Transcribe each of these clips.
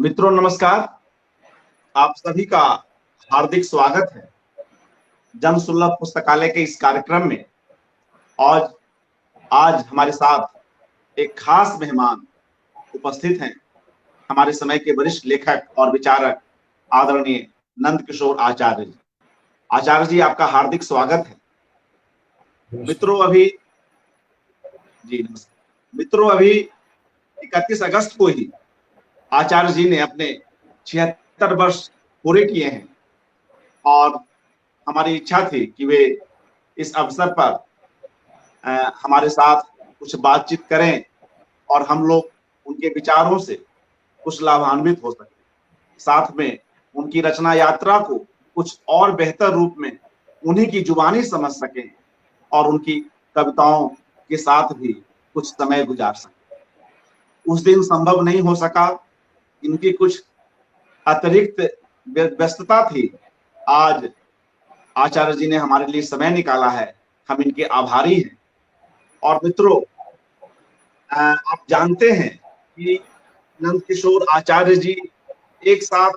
मित्रों नमस्कार। आप सभी का हार्दिक स्वागत है जन सुलभ पुस्तकालय के इस कार्यक्रम में। आज आज हमारे साथ एक खास मेहमान उपस्थित हैं, हमारे समय के वरिष्ठ लेखक और विचारक आदरणीय नंदकिशोर आचार्य जी। आचार्य जी, आपका हार्दिक स्वागत है। मित्रों अभी 31 अगस्त को ही आचार्य जी ने अपने 76 वर्ष पूरे किए हैं और हमारी इच्छा थी कि वे इस अवसर पर हमारे साथ कुछ बातचीत करें और हम लोग उनके विचारों से कुछ लाभान्वित हो सके, साथ में उनकी रचना यात्रा को कुछ और बेहतर रूप में उन्हीं की जुबानी समझ सकें और उनकी कविताओं के साथ भी कुछ समय गुजार सकें। उस दिन संभव नहीं हो सका, इनकी कुछ अतिरिक्त व्यस्तता थी। आज आचार्य जी ने हमारे लिए समय निकाला है, हम इनके आभारी हैं। और मित्रों, आप जानते हैं कि नंदकिशोर आचार्य जी एक साथ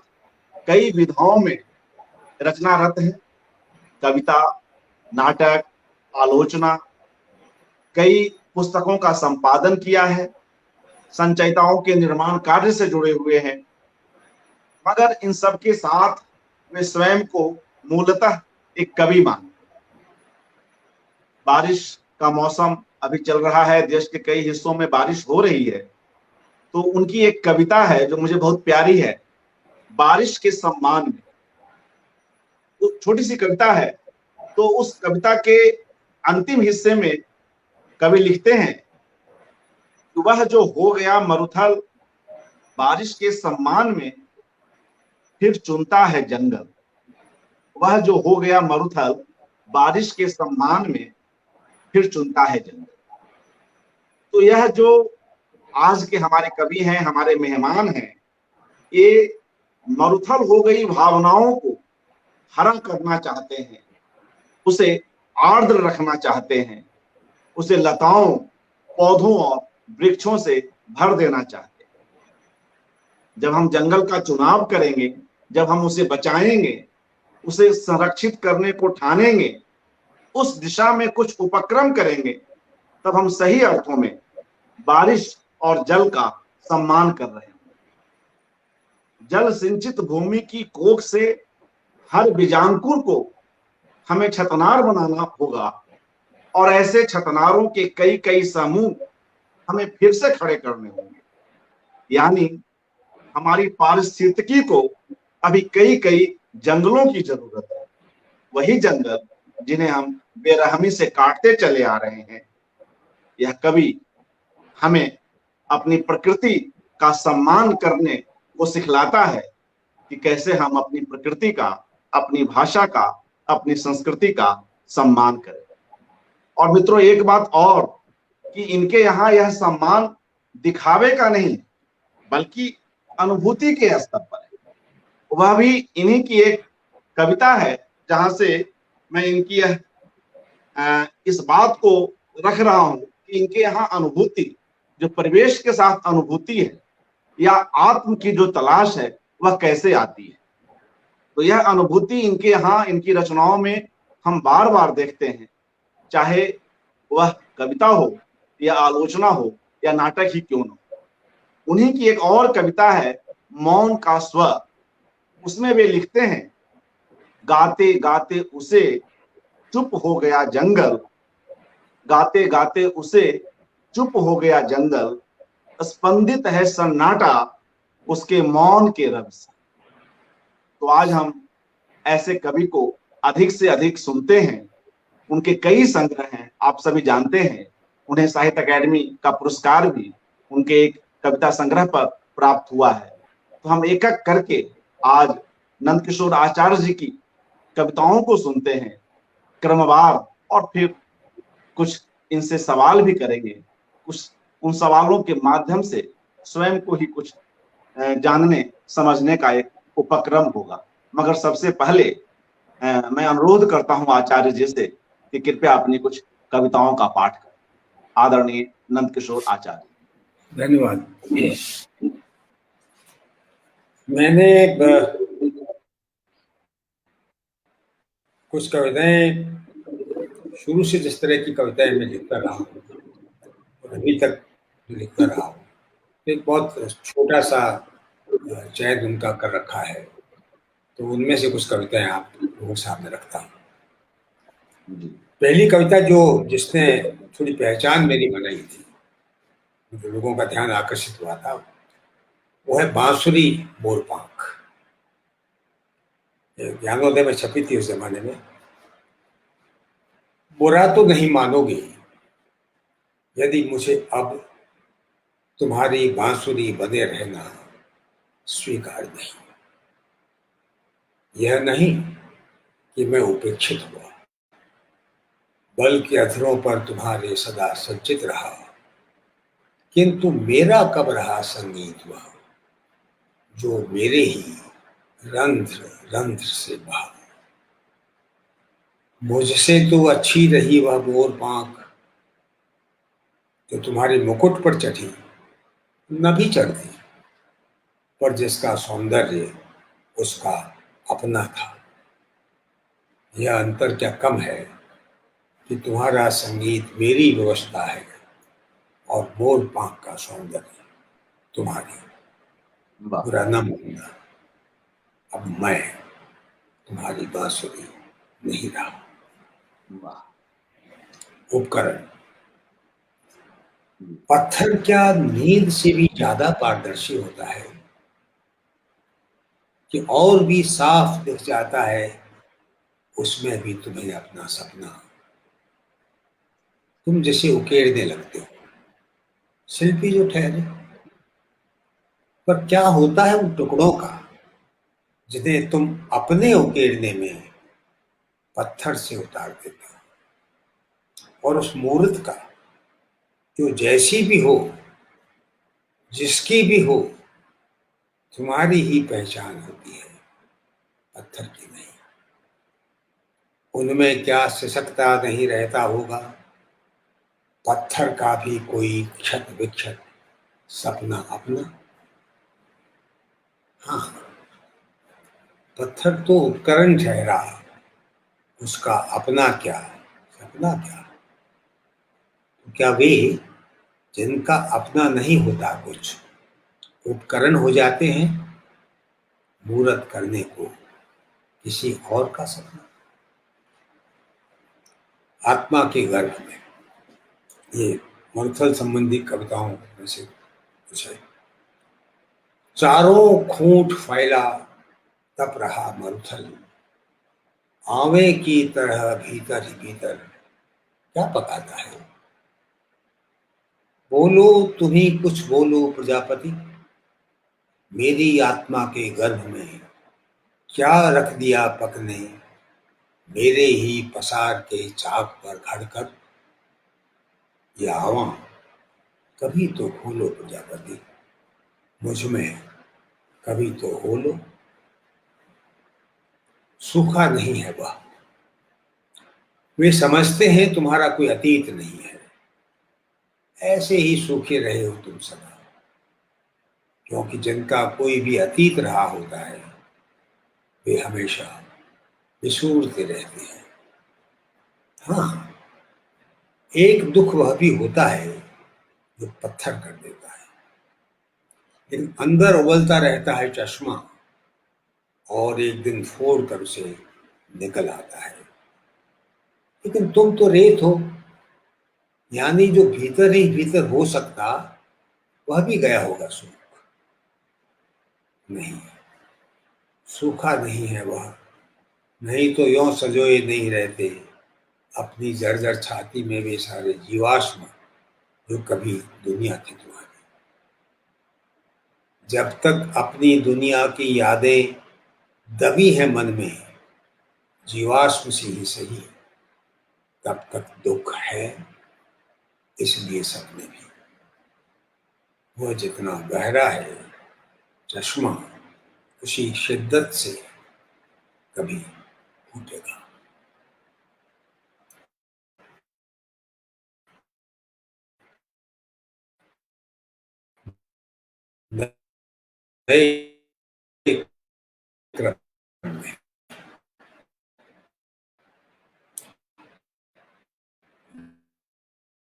कई विधाओं में रचनारत हैं। कविता, नाटक, आलोचना, कई पुस्तकों का संपादन किया है, संचयिताओं के निर्माण कार्य से जुड़े हुए हैं। मगर इन सब के साथ वे स्वयं को मूलतः एक कवि मानते। बारिश का मौसम अभी चल रहा है, देश के कई हिस्सों में बारिश हो रही है, तो उनकी एक कविता है जो मुझे बहुत प्यारी है, बारिश के सम्मान में। तो छोटी सी कविता है, तो उस कविता के अंतिम हिस्से में कवि लिखते हैं कि वह जो हो गया मरुथल बारिश के सम्मान में फिर चुनता है जंगल। वह जो हो गया मरुथल बारिश के सम्मान में फिर चुनता है जंगल। तो यह जो आज के हमारे कवि हैं, हमारे मेहमान हैं, ये मरुथल हो गई भावनाओं को हरा करना चाहते हैं, उसे आर्द्र रखना चाहते हैं, उसे लताओं, पौधों और वृक्षों से भर देना चाहते हैं। जब हम जंगल का चुनाव करेंगे, जब हम उसे बचाएंगे, उसे संरक्षित करने को ठानेंगे, उस दिशा में कुछ उपक्रम करेंगे, तब हम सही अर्थों में बारिश और जल का सम्मान कर रहे हैं। जल सिंचित भूमि की कोख से हर बीजांकुर को हमें छतनार बनाना होगा और ऐसे छतनारों के कई कई समूह हमें फिर से खड़े करने होंगे। यानी हमारी पारिस्थितिकी को अभी कई कई जंगलों की जरूरत है। वही जंगल जिन्हें हम बेरहमी से काटते चले आ रहे हैं। यह कवि हमें अपनी प्रकृति का सम्मान करने को सिखलाता है कि कैसे हम अपनी प्रकृति का, अपनी भाषा का, अपनी संस्कृति का सम्मान करें। और मित्रों, एक बात और कि इनके यहाँ यह सम्मान दिखावे का नहीं बल्कि अनुभूति के स्तर पर है। वह भी इन्हीं की एक कविता है जहां से मैं इनकी इस बात को रख रहा हूं कि इनके यहाँ अनुभूति, जो परिवेश के साथ अनुभूति है या आत्म की जो तलाश है, वह कैसे आती है। तो यह अनुभूति इनके यहाँ, इनकी रचनाओं में हम बार बार देखते हैं, चाहे वह कविता हो या आलोचना हो या नाटक ही क्यों न हो। उन्हीं की एक और कविता है मौन का स्वर। उसमें वे लिखते हैं, गाते गाते उसे चुप हो गया जंगल, गाते गाते उसे चुप हो गया जंगल, स्पंदित है सन्नाटा उसके मौन के रब से। तो आज हम ऐसे कवि को अधिक से अधिक सुनते हैं। उनके कई संग्रह हैं, आप सभी जानते हैं। उन्हें साहित्य अकादमी का पुरस्कार भी उनके एक कविता संग्रह पर प्राप्त हुआ है। तो हम एक एक करके आज नंदकिशोर आचार्य जी की कविताओं को सुनते हैं क्रमवार, और फिर कुछ इनसे सवाल भी करेंगे। कुछ उन सवालों के माध्यम से स्वयं को ही कुछ जानने समझने का एक उपक्रम होगा। मगर सबसे पहले मैं अनुरोध करता हूं आचार्य जी से कि कृपया अपनी कुछ कविताओं का पाठ करें। आदरणीय नंदकिशोर आचार्य। धन्यवाद। मैंने कुछ कविताएं शुरू से जिस तरह की कविताएं मैं लिखता रहा हूँ और अभी तक लिखता रहा हूँ, एक बहुत छोटा सा चैन उनका कर रखा है, तो उनमें से कुछ कविताएं आप लोगों के सामने रखता हूँ। जी। पहली कविता जो जिसने थोड़ी पहचान मेरी बनाई थी, जो लोगों का ध्यान आकर्षित हुआ था, वो है बांसुरी मोरपंख। ज्ञानोदय में छपी थी उस जमाने में। बुरा तो नहीं मानोगे यदि मुझे अब तुम्हारी बांसुरी बने रहना स्वीकार नहीं। यह नहीं कि मैं उपेक्षित हुआ, बल्कि अधरों पर तुम्हारे सदा संचित रहा, किंतु मेरा कब रहा संगीत वह, जो मेरे ही रंध्र रंध्र से बहा। मुझसे तो अच्छी रही वह मोर पांख, जो तुम्हारे मुकुट पर चढ़ी न भी चढ़ती, पर जिसका सौंदर्य उसका अपना था। यह अंतर क्या कम है कि तुम्हारा संगीत मेरी व्यवस्था है और मोर पंख का सौंदर्य तुम्हारी। वाह। बुरा न मानना, अब मैं तुम्हारी बांसुरी नहीं रहा। वाह। उपकरण। जी। पत्थर क्या नींद से भी ज्यादा पारदर्शी होता है, कि और भी साफ दिख जाता है उसमें भी तुम्हें अपना सपना। तुम जैसे उकेड़ने लगते हो, शिल्पी जो ठहरे, पर क्या होता है उन टुकड़ों का जिन्हें तुम अपने उकेड़ने में पत्थर से उतार देते हो, और उस मूर्त का जो जैसी भी हो, जिसकी भी हो, तुम्हारी ही पहचान होती है, पत्थर की नहीं। उनमें क्या सिसकता नहीं रहता होगा, पत्थर का भी कोई क्षत विक्षत सपना अपना। हाँ, पत्थर तो उपकरण ठहरा, उसका अपना क्या, सपना क्या। तो क्या वे जिनका अपना नहीं होता कुछ, उपकरण हो जाते हैं मूर्त करने को किसी और का सपना। आत्मा के गर्भ में, ये मरुथल संबंधी कविताओं में से कुछ है। चारों खूंट फैला तप रहा मरुथल, आवे की तरह भीतर ही भीतर क्या पकाता है। बोलो तुम्ही कुछ बोलो प्रजापति, मेरी आत्मा के गर्भ में क्या रख दिया पकने, मेरे ही पसार के चाक पर खड़कर। ये आवा कभी तो खोलो प्रजापति, मुझ में कभी तो हो लो। सूखा नहीं है वह, वे समझते हैं तुम्हारा कोई अतीत नहीं है, ऐसे ही सूखे रहे हो तुम सदा। क्योंकि जिनका कोई भी अतीत रहा होता है, वे हमेशा विसूरते रहते हैं। हाँ, एक दुख वह भी होता है जो पत्थर कर देता है, लेकिन अंदर उबलता रहता है चश्मा, और एक दिन फोड़ कर उसे निकल आता है। लेकिन तुम तो रेत हो, यानी जो भीतर ही भीतर हो सकता, वह भी गया होगा सूख। नहीं, सूखा नहीं है वह, नहीं तो यों सजोए नहीं रहते अपनी जर्जर छाती में वे सारे जीवाश्म जो कभी दुनिया थी तुम्हारी। जब तक अपनी दुनिया की यादें दबी है मन में, जीवाश्म से ही सही, तब तक दुख है, इसलिए सपने भी। वह जितना गहरा है चश्मा, उसी शिद्दत से कभी फूटेगा। नए क्रम में।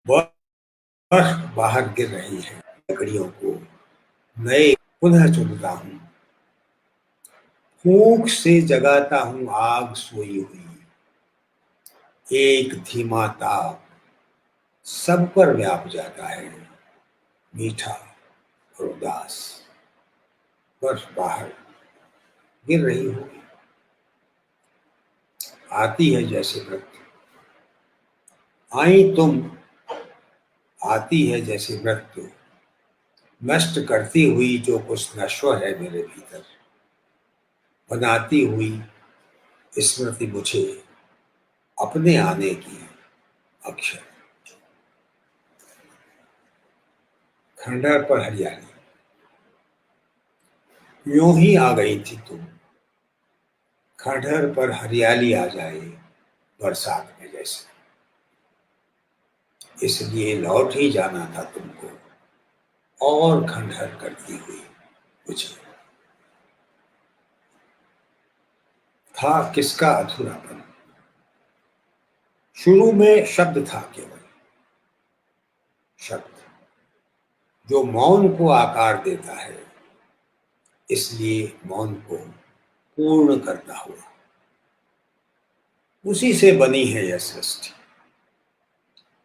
बर्फ बाहर गिर रही है, लकड़ियों को नए पुनः चुनता हूँ, फूंक से जगाता हूँ आग सोई हुई, एक धीमा ताप सब पर व्याप जाता है, मीठा और उदास। बर्फ बाहर गिर रही हो, आती है जैसे मृत्यु, आई तुम, आती है जैसे मृत्यु, नष्ट करती हुई जो कुछ नश्वर है मेरे भीतर, बनाती हुई स्मृति मुझे अपने आने की अक्षर। खंडहर पर हरियाली, यूं ही आ गई थी तुम, खंडहर पर हरियाली आ जाए बरसात में जैसे, इसलिए लौट ही जाना था तुमको और खंडहर करती हुई मुझे। था किसका अधूरापन, शुरू में शब्द था केवल, शब्द जो मौन को आकार देता है, इसलिए मौन को पूर्ण करता हुआ। उसी से बनी है यह सृष्टि,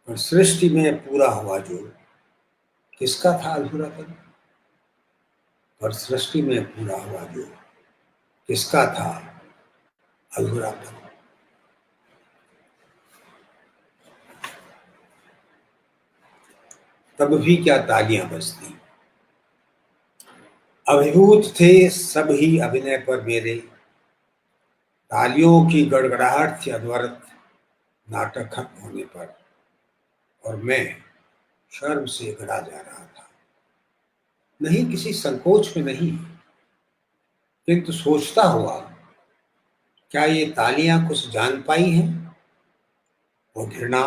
और सृष्टि में पूरा हुआ जो किसका था अधूरापन, और सृष्टि में पूरा हुआ जो किसका था अधूरापन। तब भी क्या तालियां बजती, अभिभूत थे सब ही अभिनय पर मेरे, तालियों की गड़गड़ाहट थी अनवरत नाटक खत्म होने पर, और मैं शर्म से गड़ा जा रहा था, नहीं किसी संकोच में नहीं, किंतु सोचता हुआ क्या ये तालियां कुछ जान पाई हैं, वह घृणा,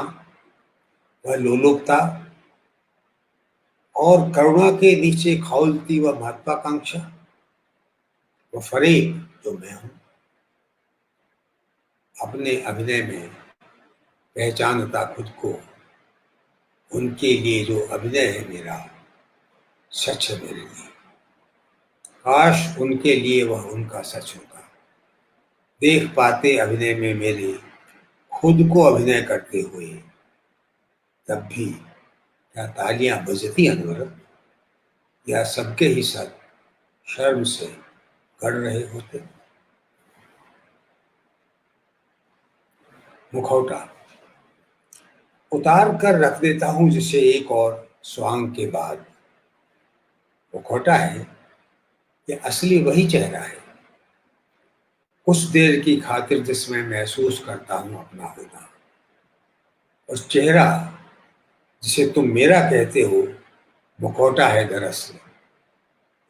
वह लोलुपता और करुणा के नीचे खौलती वह महत्वाकांक्षा, वह फरेब जो मैं हूं, अपने अभिनय में पहचानता खुद को, उनके लिए जो अभिनय है मेरा सच है मेरे लिए, काश उनके लिए वह उनका सच होता, देख पाते अभिनय में मेरे खुद को अभिनय करते हुए, तब भी क्या तालियां बजती अनवरत, या सबके ही सब शर्म से गड़ रहे होते। मुखौटा उतार कर रख देता हूं जिसे एक और स्वांग के बाद, मुखौटा है ये असली वही चेहरा है, कुछ देर की खातिर जिसमें महसूस करता हूं अपना होना, उस चेहरा जिसे तुम मेरा कहते हो मुखौटा है दरअसल,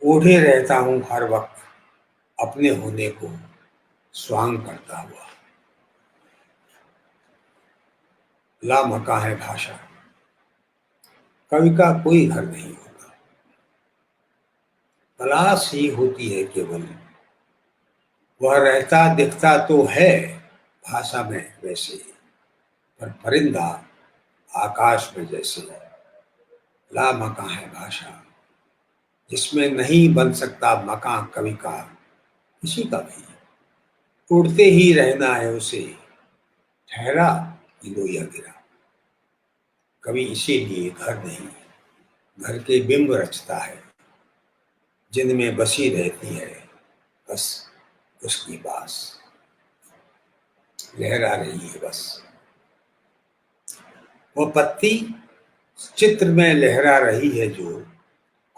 ओढ़े रहता हूं हर वक्त अपने होने को स्वांग करता हुआ। लामका है भाषा, कवि का कोई घर नहीं होता, तलाश ही होती है केवल, वह रहता दिखता तो है भाषा में वैसे, पर परिंदा आकाश में जैसे। लामका है भाषा जिसमें नहीं बन सकता मकान कवि का किसी का भी, उड़ते ही रहना है उसे, ठहरा कि लोहिया गिरा। कवि इसीलिए घर नहीं, घर के बिंब रचता है, जिनमें बसी रहती है बस उसकी बास, लहरा रही है बस वो पत्ती चित्र में लहरा रही है जो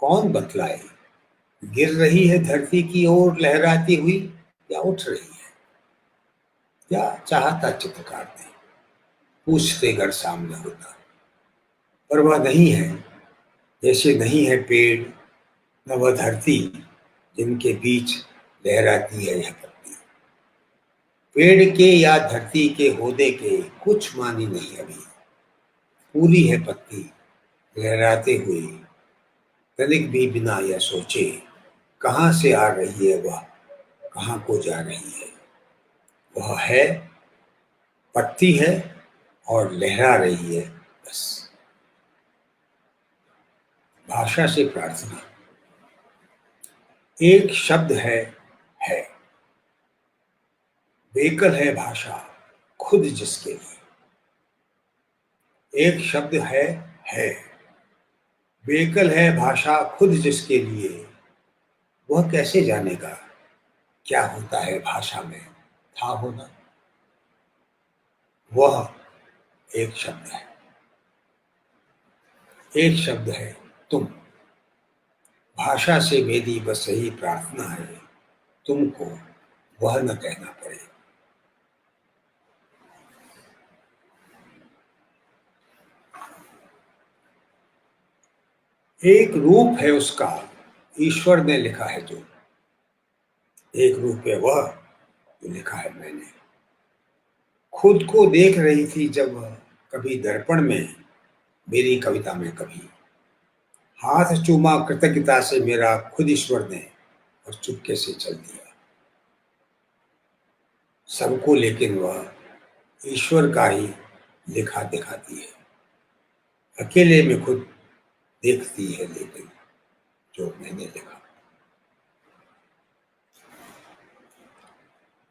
कौन बतलाए, गिर रही है धरती की ओर लहराती हुई या उठ रही है, क्या चाहता चित्रकार ने पूछते घर सामने होता, पर वह नहीं है जैसे नहीं है पेड़ न वह धरती जिनके बीच लहराती है यह पत्ती। पेड़ के या धरती के होने के कुछ मानी नहीं अभी, पूरी है पत्ती लहराते हुए, तनिक भी बिना यह सोचे कहाँ से आ रही है वह, कहाँ को जा रही है। वह है, पड़ती है और लहरा रही है, बस। भाषा से प्रार्थना। एक शब्द है। बेकल है भाषा खुद जिसके लिए। एक शब्द है। बेकल है भाषा खुद जिसके लिए। वह कैसे जानेगा क्या होता है भाषा में था होना। वह एक शब्द है। एक शब्द है तुम। भाषा से मेरी बस यही प्रार्थना है, तुमको वह न कहना पड़े। एक रूप है उसका, ईश्वर ने लिखा है जो। एक रूप है वह जो लिखा है मैंने। खुद को देख रही थी जब कभी दर्पण में, मेरी कविता में कभी। हाथ चूमा कृतज्ञता से मेरा खुद ईश्वर ने, और चुपके से चल दिया सबको। लेकिन वह ईश्वर का ही लिखा दिखाती है। अकेले में खुद देखती है लेकिन जो मैंने लिखा।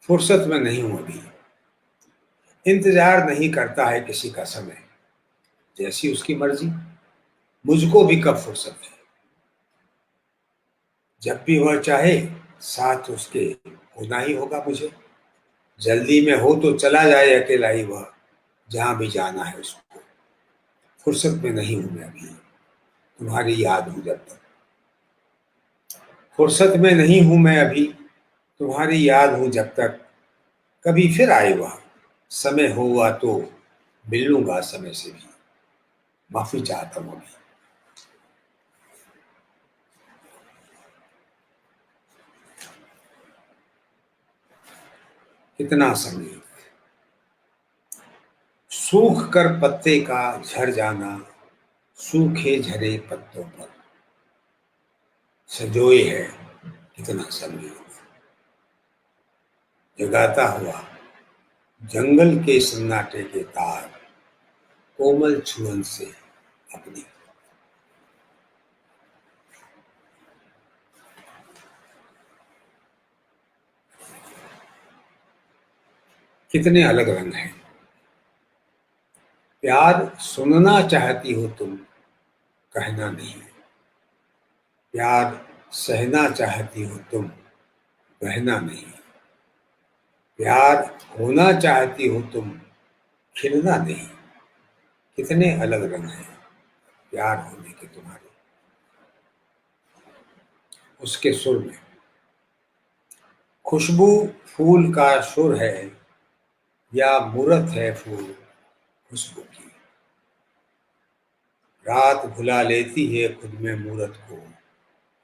फुर्सत में नहीं हूं अभी। इंतजार नहीं करता है किसी का समय, जैसी उसकी मर्जी। मुझको भी कब फुर्सत है। जब भी वह चाहे साथ उसके होना ही होगा मुझे। जल्दी में हो तो चला जाए अकेला ही वह, जहां भी जाना है उसको। फुर्सत में नहीं हूं मैं अभी, तुम्हारी याद हूं जब तक। फुर्सत में नहीं हूं मैं अभी, तुम्हारी याद हूं जब तक। कभी फिर आए वह, समय हुआ तो मिल लूंगा समय से भी। माफी चाहता हूं अभी। कितना संगीत। सूख कर पत्ते का झड़ जाना, सूखे झरे पत्तों पर सजोए है कितना संगीत। जगाता हुआ जंगल के सन्नाटे के तार, कोमल छुअन से अपनी। कितने अलग रंग हैं। प्यार सुनना चाहती हो तुम, कहना नहीं। प्यार सहना चाहती हो तुम, बहना नहीं। प्यार होना चाहती हो तुम, खिलना नहीं। कितने अलग रंग हैं प्यार होने के तुम्हारे। उसके सुर में खुशबू फूल का सुर है, या मूरत है फूल खुशबू की। रात भुला लेती है खुद में मूरत को,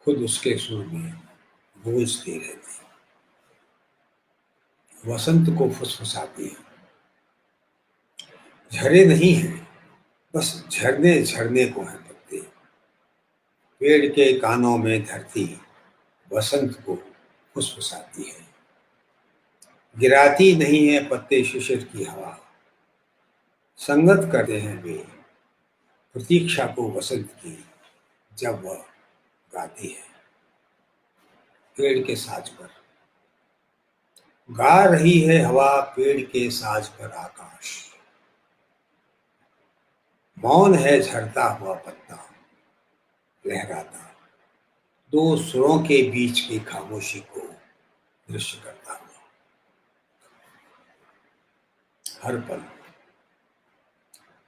खुद उसके सुर में गूंजती रहती। वसंत को फुसफुसाती है। झरे नहीं हैं, बस झरने झरने को हैं पत्ते। पेड़ के कानों में धरती वसंत को फुसफुसाती है। गिराती नहीं है पत्ते शिशिर की हवा, संगत करते हैं वे प्रतीक्षा को वसंत की, जब वह गाती है पेड़ के साज पर। गा रही है हवा पेड़ के साज पर आकाश। मौन है झरता हुआ पत्ता लहराता, दो सुरों के बीच की खामोशी को दृश्य करता हुआ। हर पल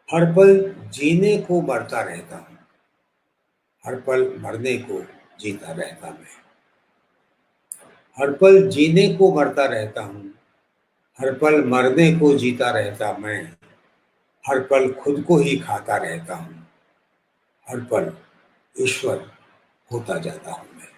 हर पल जीने को मरता रहता हूँ, हर पल मरने को जीता रहता मैं। हर पल जीने को मरता रहता हूँ, हर पल मरने को जीता रहता मैं। हर पल खुद को ही खाता रहता हूँ, हर पल ईश्वर होता जाता हूँ मैं।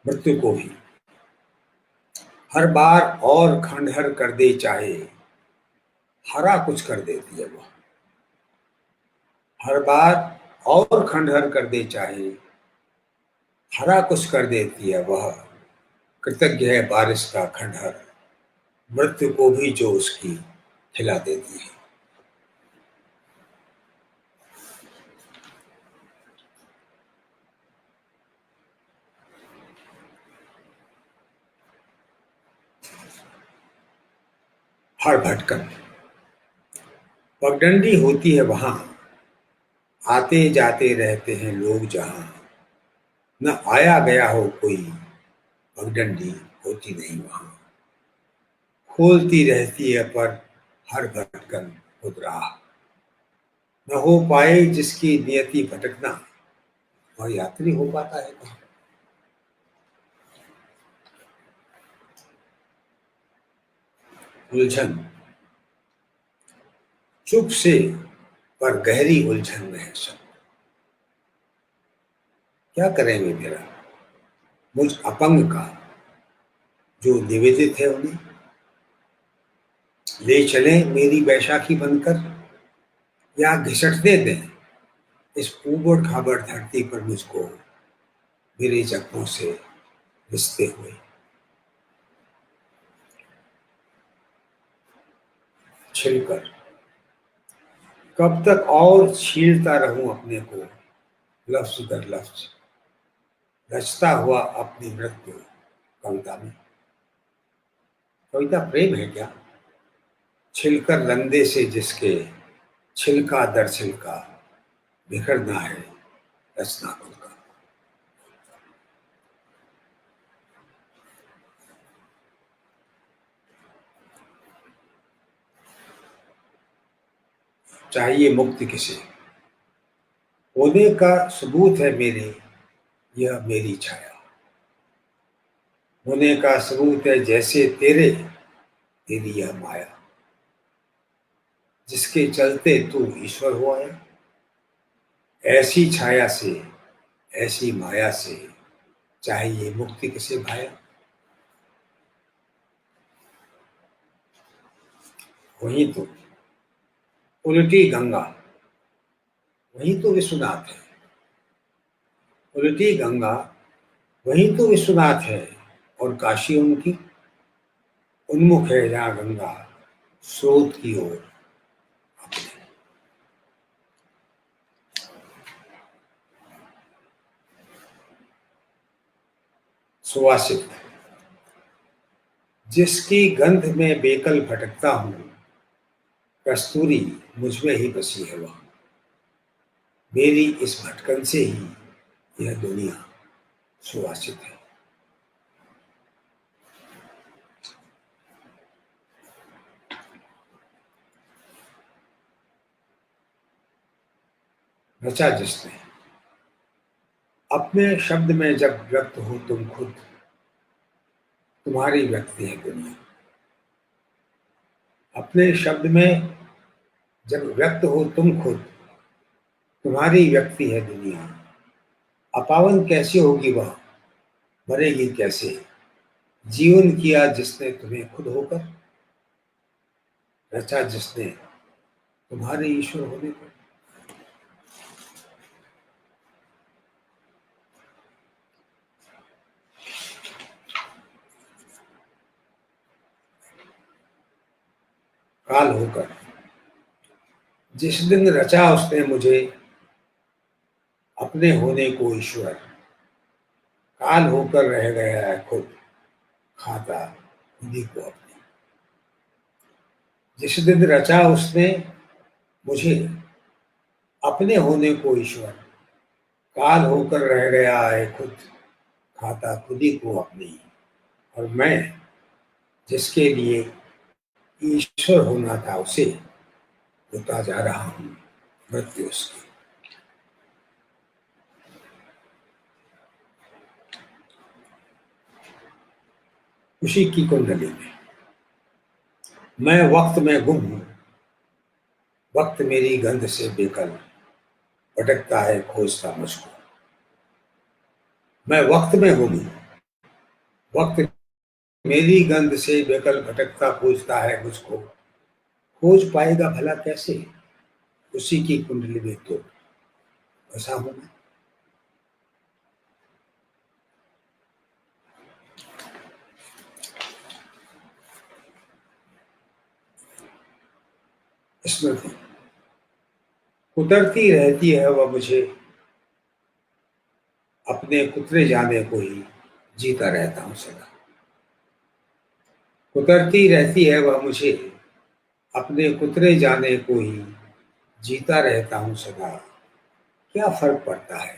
मृत्यु को भी हर बार और खंडहर कर दे चाहे, हरा कुछ कर देती है वह। हर बार और खंडहर कर दे चाहे, हरा कुछ कर देती है वह। कृतज्ञ है बारिश का खंडहर, मृत्यु को भी जो उसकी खिला देती है। हर भटकन पगडंडी होती है वहां, आते जाते रहते हैं लोग जहां। न आया गया हो कोई, पगडंडी होती नहीं वहां। खोलती रहती है पर हर भटकन खुद राह। न हो पाए जिसकी नियति भटकना, वह यात्री हो पाता है कहाँ। उलझन चुप से पर गहरी उलझन में है सब। क्या करेंगे मेरा मुझ अपंग का, जो निवेदित है उन्हें। ले चले मेरी बैशाखी बनकर, या घिसटने दें इस ऊबड़ खाबड़ धरती पर मुझको, मेरे जख्मों से रिश्ते हुए। छिलकर कब तक और छीलता रहूं अपने को, लफ्ज दर लफ्ज रचता हुआ अपनी मृत्यु कविता में। कविता प्रेम है क्या, छिलकर लंदे से जिसके, छिलका दर छिलका बिखरना है रचना खुद का। चाहिए मुक्ति किसे, होने का सबूत है मेरे यह मेरी छाया। होने का सबूत है जैसे तेरे, तेरी यह माया। जिसके चलते तू ईश्वर हो आया, ऐसी छाया से ऐसी माया से चाहिए मुक्ति किसे भाया। वही तो उल्टी गंगा, वही तो विश्वनाथ है। उल्टी गंगा वही तो विश्वनाथ है, और काशी उनकी उन्मुख है जहाँ गंगा स्रोत की ओर अपने। सुवासित जिसकी गंध में बेकल भटकता हूँ, कस्तूरी मुझ में ही बसी है वह। मेरी इस भटकन से ही यह दुनिया सुवासित है। रचा जिसने अपने शब्द में जब व्यक्त हो तुम खुद, तुम्हारी व्यक्ति है दुनिया। अपने शब्द में जब व्यक्त हो तुम खुद, तुम्हारी व्यक्ति है दुनिया। अपावन कैसे होगी वह, मरेगी कैसे, जीवन किया जिसने तुम्हें खुद होकर। रचा जिसने तुम्हारे ईश्वर होने को। काल होकर जिस दिन रचा उसने मुझे, अपने होने को ईश्वर। काल होकर रह गया है खुद, खाता खुदी को अपने। जिस दिन रचा उसने मुझे, अपने होने को ईश्वर। काल होकर रह गया है खुद, खाता खुदी को अपनी। और मैं जिसके लिए ईश्वर होना था उसे, होता जा रहा हूँ मृत्यु उसकी। खुशी की कुंडली में मैं वक्त में गुम हूँ, वक्त मेरी गंध से बेकल भटकता है खोजता मुझको। मैं वक्त में गुम हूँ, वक्त मेरी गंध से बेकल भटकता पूछता है मुझको, खोज पाएगा भला कैसे, उसी की कुंडली में तो बसा हूं मैं। स्मृति, कुतरती रहती है वह मुझे, अपने कुतरे जाने को ही जीता रहता हूं सदा। कुतरती रहती है वह मुझे, अपने कुतरे जाने को ही जीता रहता हूं सदा। क्या फर्क पड़ता है,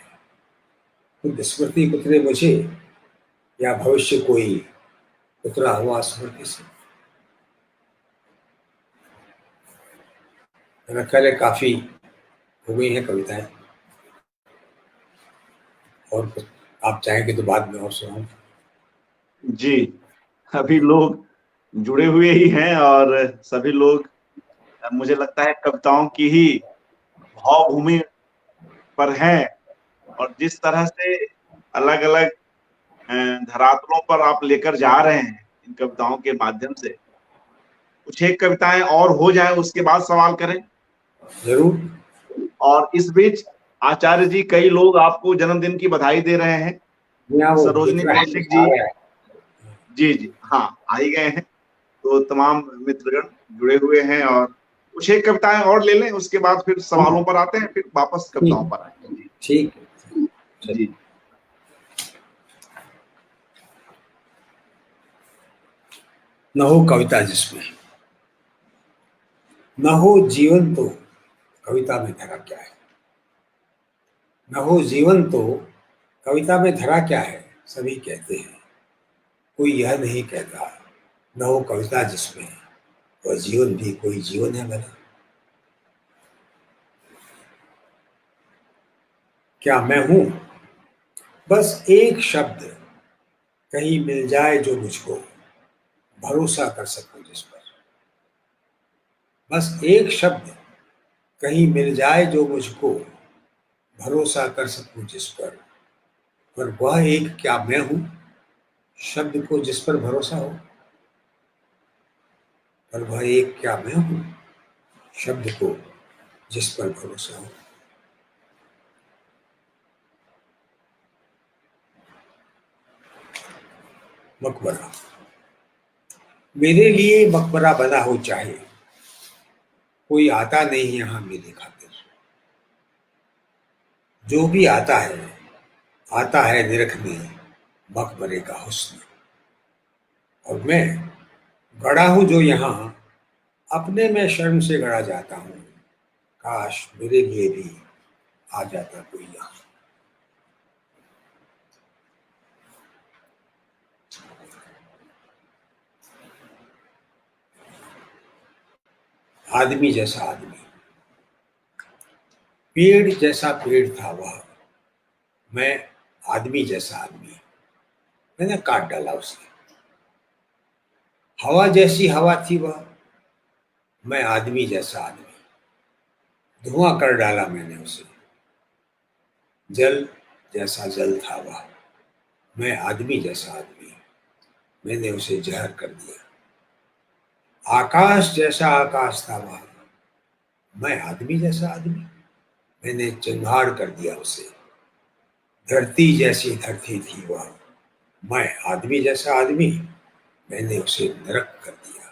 खुद स्मृति कुतरे मुझे, या भविष्य कोई कुतरा हुआ स्मृति से। मेरा ख्याल है काफी हो गई हैं कविताएं, और कुछ आप चाहेंगे तो बाद में और सुनाऊं। जी, अभी लोग जुड़े हुए ही हैं और सभी लोग मुझे लगता है कविताओं की ही भावभूमि पर हैं। और जिस तरह से अलग अलग धरातलों पर आप लेकर जा रहे हैं इन कविताओं के माध्यम से, कुछ एक कविताएं और हो जाए उसके बाद सवाल करें। जरूर। और इस बीच आचार्य जी, कई लोग आपको जन्मदिन की बधाई दे रहे हैं। यहाँ वो सरोजनी दिख रहा है, कौशिक आ जी, रहा है। जी जी हाँ, आ ही गए हैं। तो तमाम मित्रगण जुड़े हुए हैं और कुछ एक कविताएं और ले लें, उसके बाद फिर हाँ, सवालों पर आते हैं, फिर वापस कविताओं ठीक, पर आएंगे। जी ठीक है, जी। चलिए। न हो कविता जिसमें, न हो जीवन तो कविता में धरा क्या है। न हो जीवन तो कविता में धरा क्या है, सभी कहते हैं, कोई यह नहीं कहता। न हो कविता जिसमें, वह जीवन भी कोई जीवन है भला। क्या मैं हूं, बस एक शब्द कहीं मिल जाए जो मुझको भरोसा कर सकूं जिस पर। बस एक शब्द कहीं मिल जाए जो मुझको भरोसा कर सकूं जिस पर वह एक क्या मैं हूं, शब्द को जिस पर भरोसा हो। पर वह एक क्या मैं हूं, शब्द को जिस पर भरोसा हो। मकबरा, मेरे लिए मकबरा बना हो चाहे, कोई आता नहीं यहां मेरी खातिर। जो भी आता है निरखने मकबरे का हुस्न। और मैं गड़ा हूं जो यहां, अपने में शर्म से गड़ा जाता हूं। काश मेरे लिए भी आ जाता कोई यहां। आदमी जैसा आदमी, पेड़ जैसा पेड़ था वह, मैं आदमी जैसा आदमी। मैंने काट डाला उसे। हवा जैसी हवा थी वह, मैं आदमी जैसा आदमी। धुआं कर डाला मैंने उसे। जल जैसा जल था वह, मैं आदमी जैसा आदमी। मैंने उसे जहर कर दिया। आकाश जैसा आकाश था वह, मैं आदमी जैसा आदमी। मैंने चिंगार कर दिया उसे। धरती जैसी धरती थी वह, मैं आदमी जैसा आदमी। मैंने उसे नरक कर दिया।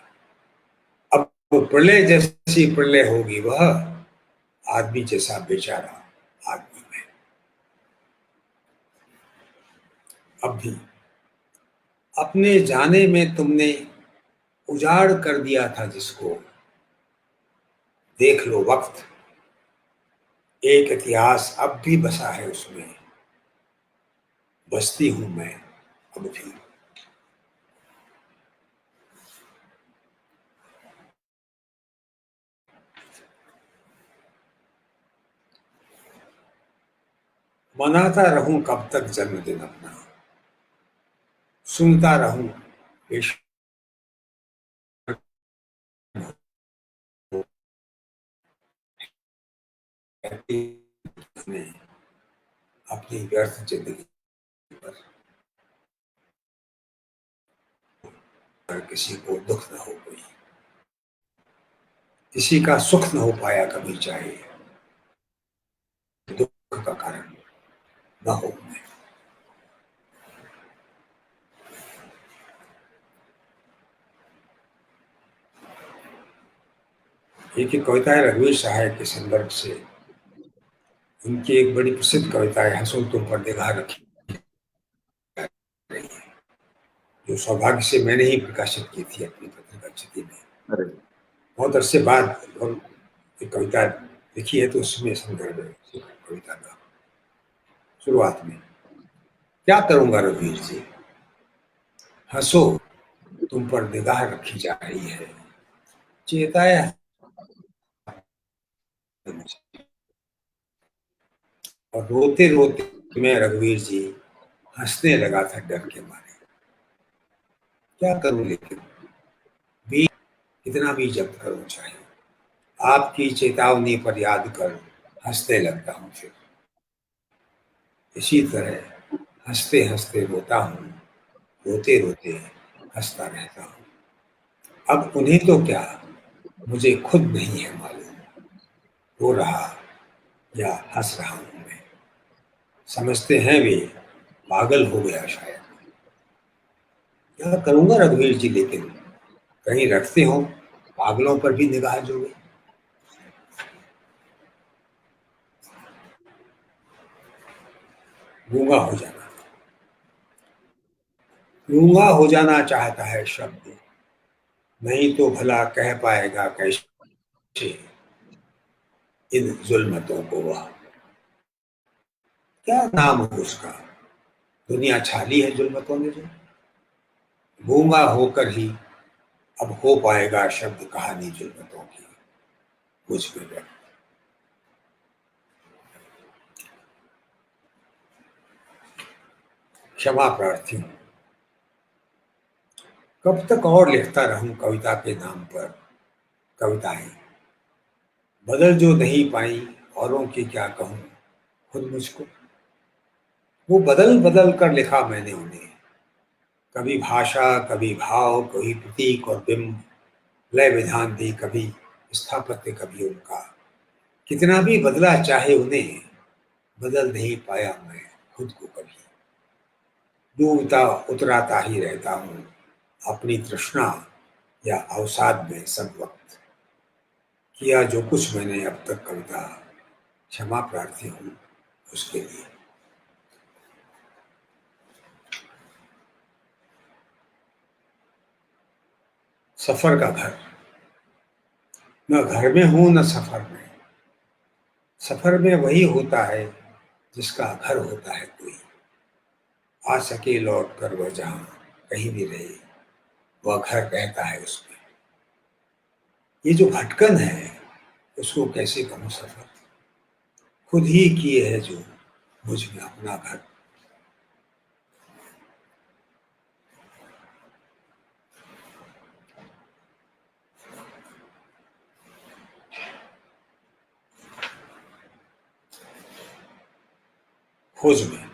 अब वो प्रलय जैसी प्रलय होगी वह, आदमी जैसा बेचारा आदमी में। अब भी अपने जाने में तुमने उजाड़ कर दिया था जिसको। देख लो वक्त, एक इतिहास अब भी बसा है उसमें। बसती हूं मैं अब भी। मनाता रहूं कब तक जन्मदिन अपना, सुनता रहूं बेशक ने अपनी व्यर्थ जिंदगी पर। किसी को दुख न हो कोई, किसी का सुख न हो पाया कभी, चाहे दुख का कारण न हो मैं। एक कविता है रघुवीर सहाय के संदर्भ से। उनकी एक बड़ी प्रसिद्ध कविता है हंसो तुम पर निगाह रखी रही है, जो सौभाग्य से मैंने ही प्रकाशित की थी अपनी पत्रिका चिति में। अरे बहुत अरसे बाद और एक कविता लिखी है, तो उसमें संदर्भ है कविता का। शुरुआत में क्या करूंगा रघुवीर जी, हंसो तुम पर निगाह रखी जा रही है, चेताया और रोते रोते मैं रघुवीर जी हंसने लगा था डर के मारे। क्या करूं लेकिन भी, कितना भी जब्त करूं चाहे, आपकी चेतावनी पर याद कर हंसने लगता हूं फिर। इसी तरह हंसते हंसते रोता हूं, रोते रोते हंसता रहता हूं। अब उन्हें तो क्या, मुझे खुद नहीं है मालूम, रो रहा या हंस रहा हूं मैं। समझते हैं वे पागल हो गया शायद। क्या करूंगा रघुवीर जी लेकिन, कहीं रखते हो पागलों पर भी निगाह जोड़े। गूंगा हो जाना, गूंगा हो जाना चाहता है शब्द, नहीं तो भला कह पाएगा कैसे इन जुल्मतों को वह। क्या नाम हो उसका, दुनिया छाली है जुल्मतों ने जो। गूंगा होकर ही अब हो पाएगा शब्द कहानी जुल्मतों की मुझ में व्यक्त। क्षमा प्रार्थी हूं, कब तक और लिखता रहूं कविता के नाम पर कविताएं, बदल जो नहीं पाई औरों की क्या कहूं खुद मुझको। वो बदल बदल कर लिखा मैंने उन्हें, कभी भाषा कभी भाव, कभी प्रतीक और बिंब, लय विधान दी कभी स्थापत्य कभी उनका। कितना भी बदला चाहे उन्हें, बदल नहीं पाया मैं खुद को कभी। डूबता उतराता ही रहता हूँ अपनी तृष्णा या अवसाद में सब वक्त। किया जो कुछ मैंने अब तक कविता, क्षमा प्रार्थी हूँ उसके लिए। सफर का घर, न घर में हूं न सफर में, सफर में वही होता है जिसका घर होता है कोई। आ सके लौट कर वह जहां कहीं भी रहे, वह घर रहता है उसमें। ये जो भटकन है उसको कैसे कहूं सफर, खुद ही किए है जो मुझ में अपना घर। खोज में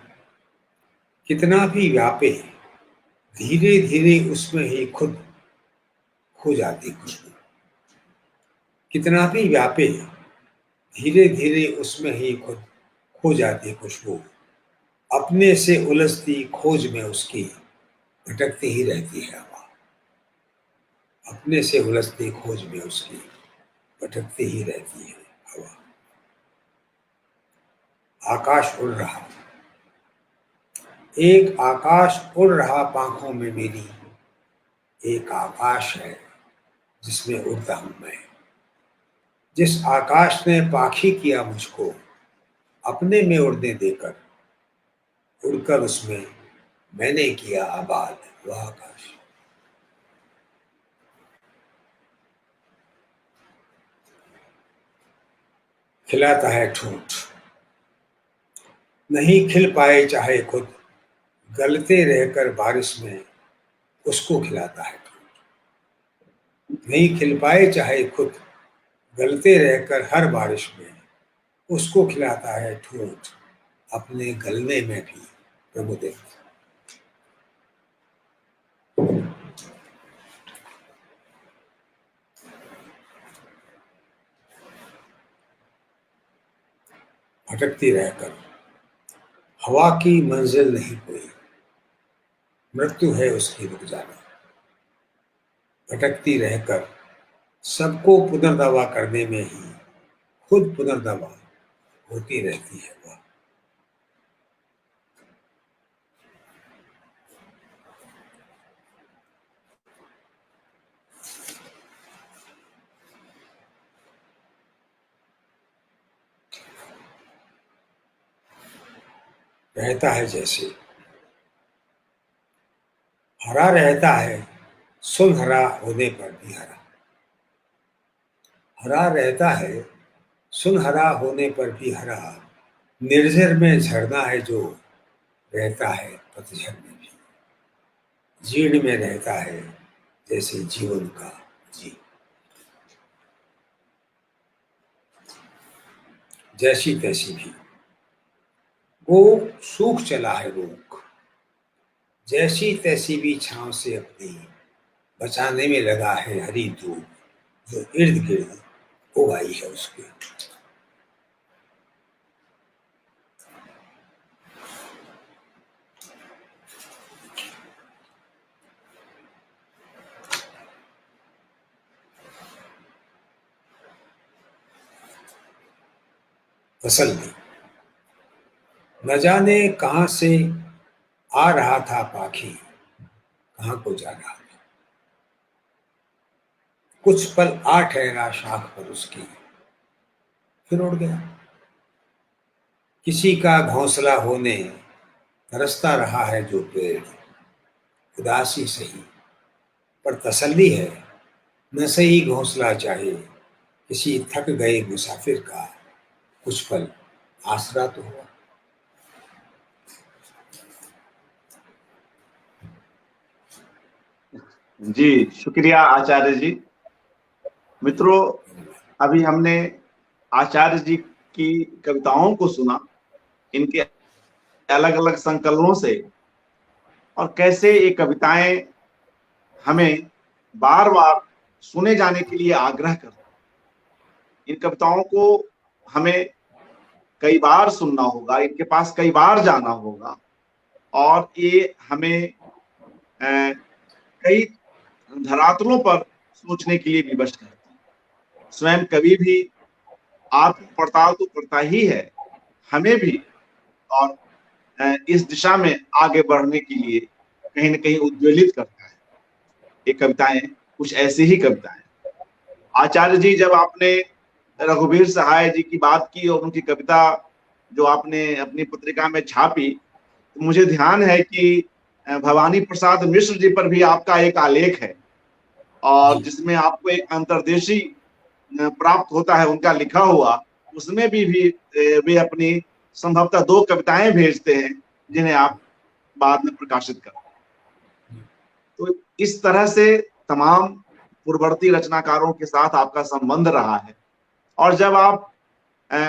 कितना भी व्यापे, धीरे धीरे उसमें ही खुद खो जाती खुशबू। कितना भी व्यापे, धीरे धीरे उसमें ही खुद खो जाती खुशबू। अपने से उलझती खोज में उसकी भटकती ही रहती है हवा। अपने से उलझती खोज में उसकी भटकती ही रहती है हवा। आकाश उड़ रहा, एक आकाश उड़ रहा पांखों में मेरी, एक आकाश है जिसमें उड़ता हूं मैं। जिस आकाश ने पाखी किया मुझको अपने में उड़ने देकर, उड़कर उसमें मैंने किया आबाद वह आकाश। खिलाता है ठूंठ, नहीं खिल पाए चाहे खुद, गलते रहकर बारिश में उसको खिलाता है ठूंठ। नहीं खिल पाए चाहे खुद, गलते रहकर हर बारिश में उसको खिलाता है ठूंठ। अपने गलने में भी प्रभुदेव। भटकती रहकर हवा की मंजिल नहीं कोई, मृत्यु है उसकी रुक जाना। भटकती रहकर सबको पुनर्दवा करने में ही खुद पुनर्दवा होती रहती है वह। रहता है जैसे हरा रहता है, सुनहरा होने पर भी हरा। हरा रहता है, सुनहरा होने पर भी हरा। निर्झर में झरना है जो रहता है पतझड़ में भी। जीर्ण में रहता है जैसे जीवन का जी। जैसी तैसी भी वो सूख चला है रूख, जैसी तैसी भी छांव से अपनी बचाने में लगा है हरी धूप जो इर्द गिर्द उगाई है उसके। तसल्ली न जाने कहां से आ रहा था पाखी, कहां को जा रहा था। कुछ पल आ ठहरा शाख पर उसकी, फिर उड़ गया। किसी का घोंसला होने तरसता रहा है जो पेड़, उदासी सही पर तसल्ली है। न सही घोंसला चाहे किसी थक गए मुसाफिर का, कुछ पल आसरा तो हुआ। जी शुक्रिया आचार्य जी। मित्रों, अभी हमने आचार्य जी की कविताओं को सुना, इनके अलग अलग संकलनों से, और कैसे ये कविताएं हमें बार बार सुने जाने के लिए आग्रह करती। इन कविताओं को हमें कई बार सुनना होगा, इनके पास कई बार जाना होगा, और ये हमें कई धरातलों पर सोचने के लिए विवश करती है। स्वयं कवि भी आत्म पड़ताल तो करता ही है, हमें भी और इस दिशा में आगे बढ़ने के लिए कहीं न कहीं उद्वेलित करता है। ये कविताएं कुछ ऐसी ही कविताएं। आचार्य जी, जब आपने रघुवीर सहाय जी की बात की और उनकी कविता जो आपने अपनी पत्रिका में छापी, तो मुझे ध्यान है कि भवानी प्रसाद मिश्र जी पर भी आपका एक आलेख है, और जिसमें आपको एक अंतर्देशी प्राप्त होता है उनका लिखा हुआ। उसमें भी वे अपनी संभवतः 2 कविताएं भेजते हैं जिन्हें आप बाद में प्रकाशित करते हैं। तो इस तरह से तमाम पूर्ववर्ती रचनाकारों के साथ आपका संबंध रहा है, और जब आप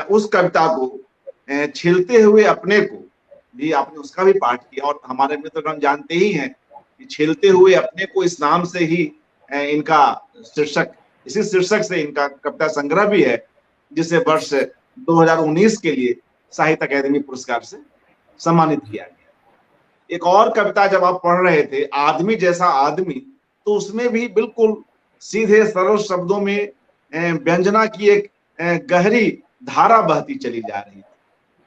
उस कविता को छीलते हुए अपने को भी, आपने उसका भी पाठ किया, और हमारे मित्रगण जानते ही हैं कि छीलते हुए अपने को इस नाम से ही इनका शीर्षक, इसी शीर्षक से इनका कविता संग्रह भी है, जिसे वर्ष 2019 के लिए साहित्य अकादमी पुरस्कार से सम्मानित किया गया। एक और कविता जब आप पढ़ रहे थे, आदमी जैसा आदमी, तो उसमें भी बिल्कुल सीधे सरल शब्दों में व्यंजना की एक गहरी धारा बहती चली जा रही थी।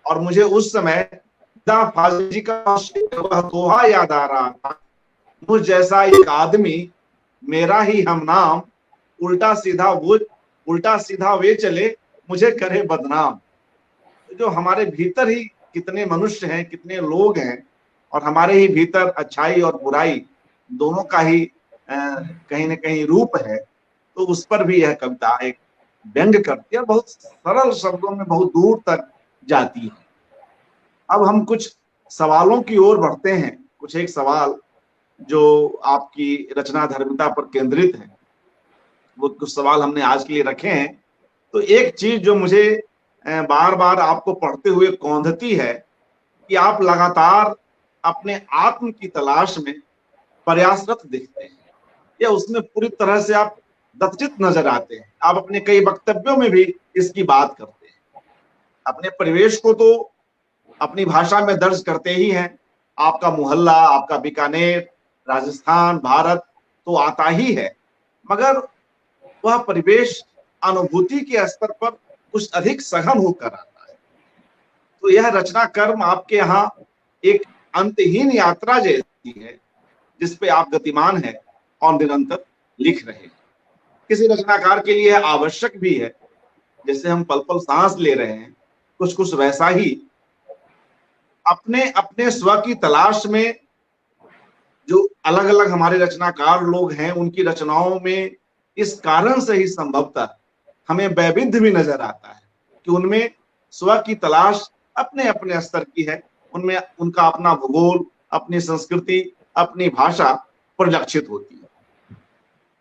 और मुझे उस समय फाजी का वह दोहा याद आ रहा था, मुझ जैसा एक आदमी मेरा ही हम नाम, उल्टा सीधा वे चले मुझे करे बदनाम। जो हमारे भीतर ही कितने मनुष्य हैं, कितने लोग हैं, और हमारे ही भीतर अच्छाई और बुराई दोनों का ही कहीं न कहीं रूप है, तो उस पर भी यह कविता एक व्यंग करती है, बहुत सरल शब्दों में बहुत दूर तक जाती है। अब हम कुछ सवालों की ओर बढ़ते हैं। कुछ एक सवाल जो आपकी रचना धर्मिता पर केंद्रित है, वो कुछ सवाल हमने आज के लिए रखे हैं। तो एक चीज जो मुझे बार बार आपको पढ़ते हुए कौंधती है कि आप लगातार अपने आत्म की तलाश में प्रयासरत दिखते हैं, या उसमें पूरी तरह से आप दत्तचित नजर आते हैं। आप अपने कई वक्तव्यों में भी इसकी बात करते हैं। अपने परिवेश को तो अपनी भाषा में दर्ज करते ही हैं। आपका मोहल्ला, आपका बीकानेर, राजस्थान, भारत तो आता ही है, मगर वह परिवेश अनुभूति के स्तर पर कुछ अधिक सघन होकर आता है। तो यह रचना कर्म आपके यहाँ एक अंतहीन यात्रा जैसी है, जिसपे आप गतिमान हैं और निरंतर लिख रहे हैं। किसी रचनाकार के लिए आवश्यक भी है, जैसे हम पल पल सांस ले रहे हैं, कुछ कुछ वैसा ही अपने अपने स्व की तलाश में जो अलग अलग हमारे रचनाकार लोग हैं, उनकी रचनाओं में इस कारण से ही संभवतः हमें वैविध्य भी नजर आता है कि उनमें स्व की तलाश अपने अपने स्तर की है, उनमें उनका अपना भूगोल, अपनी संस्कृति, अपनी भाषा परिलक्षित होती है।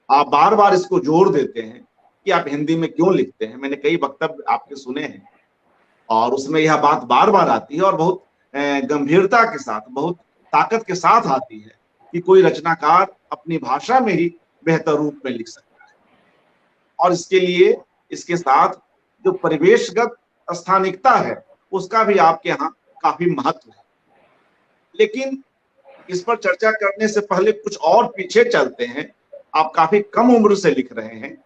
आप बार बार इसको जोर देते हैं कि आप हिंदी में क्यों लिखते हैं। मैंने कई वक्तव्य आपके सुने हैं और उसमें यह बात बार बार आती है और बहुत गंभीरता के साथ, बहुत ताकत के साथ आती है कि कोई रचनाकार अपनी भाषा में ही बेहतर रूप में लिख सकता है। और इसके लिए इसके साथ जो परिवेशगत स्थानिकता है, उसका भी आपके यहाँ काफी महत्व है। लेकिन इस पर चर्चा करने से पहले कुछ और पीछे चलते हैं। आप काफी कम उम्र से लिख रहे हैं,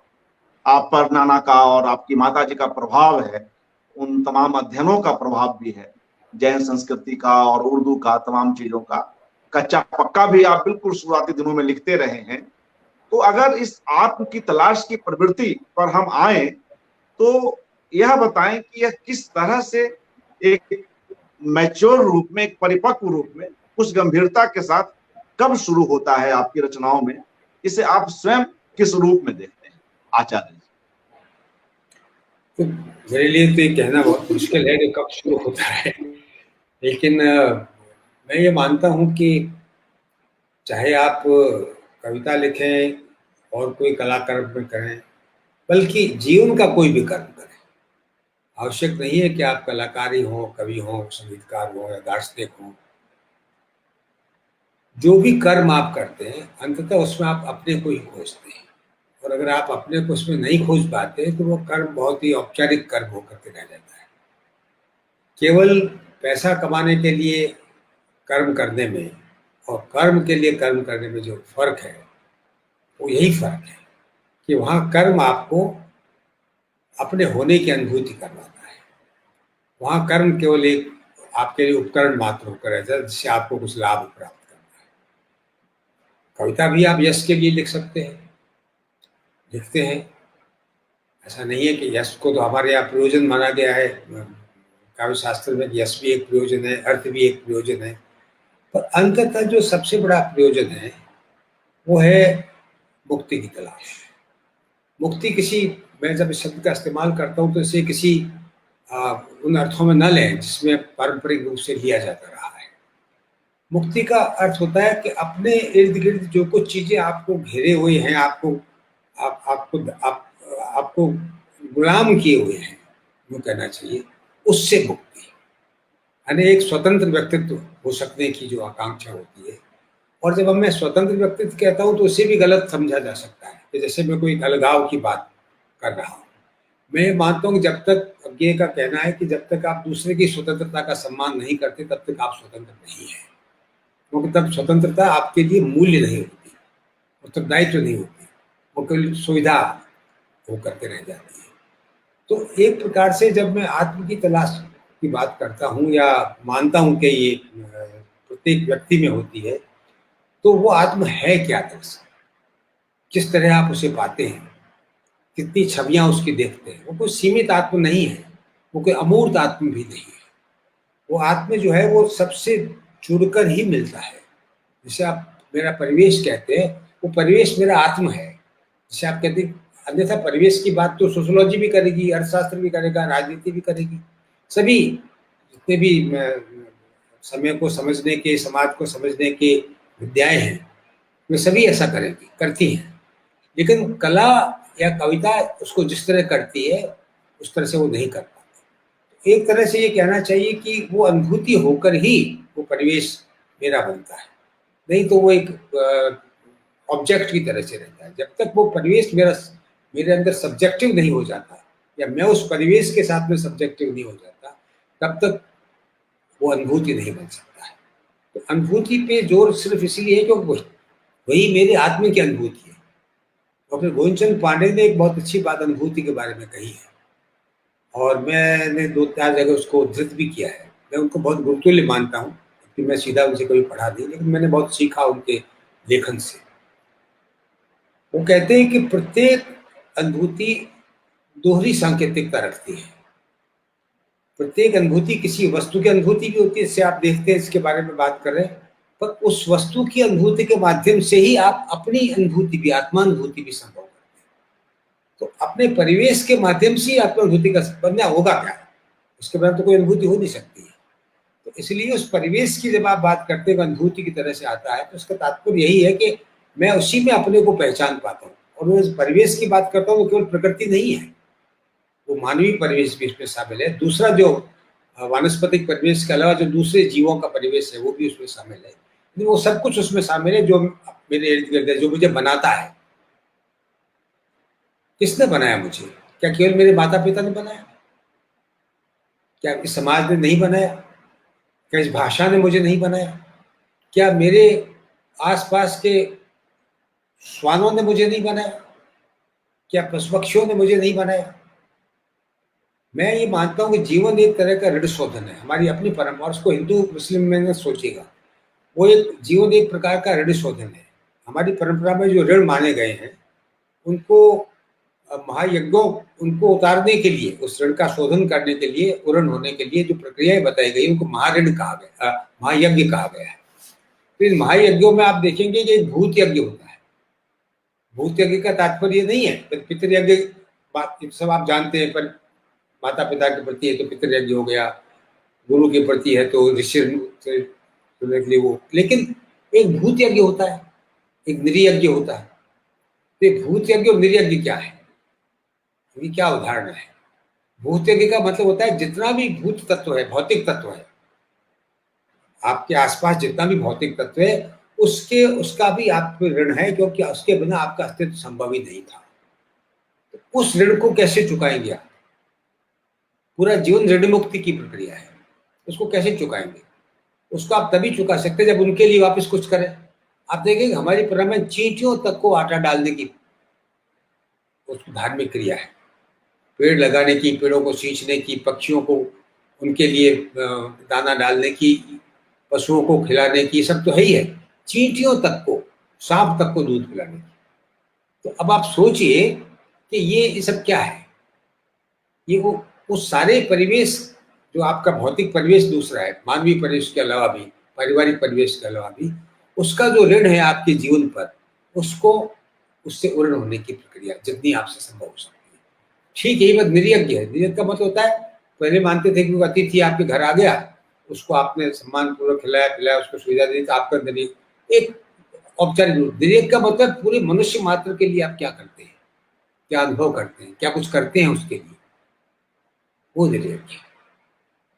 आप पर नाना का और आपकी माता जी का प्रभाव है, उन तमाम अध्ययनों का प्रभाव भी है, जैन संस्कृति का और उर्दू का, तमाम चीजों का कच्चा पक्का भी आप बिल्कुल शुरुआती दिनों में लिखते रहे हैं। तो अगर इस आत्म की तलाश की प्रवृत्ति पर हम आए तो यह बताएं कि यह किस तरह से एक मैच्योर रूप में, एक परिपक्व रूप में, उस गंभीरता के साथ कब शुरू होता है आपकी रचनाओं में, इसे आप स्वयं किस रूप में देखते हैं आचार्य जी? तो मेरे लिए तो ये कहना बहुत मुश्किल है कि कब शुरू होता है, लेकिन मैं ये मानता हूँ कि चाहे आप कविता लिखें और कोई कला कर्म में करें, बल्कि जीवन का कोई भी कर्म करें, आवश्यक नहीं है कि आप कलाकारी हो, कवि हो, संगीतकार हो या दार्शनिक हो। जो भी कर्म आप करते हैं अंततः उसमें आप अपने को ही खोजते हैं, और अगर आप अपने को उसमें नहीं खोज पाते तो वो कर्म बहुत ही औपचारिक कर्म होकर के रह जाता है। केवल पैसा कमाने के लिए कर्म करने में और कर्म के लिए कर्म करने में जो फर्क है वो यही फर्क है कि वहाँ कर्म आपको अपने होने की अनुभूति करवाता है। वहाँ कर्म केवल एक आपके लिए उपकरण मात्र होकर रहता है जिससे आपको कुछ लाभ प्राप्त करना है। कविता भी आप यश के लिए लिख सकते हैं, लिखते हैं, ऐसा नहीं है कि यश को तो हमारे यहाँ प्रयोजन माना गया है। काव्य शास्त्र में यश भी एक प्रयोजन है, अर्थ भी एक प्रयोजन है, पर अंततः जो सबसे बड़ा प्रयोजन है वो है मुक्ति की तलाश। मुक्ति किसी, मैं जब इस शब्द का इस्तेमाल करता हूँ तो इसे किसी उन अर्थों में न लें जिसमें पारंपरिक रूप से लिया जाता रहा है। मुक्ति का अर्थ होता है कि अपने इर्द गिर्द जो कुछ चीजें आपको घेरे हुए हैं, आपको गुलाम किए हुए हैं, यूँ कहना चाहिए, उससे मुक्ति, यानी एक स्वतंत्र व्यक्तित्व हो सकने की जो आकांक्षा होती है। और जब मैं स्वतंत्र व्यक्तित्व कहता हूँ तो उसे भी गलत समझा जा सकता है कि जैसे मैं कोई अलगाव की बात कर रहा हूँ। मैं मानता हूँ कि जब तक, अज्ञेय का कहना है कि जब तक आप दूसरे की स्वतंत्रता का सम्मान नहीं करते तब तक आप स्वतंत्र नहीं है, क्योंकि तब स्वतंत्रता आपके लिए मूल्य नहीं होती, उत्तरदायित्व नहीं होती, वो केवल सुविधा हो करके रह जाती है। तो एक प्रकार से जब मैं आत्म की तलाश की बात करता हूँ या मानता हूँ कि ये प्रत्येक व्यक्ति में होती है, तो वो आत्म है क्या दरअसल, किस तरह आप उसे पाते हैं, कितनी छवियां उसकी देखते हैं। वो कोई सीमित आत्म नहीं है, वो कोई अमूर्त आत्म भी नहीं है। वो आत्म जो है वो सबसे जुड़कर ही मिलता है। जैसे आप मेरा परिवेश कहते हैं, वो परिवेश मेरा आत्म है। जैसे आप कहते हैं, अन्यथा परिवेश की बात तो सोशियोलॉजी भी करेगी, अर्थशास्त्र भी करेगा, राजनीति भी करेगी, सभी जितने भी समय को समझने के, समाज को समझने के विद्याएं हैं, वे सभी ऐसा करेगी, करती हैं। लेकिन कला या कविता उसको जिस तरह करती है उस तरह से वो नहीं कर पाती। एक तरह से ये कहना चाहिए कि वो अनुभूति होकर ही वो परिवेश मेरा बनता है, नहीं तो वो एक ऑब्जेक्ट की तरह से रहता है। जब तक वो परिवेश मेरे अंदर सब्जेक्टिव नहीं हो जाता, या मैं उस परिवेश के साथ में सब्जेक्टिव नहीं हो जाता, तब तक वो अनुभूति नहीं बन सकता है। तो अनुभूति पे जोर सिर्फ इसलिए है क्योंकि वही मेरे आत्मा की अनुभूति है। तो अपने गोविंद पांडे ने एक बहुत अच्छी बात अनुभूति के बारे में कही है, और मैंने 2-4 जगह उसको उद्धृत भी किया है। मैं उनको बहुत गुरुतुल्य मानता हूँ, क्योंकि मैं सीधा उनसे कभी पढ़ा नहीं, लेकिन मैंने बहुत सीखा उनके लेखन से। वो कहते हैं कि प्रत्येक अनुभूति दोहरी सांकेतिकता रखती है। प्रत्येक अनुभूति किसी वस्तु की अनुभूति भी होती है, इससे आप देखते हैं, इसके बारे में बात कर रहे हैं, पर उस वस्तु की अनुभूति के माध्यम से ही आप अपनी अनुभूति भी, आत्मानुभूति भी संभव करते हैं। तो अपने परिवेश के माध्यम से ही आत्मानुभूति का बनना होगा क्या, उसके बाद तो कोई अनुभूति हो नहीं सकती है। तो इसलिए उस परिवेश की जब आप बात करते हैं अनुभूति की तरह से आता है, तो उसका तात्पर्य यही है कि मैं उसी में अपने को पहचान पाता हूँ। और मैं उस परिवेश की बात करता हूँ, वो केवल प्रकृति नहीं है, वो मानवीय परिवेश भी इसमें शामिल है। दूसरा जो वानस्पतिक परिवेश के अलावा जो दूसरे जीवों का परिवेश है, वो भी उसमें शामिल है। वो सब कुछ उसमें शामिल है जो मेरे इर्द गिर्द है, जो मुझे बनाता है। किसने बनाया मुझे? क्या केवल मेरे माता पिता ने बनाया? क्या इस समाज ने नहीं बनाया? क्या इस भाषा ने मुझे नहीं बनाया? क्या मेरे आसपास के श्वानों ने मुझे नहीं बनाया? क्या पशु पक्षियों ने मुझे नहीं बनाया? मैं ये मानता हूँ कि जीवन एक तरह का ऋण शोधन है, हमारी अपनी परंपरा। उसको हिंदू मुस्लिम में सोचिएगा, वो एक जीवन एक प्रकार का ऋण शोधन है। हमारी परंपरा में जो ऋण माने गए हैं, उनको महायज्ञों, उनको उतारने के लिए, उस ऋण का शोधन करने के लिए, पूर्ण होने के लिए जो प्रक्रियाएं बताई गई, उनको महाऋण कहा गया, महायज्ञ कहा गया है। तो इन महायज्ञों में आप देखेंगे कि एक भूत यज्ञ होता है। भूत यज्ञ का तात्पर्य नहीं है पितृयज्ञ, सब आप जानते हैं, पर माता पिता के प्रति है तो पितृयज्ञ हो गया, गुरु के प्रति है तो ऋषि के लिए वो। लेकिन एक भूत यज्ञ होता है, एक निर्यज्ञ होता है। तो भूत यज्ञ और निर्यज्ञ क्या है, ये क्या उदाहरण है? भूत यज्ञ का मतलब होता है जितना भी भूत तत्व है, भौतिक तत्व है, आपके आसपास जितना भी भौतिक तत्व है, उसका भी आप पे ऋण है, क्योंकि उसके बिना आपका अस्तित्व संभव ही नहीं था। तो उस ऋण को कैसे चुकाएंगे आप? पूरा जीवन ऋण मुक्ति की प्रक्रिया है, उसको कैसे चुकाएंगे? उसको आप तभी चुका सकते जब उनके लिए वापस कुछ करें। आप देखेंगे हमारी परंपरा में चींटियों तक को आटा डालने की उसकी धार्मिक क्रिया है, पेड़ लगाने की, पेड़ों को सींचने की, पक्षियों को उनके लिए दाना डालने की, पशुओं को खिलाने की, सब तो है ही है। चींटियों तक को, सांप तक को दूध पिलाने की। तो अब आप सोचिए कि ये सब क्या है? ये वो सारे परिवेश, जो आपका भौतिक परिवेश दूसरा है, मानवीय परिवेश के अलावा भी, पारिवारिक परिवेश के अलावा भी, उसका जो ऋण है आपके जीवन पर, उसको उससे उर्ण होने की प्रक्रिया जितनी आपसे संभव हो सकती है। ठीक यही बात निर्यज्ञ है। निर्यज्ञ का मतलब होता है, पहले मानते थे कि अतिथि आपके घर आ गया, उसको आपने सम्मान पूर्वक खिलाया पिलाया, उसको सुविधा दी, तो आपका एक औपचारिक रूप। निर्यज्ञ का मतलब पूरे मनुष्य मात्र के लिए आप क्या करते हैं, क्या अनुभव करते हैं, क्या कुछ करते हैं उसके लिए, वो निर्यज्ञ।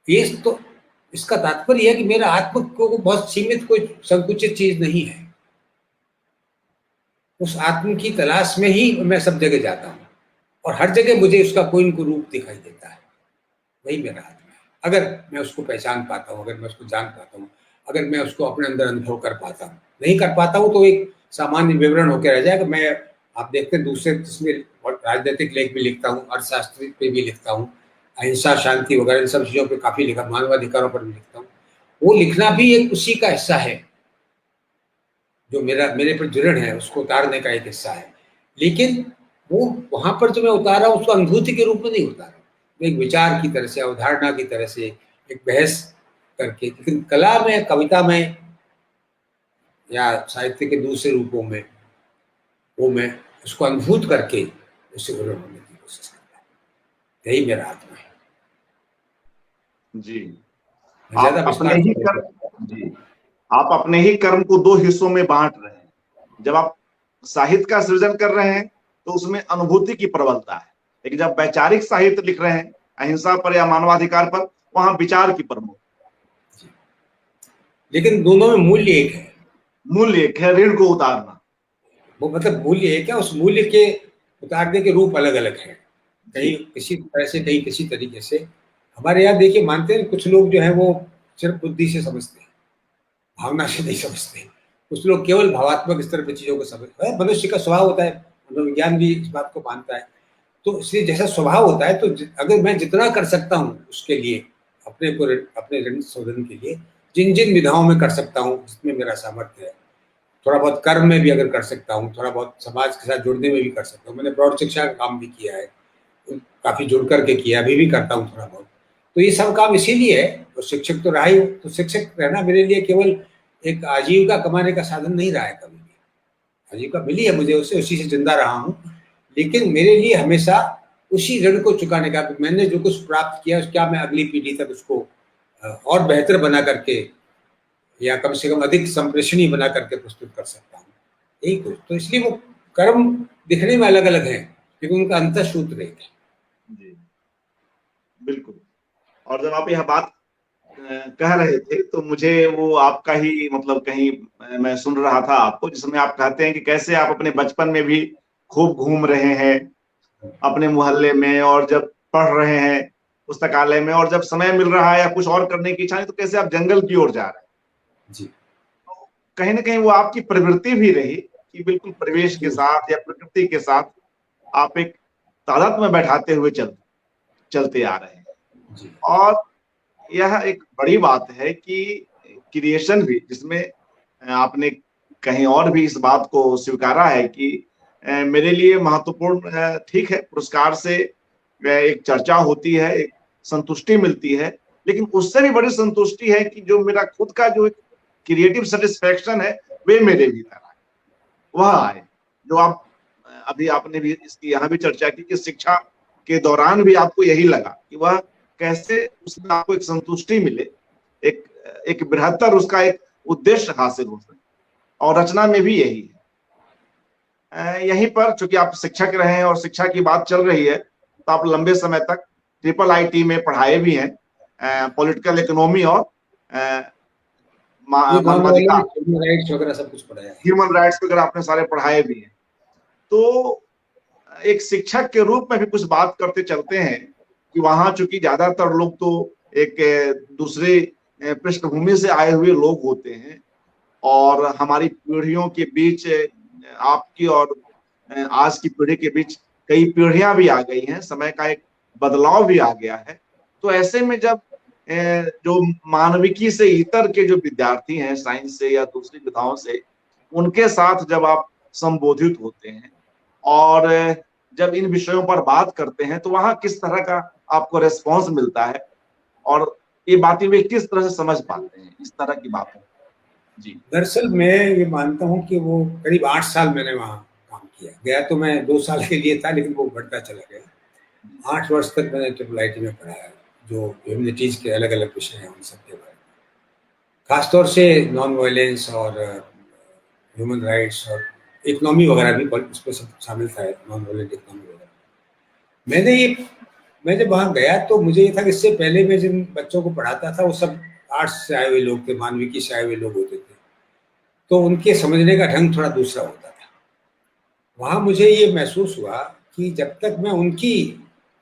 ये तो इसका तात्पर्य है कि मेरा आत्मा को बहुत सीमित, कोई संकुचित चीज नहीं है। उस आत्म की तलाश में ही मैं सब जगह जाता हूँ, और हर जगह मुझे उसका कोई न कोई रूप दिखाई देता है। वही मेरा आत्मा है। अगर मैं उसको पहचान पाता हूँ, अगर मैं उसको जान पाता हूँ, अगर मैं उसको अपने अंदर अनुभव कर पाता हूँ। नहीं कर पाता हूँ तो एक सामान्य विवरण होकर रह जाएगा। मैं, आप देखते हैं, दूसरे इसमें राजनीतिक लेख भी लिखता हूँ, अर्थशास्त्र पे भी लिखता हूँ, अहिंसा शांति वगैरह इन सब चीज़ों पे काफ़ी लिखा, मानवाधिकारों पर भी लिखता हूँ। वो लिखना भी एक उसी का हिस्सा है, जो मेरे पर जुड़न है उसको उतारने का एक हिस्सा है। लेकिन वो वहां पर जो मैं उतार रहा हूँ उसको अनुभूति के रूप में नहीं उतार रहा हूँ, एक विचार की तरह से, अवधारणा की तरह से, एक बहस करके। लेकिन कला में, कविता में या साहित्य के दूसरे रूपों में वो मैं उसको अनुभूत करके उससे जुड़े होने की कोशिश करता हूँ। यही मेरा आत्मा है। जी, ज्यादा आप अपने ही कर्म को दो हिस्सों में बांट रहे हैं। जब आप साहित्य का सृजन कर रहे हैं तो उसमें अनुभूति की प्रबलता है, लेकिन जब वैचारिक साहित्य लिख रहे हैं अहिंसा पर या मानवाधिकार पर, वहां विचार की प्रमुख। लेकिन दोनों में मूल्य एक है। मूल्य एक है, ऋण को उतारना। वो मतलब मूल्य है क्या, उस मूल्य के उतारने के रूप अलग अलग है। जी। कहीं किसी तरह से, कहीं किसी तरीके से। हमारे यहाँ देखिए, मानते हैं कुछ लोग जो है वो सिर्फ बुद्धि से समझते हैं, भावना से नहीं समझते। कुछ लोग केवल भावात्मक स्तर पर चीजों को समझते हैं। मनुष्य का स्वभाव होता है, मनोविज्ञान भी इस बात को मानता है। तो इसलिए जैसा स्वभाव होता है, तो अगर मैं जितना कर सकता हूँ उसके लिए, अपने ऋण शोधन के लिए, जिन जिन विधाओं में कर सकता हूँ, जिसमें मेरा सामर्थ्य है, थोड़ा बहुत कर्म में भी अगर कर सकता हूँ, थोड़ा बहुत समाज के साथ जुड़ने में भी कर सकता हूँ। मैंने प्रौढ़ शिक्षा का काम भी किया है, काफी जुड़ करके किया, अभी भी करता हूँ थोड़ा बहुत। तो ये सब काम इसीलिए है। तो शिक्षक तो रहा ही हूँ, तो शिक्षक रहना मेरे लिए केवल एक आजीविका कमाने का साधन नहीं रहा है कभी भी। आजीविका मिली है मुझे उससे, उसी से जिंदा रहा हूँ, लेकिन मेरे लिए हमेशा उसी ऋण को चुकाने का, मैंने जो कुछ प्राप्त किया क्या मैं अगली पीढ़ी तक उसको और बेहतर बना करके, या कम से कम अधिक संप्रेषणीय बना करके प्रस्तुत कर सकता हूँ, यही कुछ। तो इसलिए वो कर्म दिखने में अलग अलग है, लेकिन उनका अंतर सूत्र एक है। जी बिल्कुल। और जब आप यह बात कह रहे थे तो मुझे वो आपका ही मतलब कहीं मैं सुन रहा था आपको, जिसमें आप कहते हैं कि कैसे आप अपने बचपन में भी खूब घूम रहे हैं अपने मोहल्ले में, और जब पढ़ रहे हैं पुस्तकालय में, और जब समय मिल रहा है या कुछ और करने की इच्छा है तो कैसे आप जंगल की ओर जा रहे हैं। जी तो कहीं ना कहीं वो आपकी प्रवृत्ति भी रही कि बिल्कुल परिवेश के जी साथ या प्रकृति के साथ आप एक तादाद में बैठाते हुए चलते आ रहे हैं। जी और यह एक बड़ी बात है कि क्रिएशन भी, जिसमें आपने कहीं और भी इस बात को स्वीकारा है कि मेरे लिए महत्वपूर्ण, ठीक है पुरस्कार से एक चर्चा होती है, एक संतुष्टि मिलती है, लेकिन उससे भी बड़ी संतुष्टि है कि जो मेरा खुद का जो एक क्रिएटिव सेटिस्फेक्शन है वे मेरे भीतर आए, वह आए। जो आप अभी आपने भी इसकी यहाँ भी चर्चा की कि शिक्षा के दौरान भी आपको यही लगा कि वह कैसे उसमें आपको एक संतुष्टि मिले, एक एक बृहत्तर उसका एक उद्देश्य हासिल हो सके। और रचना में भी यही है। यहीं पर चूंकि आप शिक्षक रहे हैं और शिक्षा की बात चल रही है, तो आप लंबे समय तक IIIT में पढ़ाए भी हैं, पॉलिटिकल इकोनॉमी और ये नॉन मानवाधिकार, वायलेंस ह्यूमन राइट्स वगैरह सब कुछ पढ़ाया है। ह्यूमन राइट्स वगैरह आपने सारे पढ़ाए भी हैं। तो एक शिक्षक के रूप में भी कुछ बात करते चलते हैं कि वहां चूंकि ज्यादातर लोग तो एक दूसरे पृष्ठभूमि से आए हुए लोग होते हैं, और हमारी पीढ़ियों के बीच, आपकी और आज की पीढ़ी के बीच कई पीढ़ियां भी आ गई हैं, समय का एक बदलाव भी आ गया है। तो ऐसे में जब जो मानविकी से इतर के जो विद्यार्थी हैं, साइंस से या दूसरी विधाओं से, उनके साथ जब आप संबोधित होते हैं और जब इन विषयों पर बात करते हैं, तो वहां किस तरह का आपको रेस्पॉन्स मिलता है, और ये बातें वे किस तरह से समझ पाते हैं इस तरह की बातों। जी दरअसल मैं ये मानता हूँ कि वो करीब 8 साल मैंने वहाँ काम किया। गया तो मैं 2 साल के लिए था, लेकिन वो बढ़ता चला गया। 8 वर्ष तक मैंने IIIT में पढ़ाया, जो ह्यूमैनिटीज के अलग अलग विषय हैं उन सब के बारे में, खासतौर से नॉन वायलेंस और ह्यूमन राइट्स और इकोनॉमी वगैरह भी उसमें सब शामिल था, नॉन वायलेंट इकोनॉमी वगैरह। मैंने ये मैं जब वहाँ गया तो मुझे ये था कि इससे पहले मैं जिन बच्चों को पढ़ाता था वो सब आर्ट्स से आए हुए लोग थे, मानविकी से आए हुए लोग होते थे, तो उनके समझने का ढंग थोड़ा दूसरा होता था। वहाँ मुझे ये महसूस हुआ कि जब तक मैं उनकी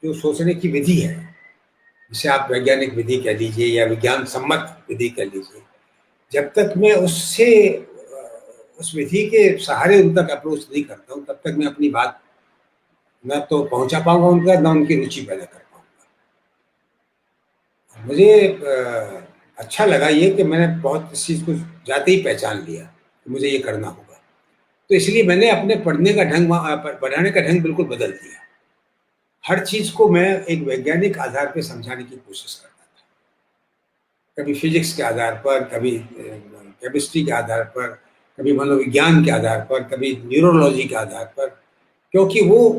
जो सोचने की विधि है, जिसे आप वैज्ञानिक विधि कह लीजिए या विज्ञान सम्मत विधि कह लीजिए, जब तक मैं उस विधि के सहारे उन तक अप्रोच नहीं करता हूँ, तब तक मैं अपनी बात न तो पहुंचा पाऊंगा उनका, न उनकी रुचि पैदा कर पाऊंगा। मुझे अच्छा लगा ये कि मैंने बहुत इस चीज़ को जाते ही पहचान लिया कि मुझे ये करना होगा। तो इसलिए मैंने अपने पढ़ने का ढंग, पढ़ाने का ढंग बिल्कुल बदल दिया। हर चीज़ को मैं एक वैज्ञानिक आधार पर समझाने की कोशिश करता था। कभी फिजिक्स के आधार पर, कभी केमिस्ट्री के आधार पर, कभी मनोविज्ञान के आधार पर, कभी न्यूरोलॉजी के आधार पर, क्योंकि वो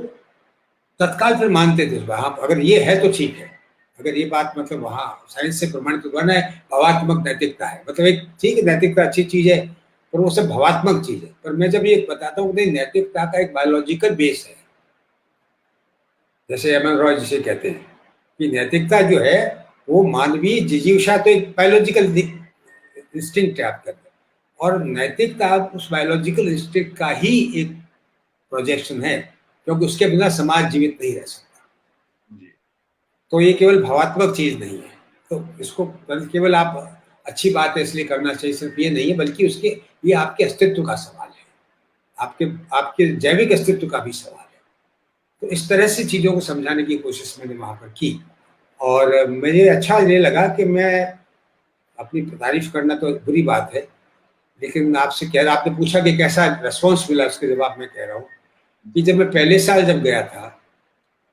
तत्काल फिर मानते थे हाँ अगर ये है तो ठीक है, अगर ये बात मतलब वहाँ साइंस से प्रमाणित होना है, भावात्मक नैतिकता है, मतलब एक ठीक है नैतिकता अच्छी चीज है, पर वो सब भावात्मक चीज है। पर मैं जब ये बताता हूँ कि नैतिकता का एक बायोलॉजिकल बेस है, जैसे एमएन रॉय जिसे कहते हैं कि नैतिकता जो है वो मानवीय जिजीविषा तो एक बायोलॉजिकल इंस्टिंक्ट है आपका, और नैतिकता उस बायोलॉजिकल इंस्टिंक्ट का ही एक प्रोजेक्शन है, क्योंकि उसके बिना समाज जीवित नहीं रह सकता। तो ये केवल भावात्मक चीज नहीं है, तो इसको केवल आप अच्छी बात है इसलिए करना चाहिए, सिर्फ ये नहीं है, बल्कि उसके ये आपके अस्तित्व का सवाल है, आपके आपके जैविक अस्तित्व का भी सवाल है। तो इस तरह से चीज़ों को समझाने की कोशिश मैंने वहाँ पर की, और मुझे अच्छा ये लगा कि मैं अपनी तारीफ करना तो बुरी बात है, लेकिन आपसे कह रहा, आपने पूछा कि कैसा रेस्पॉन्स मिला, उसके जवाब में कह रहा हूँ कि जब मैं पहले साल जब गया था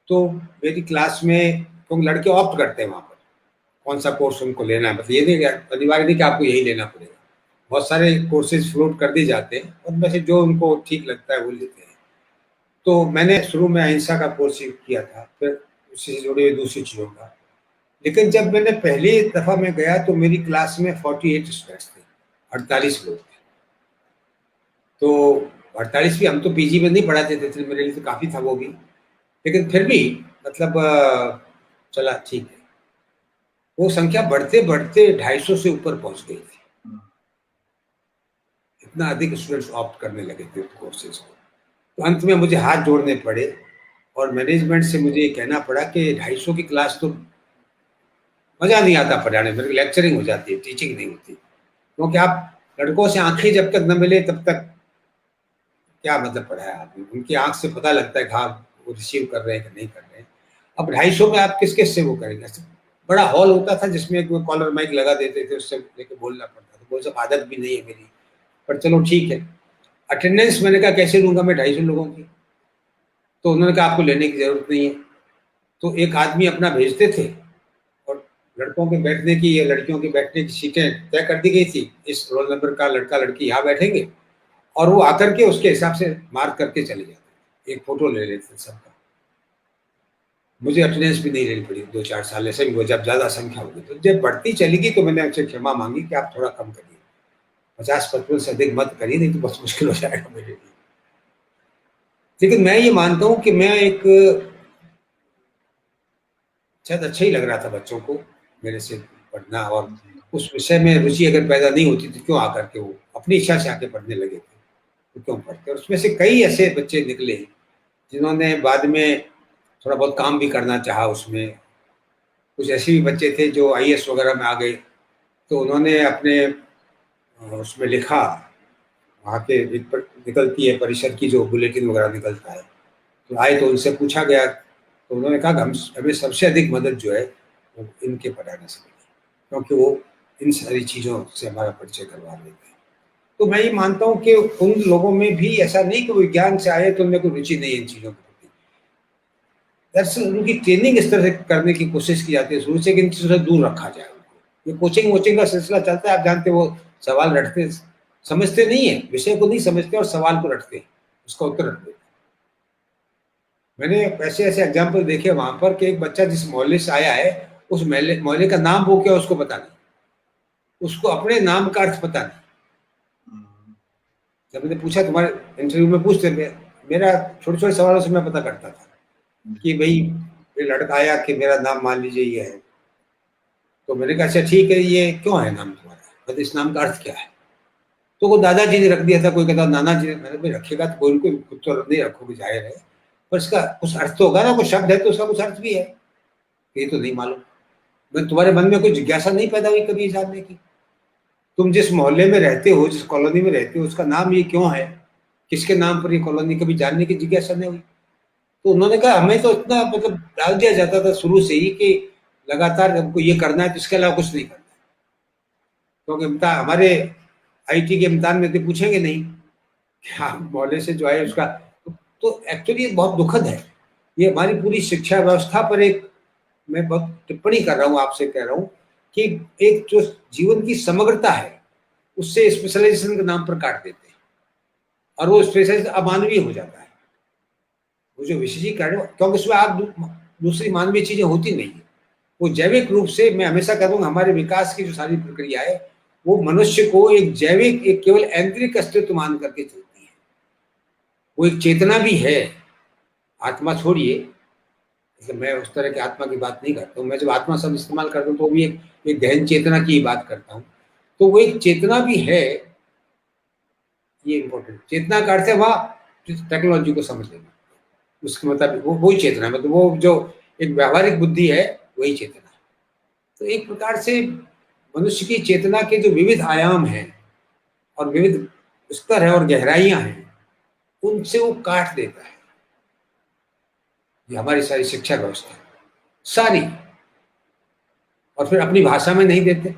तो मेरी क्लास में, क्योंकि लड़के ऑप्ट करते हैं वहाँ पर कौन सा कोर्स उनको लेना है, मतलब ये नहीं अनिवार्य नहीं कि आपको यही लेना पड़ेगा, बहुत सारे कोर्सेज फ्लोट कर दिए जाते हैं और में से जो उनको ठीक लगता है वो लेते हैं। तो मैंने शुरू में अहिंसा का कोर्स किया था, फिर उससे जुड़े हुए दूसरी चीज़ों का, लेकिन जब मैंने पहली दफ़ा में गया तो मेरी क्लास में 48 स्टूडेंट्स थे, 48 लोग थे। तो 48 भी, हम तो पीजी में नहीं पढ़ाते थे, तो मेरे लिए तो काफ़ी था वो भी, लेकिन फिर भी मतलब चला ठीक है। वो संख्या बढ़ते बढ़ते 250 से ऊपर पहुंच गई थी, इतना अधिक स्टूडेंट्स ऑप्ट करने लगे थे कोर्सेज को। तो अंत में मुझे हाथ जोड़ने पड़े और मैनेजमेंट से मुझे कहना पड़ा कि 250 की क्लास तो मजा नहीं आता पढ़ाने में, लेक्चरिंग हो जाती है, टीचिंग नहीं होती, क्योंकि आप लड़कों से आंखें जब तक न मिले तब तक क्या मतलब पढ़ाया आपने, उनकी आंख से पता लगता है कि हाँ वो रिसीव कर रहे हैं कि नहीं कर रहे हैं। अब 250 में आप किस किस से वो करेंगे, बड़ा हॉल होता था जिसमें एक कॉलर माइक लगा देते थे, उससे लेके बोलना पड़ता था, वो सब आदत भी नहीं है मेरी, पर चलो ठीक है। अटेंडेंस मैंने कहा कैसे लूंगा मैं 250 लोगों की, तो उन्होंने कहा आपको लेने की जरूरत नहीं है। तो एक आदमी अपना भेजते थे और लड़कों के बैठने की या लड़कियों के बैठने की सीटें तय कर दी गई थी, इस रोल नंबर का लड़का लड़की यहाँ बैठेंगे, और वो आकर के उसके हिसाब से मार्क करके चले जाते, एक फोटो ले लेते सबका। मुझे अटेंडेंस भी नहीं लेनी पड़ी 2-4 साल, ऐसे भी वो जब ज़्यादा संख्या होगी, तो जब बढ़ती चली गई तो मैंने उनसे क्षमा मांगी कि आप थोड़ा कम करिए, 50-55 से अधिक मत करिए, नहीं तो बहुत मुश्किल हो जाएगा मेरे लिए। लेकिन मैं ये मानता हूँ कि मैं एक, शायद अच्छा ही लग रहा था बच्चों को मेरे से पढ़ना, और उस विषय में रुचि अगर पैदा नहीं होती तो क्यों आकर के वो अपनी इच्छा से आके पढ़ने लगे थे, तो क्यों पढ़ते। और उसमें से कई ऐसे बच्चे निकले जिन्होंने बाद में थोड़ा बहुत काम भी करना चाहा उसमें, कुछ ऐसे भी बच्चे थे जो आईएएस वगैरह में आ गए, तो उन्होंने अपने उसमें लिखा, वहाँ के निकलती है परिषद की जो बुलेटिन वगैरह निकलता है, तो आए तो उनसे पूछा गया, तो उन्होंने कहा कि हम हमें सबसे अधिक मदद जो है वो इनके पढ़ाने से मिली, क्योंकि वो इन सारी चीज़ों से हमारा परिचय करवा देते हैं। तो मैं ये मानता हूँ कि उन लोगों में भी ऐसा नहीं कि विज्ञान से आए तो उनमें कोई रुचि नहीं है इन चीज़ों के प्रति, दरअसल उनकी ट्रेनिंग इस तरह से करने की कोशिश की जाती है शुरू से कि इन चीज़ों से दूर रखा जाए उनको। ये कोचिंग वोचिंग का सिलसिला चलता है, आप जानते, वो सवाल रटते, समझते नहीं है, विषय को नहीं समझते और सवाल को रटते, उसका उत्तर रट देते। मैंने ऐसे ऐसे एग्जाम्पल देखे वहां पर कि एक बच्चा जिस मोहल्ले से आया है, उस मोहल्ले का नाम वो क्या उसको पता नहीं, उसको अपने नाम का अर्थ पता नहीं। जब मैंने पूछा, तुम्हारे इंटरव्यू में पूछते, मेरा छोटे छोटे सवालों से मैं पता करता था कि भाई ये लड़का आया कि मेरा नाम मान लीजिए ये है, तो मैंने कहा अच्छा ठीक है, ये क्यों है नाम तुम्हारा, इस नाम का अर्थ क्या है, तो वो दादाजी ने रख दिया था, कोई कहता नाना जी ने। मैंने भाई रखेगा तो कोई खुद तो नहीं रखोगे, जाहिर है, पर इसका कुछ अर्थ तो होगा ना, कोई शब्द है तो उसका कुछ अर्थ भी है, ये तो नहीं मालूम। मैं, तुम्हारे मन में कोई जिज्ञासा नहीं पैदा हुई कभी जानने की, तुम जिस मोहल्ले में रहते हो, जिस कॉलोनी में रहते हो, उसका नाम ये क्यों है, किसके नाम पर ये कॉलोनी, कभी जानने की जिज्ञासा नहीं हुई। तो उन्होंने कहा हमें तो इतना मतलब डाल दिया जाता था शुरू से ही कि लगातार हमको ये करना है, तो इसके अलावा कुछ नहीं करना, क्योंकि इम्तिहान हमारे आईटी के इम्तिहान में तो पूछेंगे नहीं कि आप मोहल्ले से जो आए उसका। तो एक्चुअली बहुत दुखद है, ये हमारी पूरी शिक्षा व्यवस्था पर एक, मैं बहुत टिप्पणी कर रहा हूँ, आपसे कह रहा हूँ कि एक जो जीवन की समग्रता है उससे स्पेशलाइजेशन के नाम पर काट देते हैं, और वो स्पेशलाइजेशन अमानवीय हो जाता है, वो जो विशेषीकरण, क्योंकि उसमें आप दूसरी मानवीय चीजें होती नहीं है, वो जैविक रूप से, मैं हमेशा कहूँगा हमारे विकास की जो सारी प्रक्रिया है वो मनुष्य को एक जैविक, एक केवल आंतरिक अस्तित्व मान करके चलती है, वो एक चेतना भी है, आत्मा छोड़िए, मतलब मैं उस तरह की आत्मा की बात नहीं करता हूँ, मैं जब आत्मा शब्द इस्तेमाल करता हूँ तो भी एक गहन चेतना की ही बात करता हूँ, तो वो एक चेतना भी है, ये इम्पोर्टेंट। चेतना का अर्थ है वहाँ टेक्नोलॉजी को समझ लेना, उसके मतलब वही चेतना, मतलब वो जो एक व्यावहारिक बुद्धि है वही चेतना। तो एक प्रकार से मनुष्य की चेतना के जो विविध आयाम हैं और विविध स्तर है और गहराइयां हैं, उनसे वो काट देता है। ये हमारी सारी शिक्षा व्यवस्था सारी, और फिर अपनी भाषा में नहीं देते।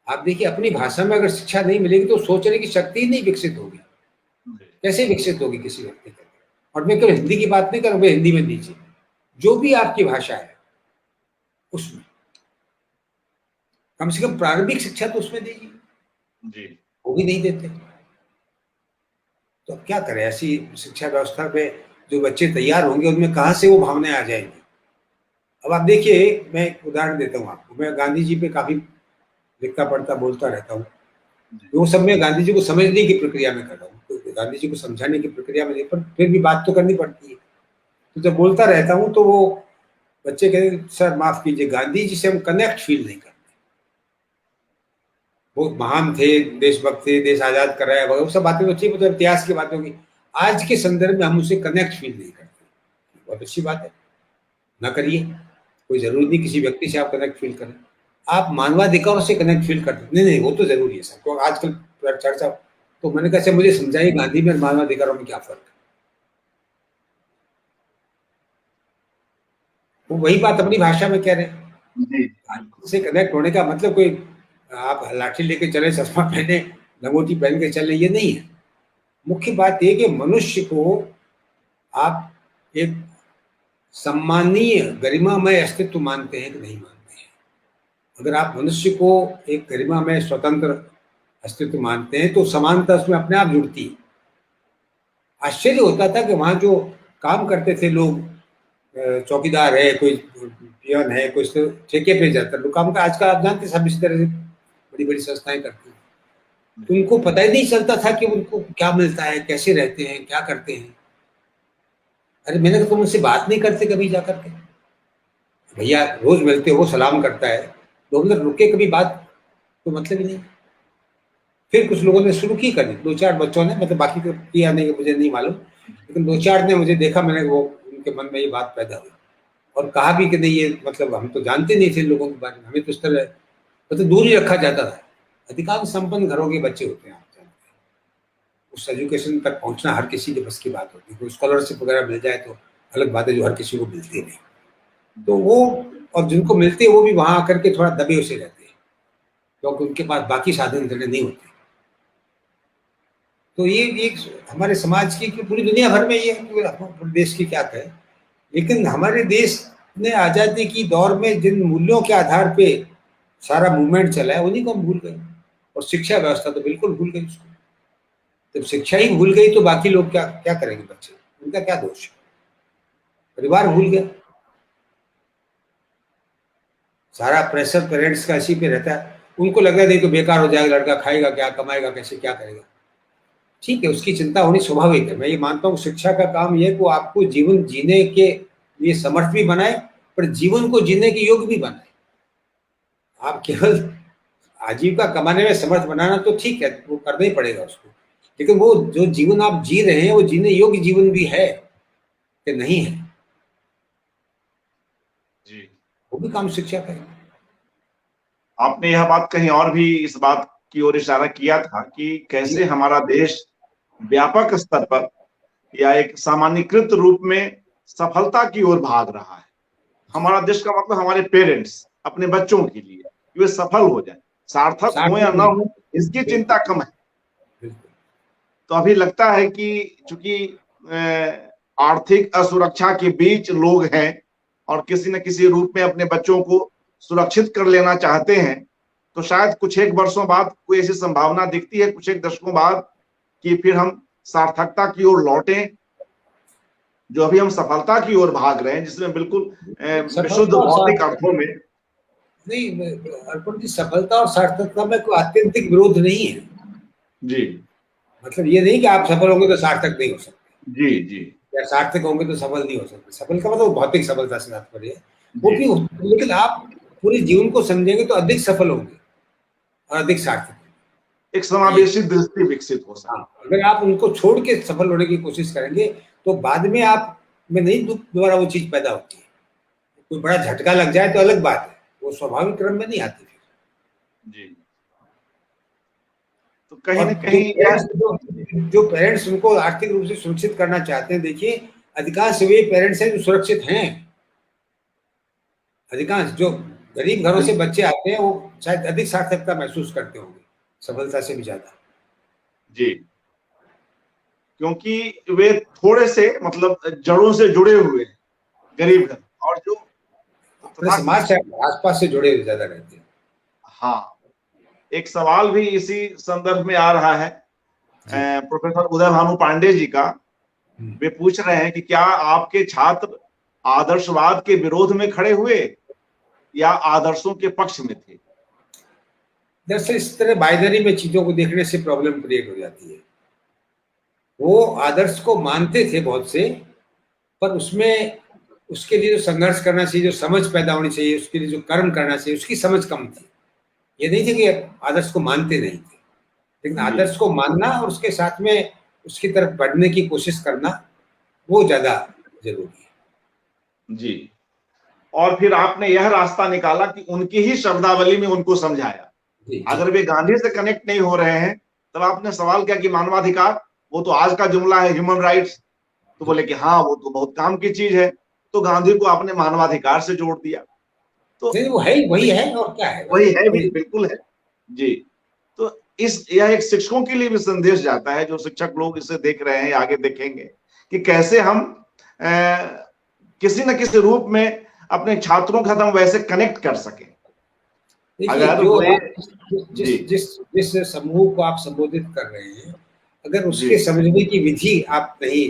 आप देखिए, अपनी भाषा में अगर शिक्षा नहीं मिलेगी तो सोचने की शक्ति ही नहीं विकसित होगी। कैसे विकसित होगी किसी व्यक्ति की? और मैं केवल हिंदी की बात नहीं कर रहा हूँ, हिंदी में दीजिए, जो भी आपकी भाषा है उसमें कम से कम प्रारंभिक शिक्षा तो उसमें दीजिए जी। वो भी नहीं देते। तो अब क्या करें? ऐसी शिक्षा व्यवस्था में जो बच्चे तैयार होंगे उनमें कहाँ से वो भावनाएं आ जाएंगी? अब आप देखिए, मैं एक उदाहरण देता हूँ आपको। मैं गांधी जी पे काफी लिखता पढ़ता बोलता रहता हूँ। वो सब मैं गांधी जी को समझने की प्रक्रिया में कर रहा हूँ, तो गांधी जी को समझाने की प्रक्रिया में नहीं, पर फिर भी बात तो करनी पड़ती है। तो जब बोलता रहता हूँ तो वो बच्चे कहते, सर माफ कीजिए, गांधी जी से हम कनेक्ट फील नहीं करते। वो महान थे, देशभक्त थे, देश आजाद कराया, वो सब बातें अच्छी, मतलब इतिहास की बातें होगी। आज के संदर्भ में हम उससे कनेक्ट फील नहीं करते। बहुत अच्छी बात है, ना करिए। कोई जरूरी नहीं किसी व्यक्ति से आप कनेक्ट फील करें। आप मानवाधिकारों से कनेक्ट फील करते नहीं, नहीं वो तो जरूरी है सर। तो आजकल चर्चा, तो मैंने कहा मुझे समझाइए गांधी में और मानवाधिकारों में क्या फर्क है? वो वही बात अपनी भाषा में कह रहे हैं। जी, से कनेक्ट होने का मतलब कोई आप लाठी लेके चले, चश्मा पहने, लंगोटी पहन के चले, ये नहीं है। मुख्य बात यह कि मनुष्य को आप एक सम्मानीय गरिमामय अस्तित्व मानते हैं कि नहीं मानते हैं? अगर आप मनुष्य को एक गरिमामय स्वतंत्र अस्तित्व मानते हैं तो समानता उसमें अपने आप जुड़ती है। आश्चर्य होता था कि वहां जो काम करते थे लोग, चौकीदार है, कोई पियन है, कोई ठेके पे जाता लोग काम का, आजकल आप जानते सब इस तरह से बड़ी बड़ी संस्थाएं करती हैं। उनको पता ही नहीं चलता था कि उनको क्या मिलता है, कैसे रहते हैं, क्या करते हैं। अरे मैंने कहा तुम उनसे बात नहीं करते कभी जाकर के? भैया रोज मिलते हो, सलाम करता है, 2 मिनट रुके कभी बात, तो मतलब ही नहीं। फिर कुछ लोगों ने शुरू की करनी, 2-4 बच्चों ने, मतलब बाकी तो किया नहीं, मुझे नहीं मालूम, लेकिन 2-4 ने मुझे देखा, मैंने वो उनके मन में ये बात पैदा हुई और कहा भी कि नहीं ये मतलब हम तो जानते नहीं थे लोगों के बारे में, हमें तो इस तरह मतलब दूर ही रखा जाता था। अधिकांश संपन्न घरों के बच्चे होते हैं, आप जानते हैं। उस एजुकेशन तक पहुंचना हर किसी के बस की बात होती है। कोई स्कॉलरशिप वगैरह मिल जाए तो अलग बात है, जो हर किसी को मिलती नहीं। तो वो, और जिनको मिलते हैं वो भी वहां आकर के थोड़ा दबे उसे रहते हैं, क्योंकि उनके पास बाकी साधन इतने नहीं होते। तो ये एक हमारे समाज की, पूरी दुनिया भर में ये देश की क्या कहे, लेकिन हमारे देश ने आजादी की दौर में जिन मूल्यों के आधार पे सारा मूवमेंट चला है उन्हीं को हम भूल गए। और शिक्षा व्यवस्था तो बिल्कुल भूल गई उसको। जब शिक्षा ही भूल गई तो बाकी लोग क्या क्या करेंगे? बच्चे, उनका क्या दोष है? परिवार भूल गया, सारा प्रेशर पेरेंट्स का इसी पे रहता है। उनको लग रहा है नहीं तो बेकार हो जाएगा, लड़का खाएगा क्या, कमाएगा कैसे, क्या करेगा? ठीक है, उसकी चिंता होनी स्वाभाविक है। मैं ये मानता हूँ शिक्षा का काम ये को आपको जीवन जीने के लिए समर्थ भी बनाए, पर जीवन को जीने के योग्य भी बनाए। आप केवल आजीविका कमाने में समर्थ बनाना तो ठीक है, वो करना ही पड़ेगा उसको, लेकिन वो जो जीवन आप जी रहे हैं वो जीने योग्य जीवन भी है कि नहीं है, जी। वो भी काम शिक्षा का है। आपने यह बात कहीं और भी इस बात की ओर इशारा किया था कि कैसे हमारा देश व्यापक स्तर पर या एक सामान्यकृत रूप में सफलता की ओर भाग रहा है। हमारा देश का मतलब हमारे पेरेंट्स अपने बच्चों के लिए वे सफल हो जाए, सार्थक हो या ना हो इसकी चिंता कम है। तो अभी लगता है कि चूंकि आर्थिक असुरक्षा के बीच लोग हैं और किसी न किसी रूप में अपने बच्चों को सुरक्षित कर लेना चाहते हैं, तो शायद कुछ एक वर्षों बाद कोई ऐसी संभावना दिखती है, कुछ एक दशकों बाद, कि फिर हम सार्थकता की ओर लौटें। जो अभी हम सफलता की ओर भाग रहे हैं, जिसमें बिल्कुल विशुद्ध भौतिक अर्थों में नहीं, अर्पण की सफलता और सार्थकता में कोई आत्यंतिक विरोध नहीं है। जी, मतलब ये नहीं कि आप सफल होंगे तो सार्थक नहीं हो सकते। जी जी, या सार्थक होंगे तो सफल नहीं हो सकते। सफल का मतलब भौतिक सफलता से तात्पर्य है वो भी, लेकिन आप पूरे जीवन को समझेंगे तो अधिक सफल होंगे और अधिक सार्थक, एक समावेशी दृष्टि विकसित हो सकती है। अगर आप उनको छोड़ के सफल होने की कोशिश करेंगे तो बाद में आप में नहीं दोबारा वो चीज पैदा होती है। कोई बड़ा झटका लग जाए तो अलग बात है, वो स्वाभाविक क्रम में नहीं आती फिर। जी। तो कहीं और ना कहीं जो पेरेंट्स उनको आर्थिक रूप से सुरक्षित करना चाहते हैं, देखिए अधिकांश वे पेरेंट्स हैं जो सुरक्षित हैं। अधिकांश जो गरीब घरों से बच्चे आते हैं वो शायद अधिक सार्थकता महसूस करते होंगे, सफलता से भी ज्यादा। जी, क्योंकि वे थोड़े से मतलब जड़ों से जुड़े हुए हैं, गरीब घर, और जो अपने समाज से आसपास से जुड़े हुए ज्यादा रहते हैं। हाँ, एक सवाल भी इसी संदर्भ में आ रहा है प्रोफेसर उदय भानु पांडे जी का। वे पूछ रहे हैं कि क्या आपके छात्र आदर्शवाद के विरोध में खड़े हुए या आदर्शों के पक्ष में थे? दरअसल इस तरह बाइनरी में चीजों को देखने से प्रॉब्लम क्रिएट हो जाती है। वो आदर्श को मानते थे बहुत से, पर उसमें उसके लिए जो संघर्ष करना चाहिए, जो समझ पैदा होनी चाहिए, उसके लिए जो कर्म करना चाहिए, उसकी समझ कम थी। ये नहीं थे कि आदर्श को मानते नहीं थे, लेकिन आदर्श को मानना और उसके साथ में उसकी तरफ बढ़ने की कोशिश करना वो ज्यादा जरूरी है। जी, और फिर आपने यह रास्ता निकाला कि उनकी ही शब्दावली में उनको समझाया। अगर वे गांधी से कनेक्ट नहीं हो रहे हैं, तब आपने सवाल किया कि मानवाधिकार वो तो आज का जुमला है, ह्यूमन राइट्स। तो बोले कि हाँ वो तो बहुत काम की चीज है। तो गांधी को आपने मानवाधिकार से जोड़ दिया। तो वो है, वही है और क्या है, वही है भी, बिल्कुल है जी। तो यह एक शिक्षकों के लिए भी संदेश जाता है, जो शिक्षक लोग इसे देख रहे हैं, आगे देखेंगे कि कैसे हम किसी न किसी रूप में अपने छात्रों के साथ हम वैसे कनेक्ट कर सकें। अगर जो जिस समूह को आप संबोधित कर रहे हैं, अगर उसके समझने की विधि आप नहीं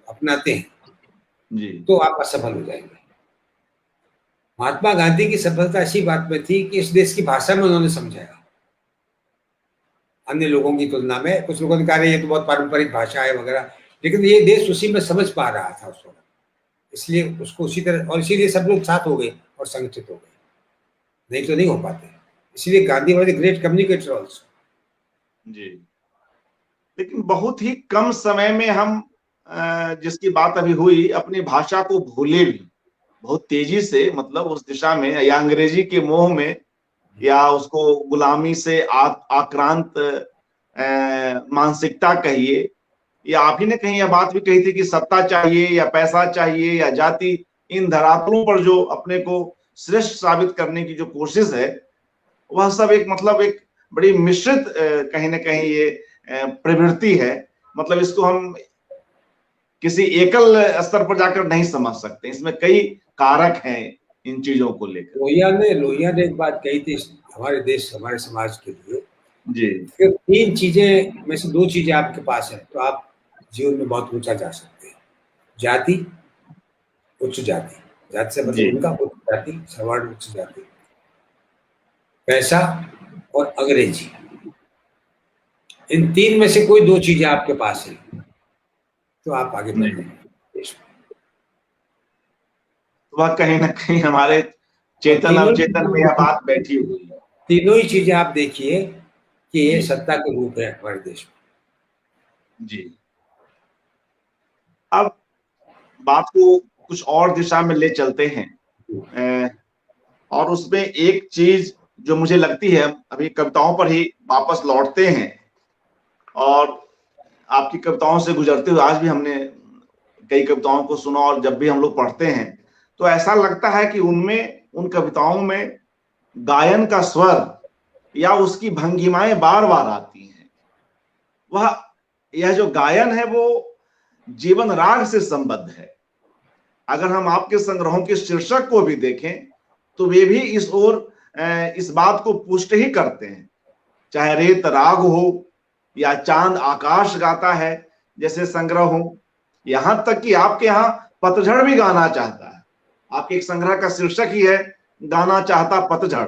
अपनाते हैं जी, तो आप असफल हो जाएंगे। महात्मा गांधी की सफलता ऐसी बात में थी कि इस देश की भाषा में उन्होंने समझाया अन्य लोगों की तुलना में। कुछ लोगों ने कहा ये तो बहुत पारंपरिक भाषा है वगैरह, लेकिन ये देश उसी में समझ पा रहा था उस वक्त, इसलिए उसको उसी तरह, और इसीलिए सब लोग साथ हो गए और संगठित हो गए, नहीं तो नहीं हो पाते। इसलिए Gandhi was a great communicator also. जी, लेकिन बहुत ही कम समय में हम जिसकी बात अभी हुई, अपनी भाषा को भूले भी बहुत तेजी से, मतलब उस दिशा में, या अंग्रेजी के मोह में, या उसको गुलामी से आक्रांत मानसिकता कहिए, या आप ही ने कहीं यह बात भी कही थी कि सत्ता चाहिए या पैसा चाहिए या जाति, इन धरातलों पर जो अपने को श्रेष्ठ साबित करने की जो कोशिश है, वह सब एक मतलब एक बड़ी मिश्रित कहीं ना कहीं ये प्रवृत्ति है। मतलब इसको हम किसी एकल स्तर पर जाकर नहीं समझ सकते, इसमें कई कारक हैं इन चीजों को लेकर। लोहिया ने एक बात कही थी हमारे देश, हमारे समाज के लिए जी, कि 3 चीजें में से 2 चीजें आपके पास है तो आप जीवन में बहुत ऊंचा जा सकते हैं। जाति, उच्च जाति, जाति से मतलब उनका उच्च जाति, सवर्ण उच्च जाति, पैसा और अंग्रेजी। इन 3 में से कोई 2 चीजें आपके पास है तो आप आगे बढ़ रहे हैं देश में। वह कहीं ना कहीं हमारे चेतन अवचेतन में यह बात बैठी हुई है। तीनों ही चीजें आप देखिए कि ये सत्ता के रूप है हमारे देश में। जी, अब बात को कुछ और दिशा में ले चलते हैं, और उसमें एक चीज जो मुझे लगती है, अभी कविताओं पर ही वापस लौटते हैं, और आपकी कविताओं से गुजरते हुए आज भी हमने कई कविताओं को सुना, और जब भी हम लोग पढ़ते हैं तो ऐसा लगता है कि उनमें, उन कविताओं में गायन का स्वर या उसकी भंगिमाएं बार बार आती हैं। यह जो गायन है वो जीवन राग से संबद्ध है। अगर हम आपके संग्रहों के शीर्षक को भी देखें तो वे भी इस ओर इस बात को पुष्ट ही करते हैं, चाहे रेत राग हो या चांद आकाश गाता है जैसे संग्रह हो, यहां तक कि आपके यहाँ पतझड़ भी गाना चाहता है। आपके एक संग्रह का शीर्षक ही है गाना चाहता पतझड़।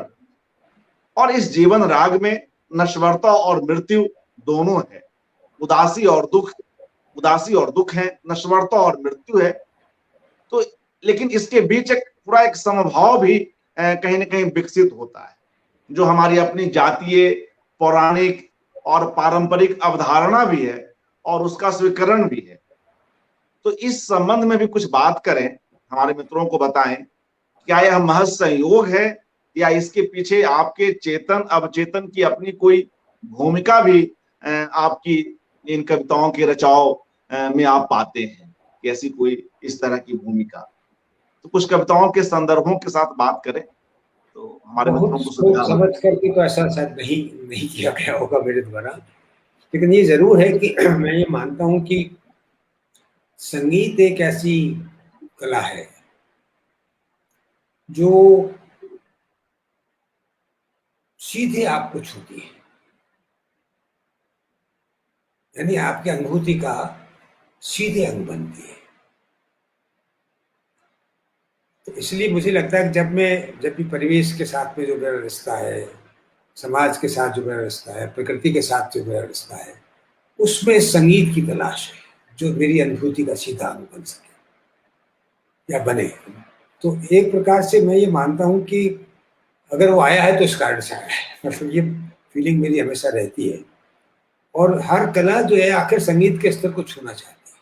और इस जीवन राग में नश्वरता और मृत्यु दोनों है, उदासी और दुख है, नश्वरता और मृत्यु है। तो लेकिन इसके बीच एक पूरा एक समभाव भी कहीं ना कहीं विकसित होता है, जो हमारी अपनी जातीय, पौराणिक और पारंपरिक अवधारणा भी है और उसका स्वीकरण भी है। तो इस संबंध में भी कुछ बात करें, हमारे मित्रों को बताएं क्या यह महज संयोग है या इसके पीछे आपके चेतन अवचेतन की अपनी कोई भूमिका भी आपकी इन कविताओं के रचाव में आप पाते हैं, कि ऐसी कोई इस तरह की भूमिका? तो कुछ कविताओं के संदर्भों के साथ बात करें तो हमारे मित्रों बहुत को सोच सुविधा हो। समझ करके तो ऐसा शायद नहीं नहीं किया गया होगा मेरे द्वारा, लेकिन ये जरूर है कि मैं ये मानता हूँ कि संगीत एक ऐसी कला है जो सीधे आपको छूती है, यानी आपकी अनुभूति का सीधे अंग बनती है। तो इसलिए मुझे लगता है कि जब भी परिवेश के साथ में जो मेरा रिश्ता है, समाज के साथ जो मेरा रिश्ता है, प्रकृति के साथ जो मेरा रिश्ता है, उसमें संगीत की तलाश है जो मेरी अनुभूति का सीधा अंग बन सके या बने। तो एक प्रकार से मैं ये मानता हूँ कि अगर वो आया है तो इस कारण से आया है, मतलब ये फीलिंग मेरी हमेशा रहती है। और हर कला जो है आखिर संगीत के स्तर को छूना चाहती है।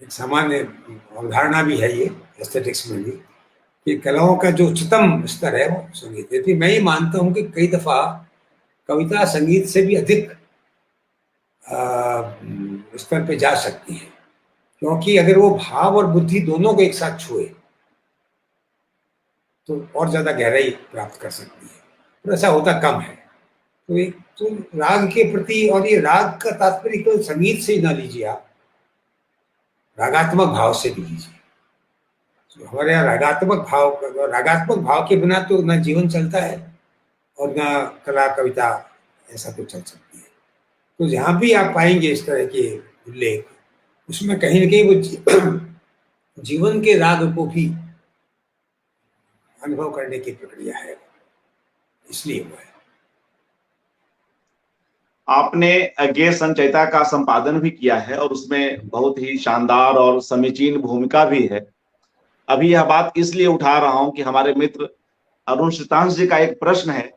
एक सामान्य अवधारणा भी है ये एस्थेटिक्स में भी, कि कलाओं का जो उच्चतम स्तर है वो संगीत है। मैं ये मानता हूँ कि कई दफा कविता संगीत से भी अधिक स्तर पे जा सकती है, क्योंकि अगर वो भाव और बुद्धि दोनों को एक साथ छुए तो और ज्यादा गहराई प्राप्त कर सकती है, और ऐसा होता कम है। तो एक तो राग के प्रति, और ये राग का तात्पर्य केवल संगीत से ही ना लीजिए, आप रागात्मक भाव से भी लीजिए। तो हमारे यहाँ रागात्मक भाव के बिना तो ना जीवन चलता है और ना कला कविता ऐसा तो चल सकती है। तो जहां भी आप पाएंगे इस तरह के उल्लेख, उसमें कहीं ना कहीं वो जीवन के राग को भी अनुभव करने की प्रक्रिया है, इसलिए वो है। आपने गेय संचयिता का संपादन भी किया है और उसमें बहुत ही शानदार और समीचीन भूमिका भी है। अभी यह बात इसलिए उठा रहा हूं कि हमारे मित्र अरुण श्रीतांश जी का एक प्रश्न है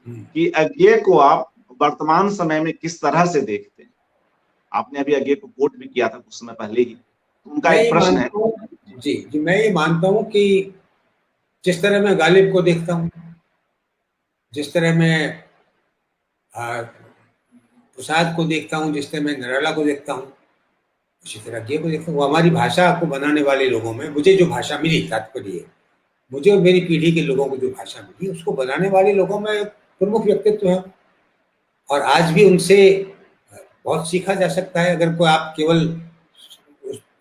कि अज्ञेय को आप वर्तमान समय में किस तरह से देखते हैं। आपने अभी अज्ञेय को कोट भी किया था कुछ समय पहले ही, तो उनका मैं एक ये प्रश्न है। मानता हूँ, जी मैं ये मानता हूँ कि जिस तरह मैं गालिब को देखता हूँ, जिस तरह मैं प्रसाद को देखता हूँ, जिस तरह मैं निराला को देखता हूँ, उसी तरह अज्ञेय को देखता हूँ। वो हमारी भाषा को बनाने वाले लोगों में, मुझे जो भाषा मिली, तात्पर्य मुझे और मेरी पीढ़ी के लोगों को जो भाषा मिली, उसको बनाने वाले लोगों में प्रमुख व्यक्तित्व है। और आज भी उनसे बहुत सीखा जा सकता है। अगर कोई आप केवल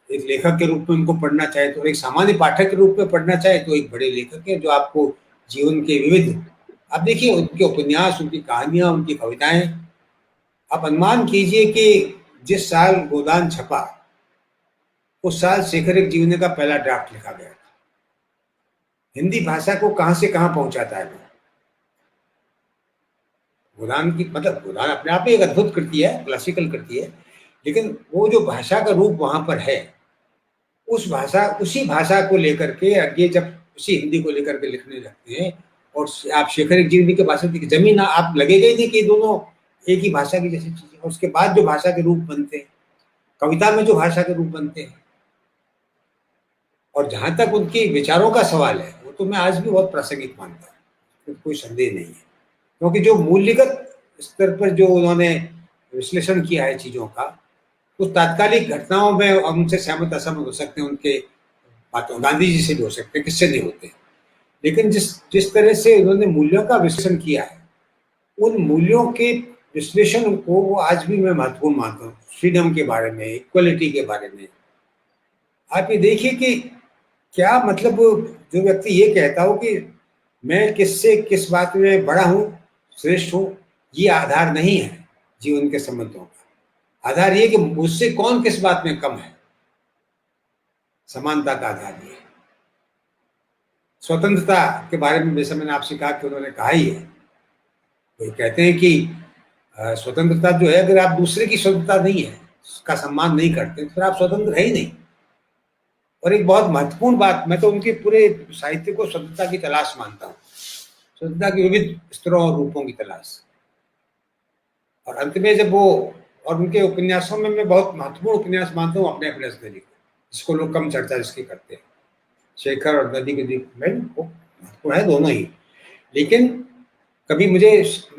एक लेखक के रूप में उनको पढ़ना चाहे, तो एक सामान्य पाठक के रूप में पढ़ना चाहे, तो एक बड़े लेखक है जो आपको जीवन के विविध, आप देखिए उनके उपन्यास, उनकी कहानियां, उनकी कविताएं, आप अनुमान कीजिए कि जिस साल गोदान छपा उस साल शेखर एक जीवनी का पहला ड्राफ्ट लिखा गया था। हिंदी भाषा को कहां से कहां पहुंचाता है वो। गोदान की मतलब गोदान अपने आप में एक अद्भुत कृति है, क्लासिकल कृति है, लेकिन वो जो भाषा का रूप वहां पर है, उसी भाषा को लेकर के आगे जब उसी हिंदी को लेकर के लिखने लगते हैं, और आप शेखर एक जीवनी के भाषा की जमीन आप लगेगा ही नहीं कि दोनों एक ही भाषा की जैसी चीजें। और उसके बाद जो भाषा के रूप बनते हैं, कविता में जो भाषा के रूप बनते हैं, और जहां तक उनके विचारों का सवाल है, वो तो मैं आज भी बहुत प्रासंगिक मानता हूँ, कोई संदेह नहीं है। क्योंकि जो मूल्यगत स्तर पर जो उन्होंने विश्लेषण किया है चीजों का, कुछ तात्कालिक घटनाओं में हम उनसे सहमत असहमत हो सकते हैं, उनके बातों, गांधी जी से भी हो सकते हैं, किससे नहीं होते, लेकिन जिस जिस तरह से उन्होंने मूल्यों का विश्लेषण किया है, उन मूल्यों के विश्लेषण को वो आज भी मैं महत्वपूर्ण मानता हूँ। फ्रीडम के बारे में, इक्वलिटी के बारे में आप ये देखिए कि क्या मतलब, जो व्यक्ति ये कहता हो कि मैं किससे किस बात में बड़ा हूं, श्रेष्ठ हूं, ये आधार नहीं है जीवन के संबंधों का। आधार ये कि मुझसे कौन किस बात में कम है, समानता का आधार ये है। स्वतंत्रता के बारे में जैसे मैंने आपसे कहा कि उन्होंने कहा ही है, वो कहते हैं कि स्वतंत्रता जो है, अगर आप दूसरे की स्वतंत्रता नहीं है, उसका सम्मान नहीं करते, तो फिर आप स्वतंत्र है ही नहीं। और एक बहुत महत्वपूर्ण बात, मैं तो उनके पूरे साहित्य को स्वतंत्रता की तलाश मानता हूँ, स्वतंत्रता के विविध स्तरों और रूपों की तलाश। और अंत में जब वो, और उनके उपन्यासों में मैं बहुत महत्वपूर्ण उपन्यास मानता हूँ अपने अपने को, जिसको लोग कम चर्चा जिसकी करते हैं, शेखर और नदी के द्वीप में महत्वपूर्ण है दोनों ही। लेकिन कभी मुझे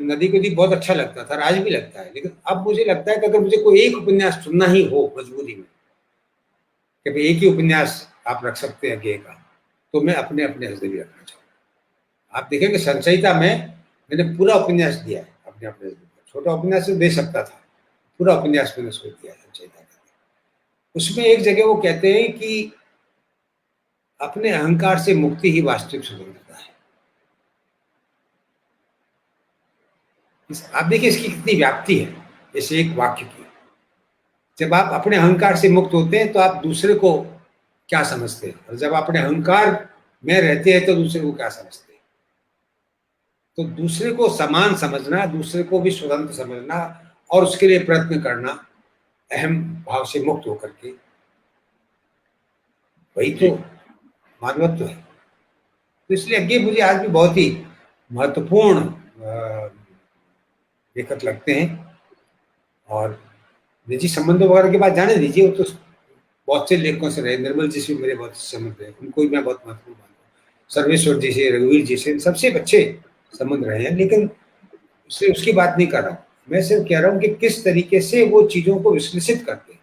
नदी के द्वीप बहुत अच्छा लगता था, आज भी लगता है, लेकिन अब मुझे लगता है कि अगर मुझे कोई एक उपन्यास चुनना ही हो मजबूरी में, कि भाई एक ही उपन्यास आप रख सकते हैं अज्ञेय का, तो मैं अपने अपने हृदय रखना चाहूँगा। आप देखेंगे संचयिता में मैंने पूरा उपन्यास दिया है अपने अपने हृदय। छोटा उपन्यास तो दे सकता था, पूरा उपन्यास मैंने उसको दिया है संचयिता का। उसमें एक जगह वो कहते हैं कि अपने अहंकार से मुक्ति ही वास्तविक स्वतंत्रता है। आप देखिए इसकी कितनी व्याप्ति है इस एक वाक्य की। जब आप अपने अहंकार से मुक्त होते हैं तो आप दूसरे को क्या समझते हैं, और जब अपने अहंकार में रहते हैं तो दूसरे को क्या समझते हैं। तो दूसरे को समान समझना, दूसरे को भी स्वतंत्र समझना और उसके लिए प्रयत्न करना, अहम भाव से मुक्त होकर के, वही तो मानवत्व है। तो इसलिए अज्ञेय मुझे आज भी बहुत ही महत्वपूर्ण लेखक लगते हैं। और निजी संबंधों वगैरह की बात जाने दीजिए, वो तो बहुत से लेखकों से रहे, निर्मल जी से मेरे बहुत संबंध रहे, उनको भी मैं बहुत महत्वपूर्ण मानता हूँ। सर्वेश्वर जी से, रघुवीर जी से, सबसे अच्छे संबंध रहे हैं। लेकिन उससे उसकी बात नहीं कर रहा हूँ, मैं सिर्फ कह रहा हूँ कि किस तरीके से वो चीजों को विश्लेषित करते हैं,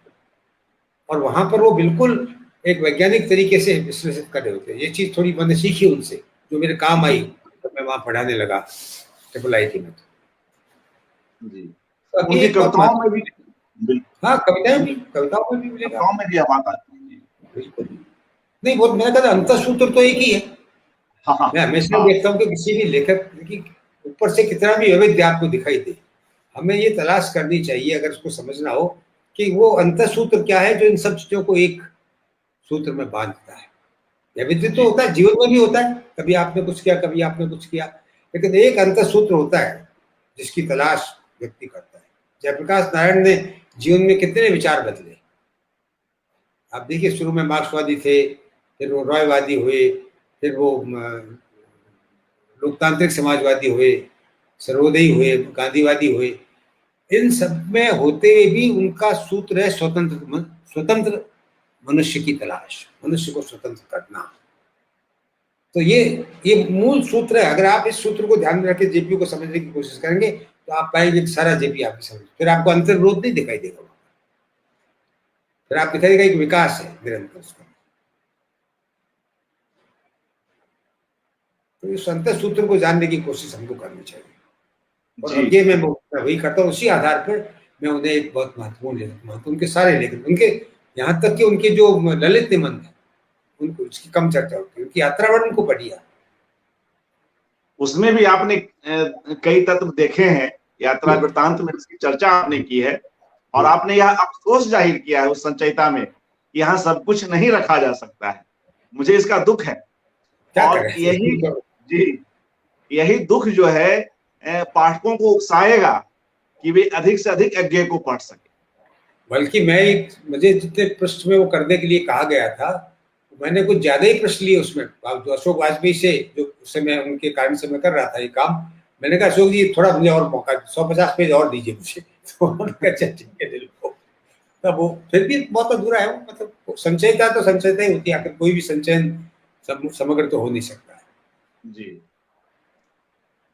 और वहां पर वो बिल्कुल एक वैज्ञानिक तरीके से विश्लेषित कर रहे होते हैं। ये चीज थोड़ी मैंने सीखी उनसे, जो मेरे काम आई जब मैं वहां पढ़ाने लगा IIIT में। जी, तो उनकी एक बहुत कविताओं में भी, बिल्कुल, हाँ, कविताओं में भी मिलेगा, कविताओं में भी आवाज आती है। बिल्कुल। नहीं, वो मैंने कहा अंतर सूत्र तो एक ही है। हाँ हाँ मैं हमेशा हाँ, देखता हूँ कि किसी भी लेखक की ऊपर से कितना भी वैविध्य आपको दिखाई दे, हमें ये तलाश करनी चाहिए अगर उसको समझना हो कि वो अंतर सूत्र क्या है जो इन सब चीजों को एक सूत्र में बांधता है। वैविध्य तो जी होता है, जीवन में भी होता है, कभी आपने कुछ किया, कभी आपने कुछ किया, लेकिन एक अंतर सूत्र होता है जिसकी तलाश व्यक्ति करता है। जयप्रकाश नारायण ने जीवन में कितने विचार बदले। आप देखिए शुरू में मार्क्सवादी थे, फिर वो रॉयवादी हुए, फिर वो लोकतांत्रिक समाजवादी हुए, सर्वोदयी हुए, गांधीवादी हुए। इन सब में होते हुए भी उनका सूत्र है स्वतंत्र मनुष्य की तलाश, मनुष्य को स्वतंत्र करना। तो ये मूल सूत्र है। अगर आप इस सूत्र को ध्यान में रख के जेपी को समझने की कोशिश करेंगे तो आप पाएंगे कि सारा जेपी आपकी समझ, फिर आपको अंतर्विरोध नहीं दिखाई देगा, फिर आप दिखाई देगा एक विकास है निरंतर उसका। तो इस अंतर सूत्र को जानने की कोशिश हमको करनी चाहिए, और जी ये मैं वही करता हूँ। उसी आधार पर मैं उन्हें एक बहुत महत्वपूर्ण लेखक मानता हूँ। उनके सारे लेखक, उनके यहाँ तक कि उनके जो ललित निबंध है उनको उसकी कम चर्चा होती है, उनकी यात्रा वर्णन को पढ़िए। उसमें भी आपने कई तत्व देखे हैं, यात्रा वृत्तांत में उसकी चर्चा आपने की है, और आपने यह अफसोस जाहिर किया है उस संचयिता में कि यहाँ सब कुछ नहीं रखा जा सकता है। मुझे इसका दुख है, क्या और करें यही, जी, यही दुख जो है पाठकों को उकसाएगा कि वे अधिक से अधिक अज्ञेय को पढ़ सके। बल्कि मुझे जितने पृष्ठ में वो करने के लिए कहा गया था, मैंने कुछ ज्यादा ही प्रश्न लिए उसमें। जो अशोक वाजपेयी से, जो उस समय उनके कारण से मैं कर रहा था ये काम, मैंने कहा अशोक जी थोड़ा मुझे और मौका, 150 पेज और दीजिए मुझे। तो उन्होंने कहा अच्छा ठीक है दिल को। तब वो फिर भी बहुत अधूरा है वो, मतलब संचयिता तो संचयिता ही होती है, आखिर कोई भी संचयन समग्र तो हो नहीं सकता है। जी,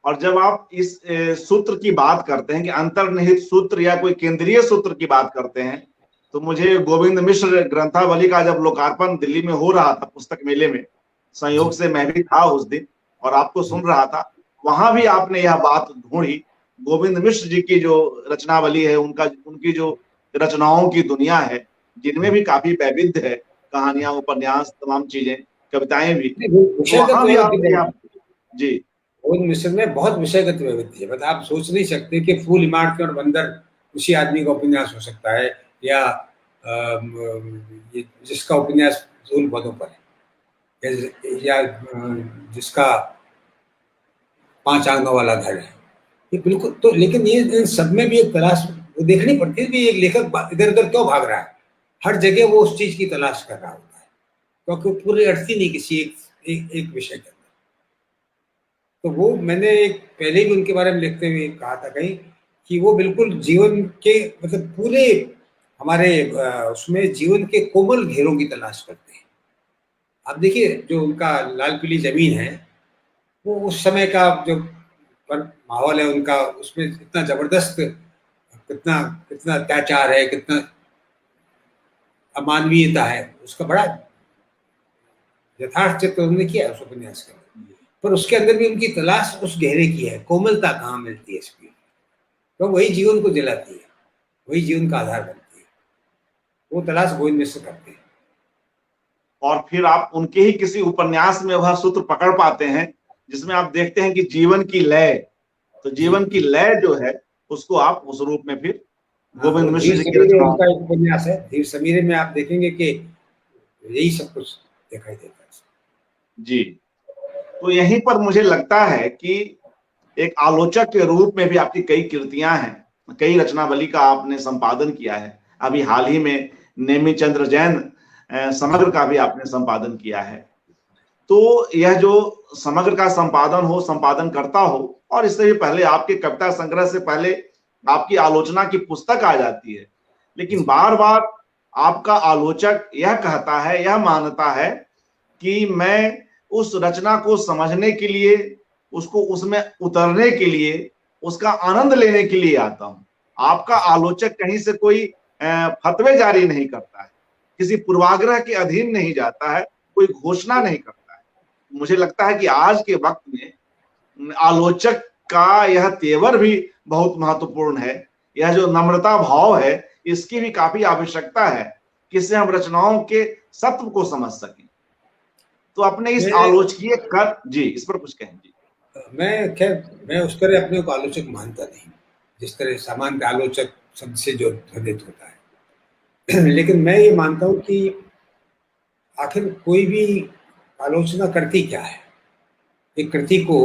और जब आप इस सूत्र की बात करते हैं कि अंतर्निहित सूत्र या कोई केंद्रीय सूत्र की बात करते हैं, तो मुझे गोविंद मिश्र ग्रंथावली का जब लोकार्पण दिल्ली में हो रहा था पुस्तक मेले में, संयोग से मैं भी था उस दिन और आपको सुन रहा था, वहां भी आपने यह बात ढूंढी। गोविंद मिश्र जी की जो रचनावली है, उनकी जो रचनाओं की दुनिया है, जिनमें भी काफी वैविध्य है, कहानियां, उपन्यास, तमाम चीजें, कविताएं भी, तो विषयगत वहां भी वैविध्य आपने जी गोविंद मिश्र में बहुत विषयगत वैविध्य है। मतलब आप सोच नहीं सकते कि फूल, इमारतें और बंदर उसी आदमी का उपन्यास हो सकता है, या जिसका उपन्यास फूल पौधों पर है, या जिसका 5 आंगनों वाला घर है। ये बिल्कुल तो, लेकिन ये इन सब में भी एक तलाश देखनी पड़ती है कि एक लेखक इधर उधर क्यों भाग रहा है। हर जगह वो उस चीज की तलाश कर रहा होता है, क्योंकि पूरी अड़ती नहीं किसी एक विषय के अंदर। तो वो मैंने एक पहले भी उनके बारे में लिखते हुए कहा था कहीं कि वो बिल्कुल जीवन के, मतलब पूरे हमारे उसमें जीवन के कोमल घेरों की तलाश करते हैं। आप देखिए जो उनका लाल पीली जमीन है, वो उस समय का जो माहौल है उनका, उसमें इतना जबरदस्त, कितना कितना अत्याचार है, कितना अमानवीयता है, उसका बड़ा यथार्थ चित्र उन्होंने किया है उस उपन्यास के अंदर। पर उसके अंदर भी उनकी तलाश उस गहरे की है, कोमलता कहाँ मिलती है इसकी, तो वही जीवन को जलाती है, वही जीवन का आधार बनती है। वो तलाश गोविंद मिश्र करते हैं। और फिर आप उनके ही किसी उपन्यास में वह सूत्र पकड़ पाते हैं जिसमें आप देखते हैं कि जीवन की लय, तो जीवन की लय जो है उसको आप उस रूप में फिर गोविंद मिश्र धीर जी की समीरे रचनाओं उनका एक उपन्यास है, धीर समीरे में आप देखेंगे कि यही सब कुछ दिखाई देता है। जी। तो यहीं पर मुझे लगता है कि एक आलोचक के रूप में भी आपकी कई कृतियां हैं, कई रचनावली का आपने संपादन किया है। अभी हाल ही में नेमी चंद्र जैन समग्र का भी आपने संपादन किया है। तो यह जो समग्र का संपादन हो, संपादन करता हो, और इससे भी पहले आपके कविता संग्रह से पहले आपकी आलोचना की पुस्तक आ जाती है, लेकिन बार बार आपका आलोचक यह कहता है, यह मानता है कि मैं उस रचना को समझने के लिए, उसको उसमें उतरने के लिए, उसका आनंद लेने के लिए आता हूं। आपका आलोचक कहीं से कोई फतवे जारी नहीं करता है, किसी पूर्वाग्रह के अधीन नहीं जाता है, कोई घोषणा नहीं करता है। मुझे लगता है कि आज के वक्त में आलोचक का यह तेवर भी बहुत महत्वपूर्ण है। यह जो नम्रता भाव है, इसकी भी काफी आवश्यकता है कि इससे हम रचनाओं के सत्व को समझ सकें। तो अपने इस आलोचकीय कर जी, इस पर कुछ कहें जी। मैं उस तरह अपने को आलोचक मानता नहीं, जिस तरह सामान्य आलोचक शब्द से जो ध्वनित होता है। लेकिन मैं ये मानता हूं कि आखिर कोई भी आलोचना करती क्या है, एक कृति को,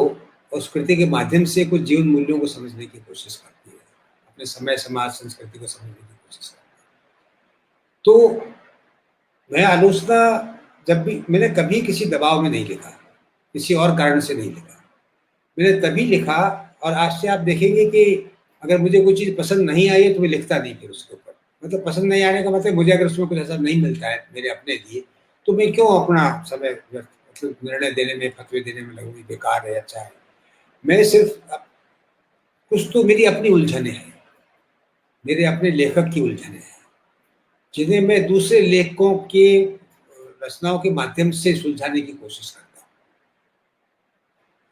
उस कृति के माध्यम से कुछ जीवन मूल्यों को समझने की कोशिश करती है, अपने समय, समाज, संस्कृति को समझने की कोशिश करती है। तो मैं आलोचना जब भी, मैंने कभी किसी दबाव में नहीं लिखा, किसी और कारण से नहीं लिखा, मैंने तभी लिखा। और आज से आप देखेंगे कि अगर मुझे कोई चीज़ पसंद नहीं आई है तो मैं लिखता नहीं फिर उसके ऊपर। मतलब पसंद नहीं आने का मतलब, मुझे अगर उसमें कुछ ऐसा नहीं मिलता है मेरे अपने लिए, तो मैं क्यों अपना समय मतलब निर्णय देने में, फतवे देने में लगूंगी, बेकार है, अच्छा है। मैं सिर्फ कुछ तो मेरी अपनी उलझने हैं, मेरे अपने लेखक की उलझने हैं, जिन्हें मैं दूसरे लेखकों के रचनाओं के माध्यम से सुलझाने की कोशिश करता हूँ।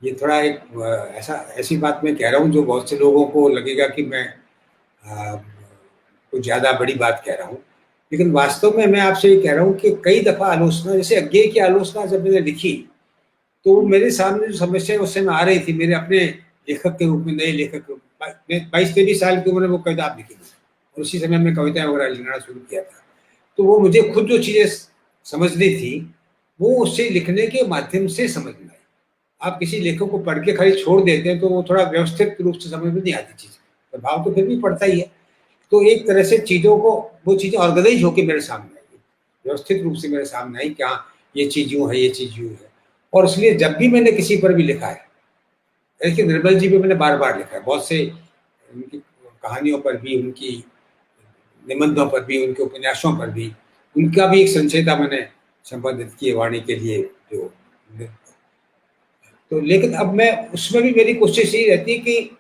ये थोड़ा एक ऐसी बात मैं कह रहा हूँ जो बहुत से लोगों को लगेगा कि मैं कुछ ज़्यादा बड़ी बात कह रहा हूँ, लेकिन वास्तव में मैं आपसे ये कह रहा हूँ कि कई दफ़ा आलोचना, जैसे अज्ञेय की आलोचना जब मैंने लिखी, तो मेरे सामने जो समस्याएं उस समय आ रही थी, मेरे अपने लेखक के रूप में, नए लेखक, 22-23 साल की उम्र में वो कविता आप लिखी थी, और उसी समय मैं कविताएं वगैरह लिखना शुरू किया था। तो वो मुझे खुद जो चीज़ें समझनी थी, वो उससे लिखने के माध्यम से समझना है। आप किसी लेखक को पढ़ के खाली छोड़ देते हैं तो वो थोड़ा व्यवस्थित रूप से समझ में नहीं आती चीज़, प्रभाव तो फिर भी पड़ता ही है। तो एक तरह से चीज़ों को, वो चीज़ें ऑर्गेनाइज होकर मेरे सामने आई, व्यवस्थित रूप से मेरे सामने आई कि हाँ ये चीज़ यूँ है, ये चीज़ यूँ है। और इसलिए जब भी मैंने किसी पर भी लिखा है, देखिए निर्मल जी पे मैंने बार बार लिखा है, बहुत से उनकी कहानियों पर भी, उनकी निबंधों पर भी, उनके उपन्यासों पर भी, उनका भी एक संचयिता मैंने संपादित की है वाणी के लिए जो। तो लेकिन अब मैं उसमें भी, मेरी कोशिश यही रहती है कि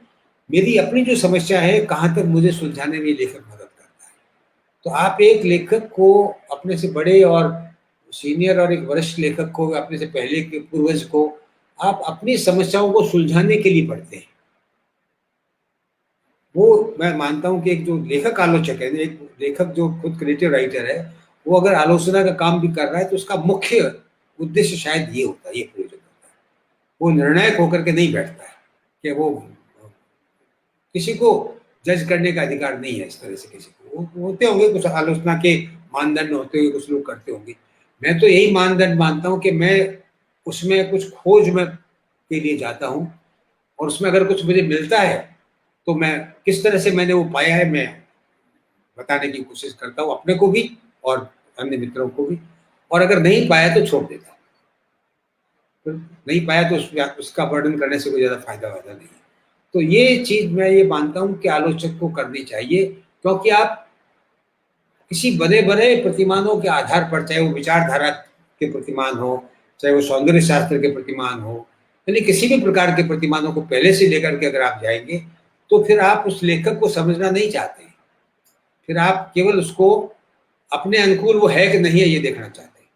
मेरी अपनी जो समस्या है कहाँ तक मुझे सुलझाने में लेखक मदद करता है। तो आप एक लेखक को, अपने से बड़े और सीनियर और एक वरिष्ठ लेखक को, अपने से पहले के पूर्वज को, आप अपनी समस्याओं को सुलझाने के लिए पढ़ते हैं। वो मैं मानता हूँ कि एक जो लेखक आलोचक है, एक लेखक जो खुद क्रिएटिव राइटर है, वो अगर आलोचना का काम भी कर रहा है तो उसका मुख्य उद्देश्य शायद ये होता है, ये प्रयोजन होता है। वो निर्णायक होकर के नहीं बैठता है कि वो किसी को जज करने का अधिकार नहीं है इस तरह से किसी को। वो होते होंगे कुछ आलोचना के मानदंड होते हुए, कुछ लोग करते होंगे। मैं तो यही मानदंड मानता हूँ कि मैं उसमें कुछ खोज में के लिए जाता हूँ, और उसमें अगर कुछ मुझे मिलता है तो मैं किस तरह से मैंने वो पाया है, मैं बताने की कोशिश करता हूँ, अपने को भी और अन्य मित्रों को भी। और अगर नहीं पाया तो छोड़ देता हूँ, नहीं पाया तो उसका वर्णन करने से कोई ज़्यादा फायदा वायदा नहीं है। तो ये चीज़ मैं ये मानता हूँ कि आलोचक को करनी चाहिए, क्योंकि आप किसी बड़े बड़े प्रतिमानों के आधार पर, चाहे वो विचारधारा के प्रतिमान हो, चाहे वो सौंदर्य शास्त्र के प्रतिमान हो, यानी किसी भी प्रकार के प्रतिमानों को पहले से लेकर के अगर आप जाएंगे तो फिर आप उस लेखक को समझना नहीं चाहते, फिर आप केवल उसको अपने अनुकूल वो है कि नहीं है ये देखना चाहते हैं।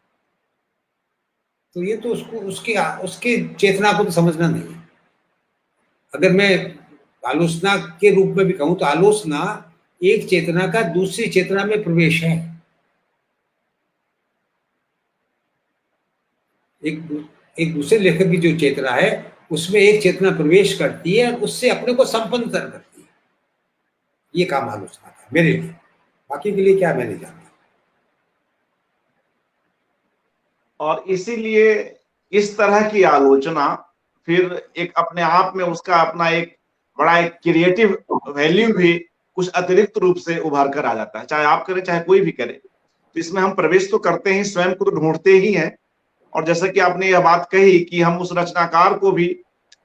तो ये तो उसको उसके चेतना को तो समझना नहीं है। अगर मैं आलोचना के रूप में भी कहूं तो आलोचना एक चेतना का दूसरी चेतना में प्रवेश है। एक दूसरे लेखक की जो चेतना है उसमें एक चेतना प्रवेश करती है और उससे अपने को संपन्न करती है। ये काम आलोचना का मेरे लिए, बाकी के लिए क्या मैं नहीं जानता। और इसीलिए इस तरह की आलोचना फिर एक अपने आप में उसका अपना एक बड़ा एक क्रिएटिव वैल्यू भी कुछ अतिरिक्त रूप से उभर कर आ जाता है, चाहे आप करें चाहे कोई भी करे। तो इसमें हम प्रवेश तो करते ही, स्वयं को तो ढूंढते ही हैं। और जैसा कि आपने यह बात कही कि हम उस रचनाकार को भी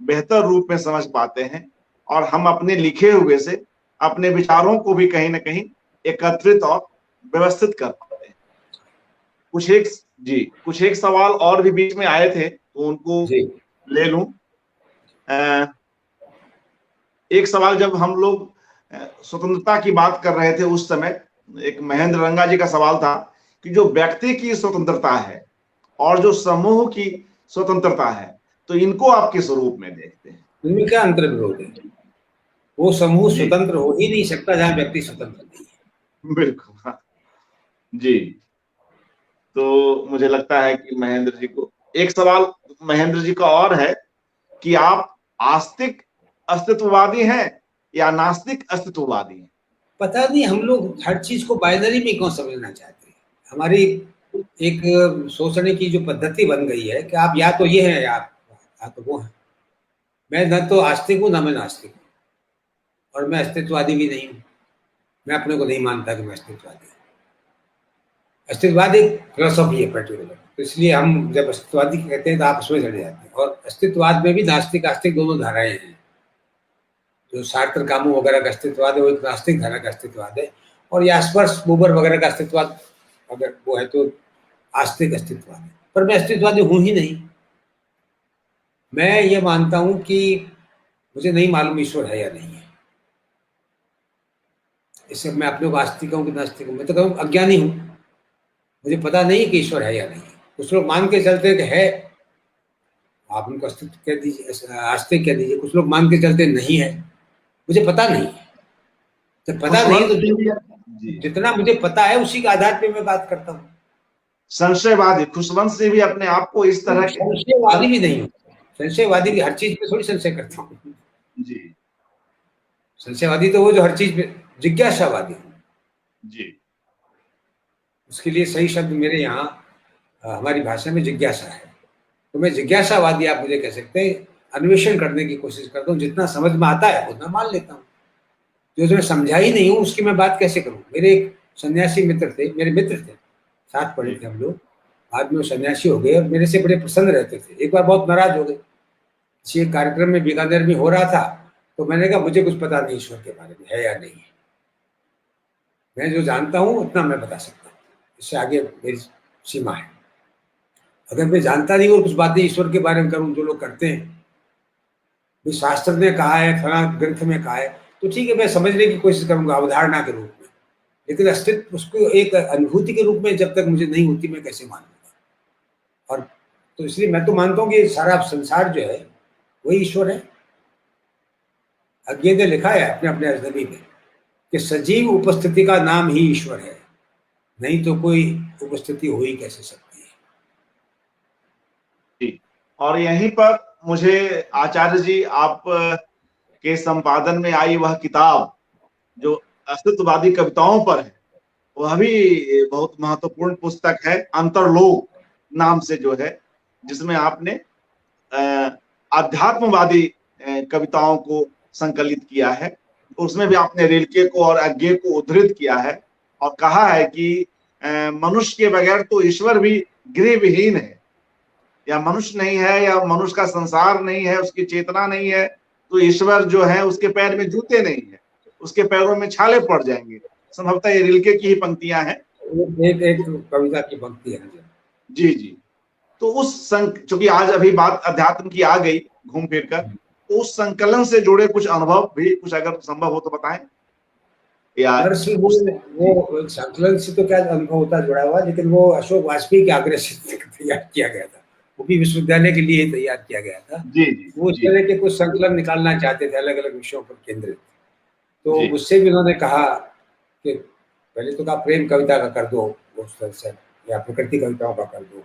बेहतर रूप में समझ पाते हैं और हम अपने लिखे हुए से अपने विचारों को भी कहीं ना कहीं एकत्रित और व्यवस्थित कर पाते हैं। कुछ एक सवाल और भी बीच में आए थे तो उनको ले लूं। एक सवाल, जब हम लोग स्वतंत्रता की बात कर रहे थे उस समय एक महेंद्र रंगा जी का सवाल था कि जो व्यक्ति की स्वतंत्रता है और जो समूह की स्वतंत्रता है, तो इनको आप किस रूप में देखते हैं? इनमें क्या अंतर विरोध है? वो समूह स्वतंत्र हो ही नहीं सकता जहां व्यक्ति स्वतंत्र नहीं है। बिल्कुल जी। तो मुझे लगता है कि महेंद्र जी को एक सवाल महेंद्र जी का और है कि आप आस्तिक अस्तित्ववादी हैं या नास्तिक अस्तित्ववादी हैं? पता नहीं, हम लोग हर चीज को बाइनरी में क्यों समझना चाहते हैं। हमारी एक सोचने की जो पद्धति बन गई है कि आप या तो ये हैं या तो वो हैं। मैं न तो आस्तिक हूं ना मैं नास्तिक हूं, और मैं अस्तित्ववादी भी नहीं हूं। मैं अपने को नहीं मानता कि मैं अस्तित्ववादी हूं। अस्तित्ववाद एक फिलोसॉफी है पर्टिकुलर, तो इसलिए हम जब अस्तित्ववादी कहते हैं तो आप उसमें चले जाते हैं। और अस्तित्ववाद में भी नास्तिक आस्तिक दोनों धाराएं हैं। जो सार्त्र कामू वगैरह का अस्तित्ववाद है वो एक नास्तिक धारा का अस्तित्ववाद है, और यास्पर्स बूबर वगैरह का अस्तित्ववाद अगर वो है तो आस्तिक अस्तित्ववाद है। पर मैं अस्तित्ववादी हूं ही नहीं। मैं ये मानता हूं कि मुझे नहीं मालूम ईश्वर है या नहीं है। इससे मैं अपने को आस्तिक हूं कि नास्तिक हूं? मैं तो कहूँ अज्ञानी हूं, मुझे पता नहीं कि ईश्वर है या नहीं है। कुछ लोग मान के चलते कि है, आप उनको अस्तित्व कह दीजिए, आस्तिक कह दीजिए। कुछ लोग मान के चलते नहीं है, मुझे पता नहीं है। तो पता नहीं तो जितना मुझे पता है उसी के आधार पे मैं बात करता हूँ। संशयवादी खुशवंत से भी अपने आप को इस तरह के संशयवादी भी नहीं हूँ। संशयवादी भी हर चीज पे थोड़ी संशय करता हूँ जी। संशयवादी तो वो जो हर चीज पे जिज्ञासावादी हूँ जी। उसके लिए सही शब्द मेरे यहाँ हमारी भाषा में जिज्ञासा है। तो मैं जिज्ञासावादी आप मुझे कह सकते हैं। अन्वेषण करने की कोशिश करता हूँ, जितना समझ में आता है उतना मान लेता हूँ। जो मैं समझा ही नहीं हूँ उसकी मैं बात कैसे करूँ। मेरे एक सन्यासी मित्र थे, मेरे मित्र थे, साथ पढ़े थे हम लोग। बाद में वो सन्यासी हो गए और मेरे से बड़े प्रसन्न रहते थे। एक बार बहुत नाराज हो गए। किसी एक कार्यक्रम में बीकानेर में हो रहा था, तो मैंने कहा मुझे कुछ पता नहीं ईश्वर के बारे में है या नहीं है। मैं जो जानता हूँ उतना मैं बता सकता हूँ, इससे आगे मेरी सीमा है। अगर मैं जानता नहीं और कुछ बातें ईश्वर के बारे में करूँ जो लोग करते हैं, भाई शास्त्र ने कहा है, फला ग्रंथ में कहा है, तो ठीक है मैं समझने की कोशिश करूंगा अवधारणा के रूप में। लेकिन अस्तित्व उसको एक अनुभूति के रूप में जब तक मुझे नहीं होती मैं कैसे मानूंगा। और तो इसलिए मैं तो मानता हूँ कि सारा संसार जो है वही ईश्वर है। अज्ञे ने लिखा है अपने अपने अजनबी में कि सजीव उपस्थिति का नाम ही ईश्वर है, नहीं तो कोई उपस्थिति हो ही कैसे सकती है। जी। और यहीं पर मुझे आचार्य जी आप के संपादन में आई वह किताब जो अस्तित्ववादी कविताओं पर है, वह भी बहुत महत्वपूर्ण पुस्तक है, अंतरलोक नाम से जो है, जिसमें आपने आध्यात्मवादी कविताओं को संकलित किया है। उसमें भी आपने रिल्के को और अज्ञे को उद्धृत किया है और कहा है कि मनुष्य के बगैर तो ईश्वर भी गृह विहीन है, या मनुष्य नहीं है या मनुष्य का संसार नहीं है, उसकी चेतना नहीं है, तो ईश्वर जो है उसके पैर में जूते नहीं है, उसके पैरों में छाले पड़ जाएंगे। संभवतः ये रिल्के की ही पंक्तियां हैं। एक कविता की पंक्ति है। जी जी। तो चूंकि आज अभी बात अध्यात्म की आ गई घूम फिर कर, तो उस संकलन से जुड़े कुछ अनुभव भी कुछ अगर संभव हो तो बताएं। या दरअसल उससे वो संकलन से तो क्या अनुभव होता जुड़ा हुआ, लेकिन वो अशोक वाजपेयी के आग्रह से तैयार किया गया था, वो भी विश्वविद्यालय के लिए तैयार किया गया था। जी जी वो इस जी तरह के कुछ संकलन निकालना चाहते थे अलग अलग विषयों पर केंद्रित। तो जी मुझसे भी उन्होंने कहा कि पहले तो कहा प्रेम कविता का कर दो उस तरह से, या प्रकृति कविताओं का कर दो।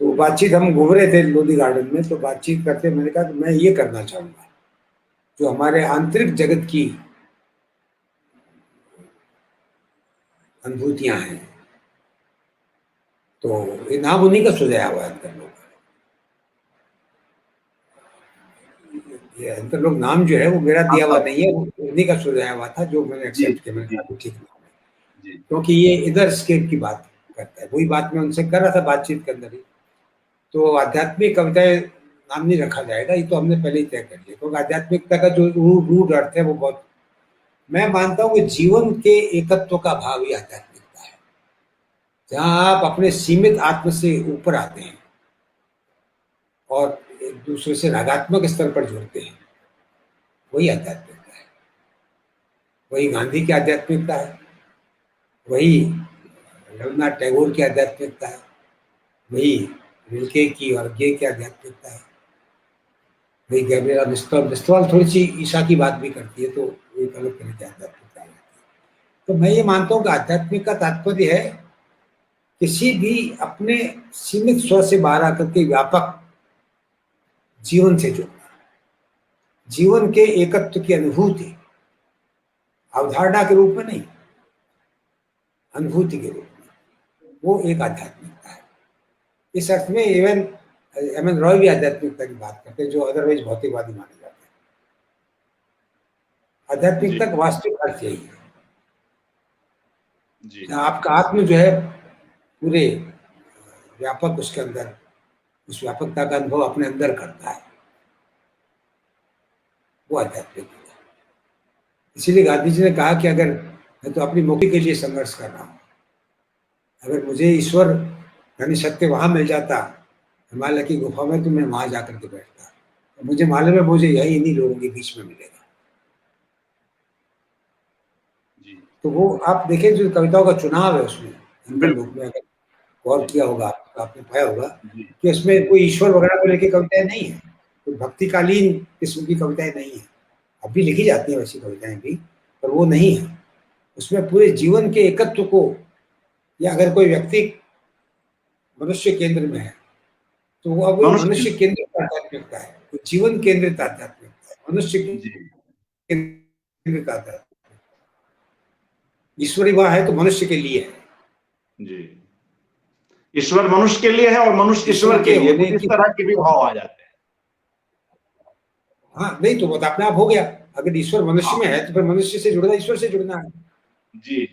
तो बातचीत हम घूम रहे थे लोधी गार्डन में, तो बातचीत करते मैंने कहा कि मैं ये करना चाहूंगा जो हमारे आंतरिक जगत की अनुभूतियां हैं। तो ये नाम उन्हीं का सुझाया हुआ है अंतर लोग। ये अंतर लोग नाम जो है वो मेरा दिया हुआ नहीं है, वो उन्हीं का सुझाया हुआ था, जो मैंने जी एक्सेप्ट किया। मैंने जी कहा ठीक है, जी क्योंकि ये इधर स्केप की बात करता है। वही बात मैं उनसे कर रहा था बातचीत के अंदर ही। तो आध्यात्मिक कविताएं नाम नहीं रखा जाएगा, ये तो हमने पहले ही तय कर लिया, क्योंकि आध्यात्मिकता का जो रूट अर्थ है वो बहुत, मैं मानता हूँ कि जीवन के एकत्व का भाव ही आध्यात्मिकता है, जहाँ आप अपने सीमित आत्म से ऊपर आते हैं और एक दूसरे से रागात्मक स्तर पर जुड़ते हैं, वही आध्यात्मिकता है। वही गांधी की आध्यात्मिकता है, वही रविन्द्रनाथ टैगोर की आध्यात्मिकता है, वही रिल्के की और गे की आध्यात्मिकता है, वही गैब्रिएला मिस्त्राल थोड़ी सी ईशा की बात भी करती है, तो एक अलग तरह की आध्यात्मिकता है। तो मैं ये मानता हूँ कि आध्यात्मिक का तात्पर्य है किसी भी अपने सीमित स्व से बाहर आकर के व्यापक जीवन से जुड़ना, जीवन के एकत्व की अनुभूति, अवधारणा के रूप में नहीं, अनुभूति के रूप में, वो एक आध्यात्मिकता है। इस अर्थ में इवन एम एन रॉय भी आध्यात्मिकता की बात करते हैं, जो अदरवाइज भौतिकवादी माने जाते हैं। आध्यात्मिकता का वास्तविक अर्थ यही है, आपका आत्म जो है पूरे व्यापक उसके अंदर उस व्यापकता का अनुभव अपने अंदर करता है, वो आध्यात्मिकता है। इसीलिए गांधी जी ने कहा कि अगर मैं तो अपनी मुक्ति के लिए संघर्ष कर रहा हूँ, अगर मुझे ईश्वर यानी सत्य वहां मिल जाता हिमालय की गुफा में, तो मैं वहां जाकर के बैठता। तो मुझे मालूम है मुझे यही इन्हीं लोगों के बीच में मिलेगा। तो वो आप देखें जो कविताओं का चुनाव है उसमें अंतर लोक में, अगर गौर किया होगा आपने पाया होगा कि इसमें कोई ईश्वर वगैरह को लेकर कविताएं नहीं है, कोई भक्तिकालीन किस्म की कविताएं नहीं है। अब भी लिखी जाती है वैसी कविताएं भी, पर वो नहीं है। उसमें पूरे जीवन के एकत्व को, या अगर कोई व्यक्ति मनुष्य केंद्र में है तो वो अब मनुष्य केंद्रित आध्यात्मिकता है, वो जीवन केंद्रित आध्यात्मिकता है, मनुष्य केंद्रित आध्यात्मिकता। ईश्वरी वहां है तो मनुष्य के लिए है जी। ईश्वर मनुष्य के लिए है और मनुष्य ईश्वर के लिए, कुछ इस तरह के भी भाव आ जाते हैं। हाँ, नहीं तो वो तो अपने आप हो गया। अगर ईश्वर मनुष्य में है तो फिर मनुष्य से जुड़ना ईश्वर से जुड़ना है। जी।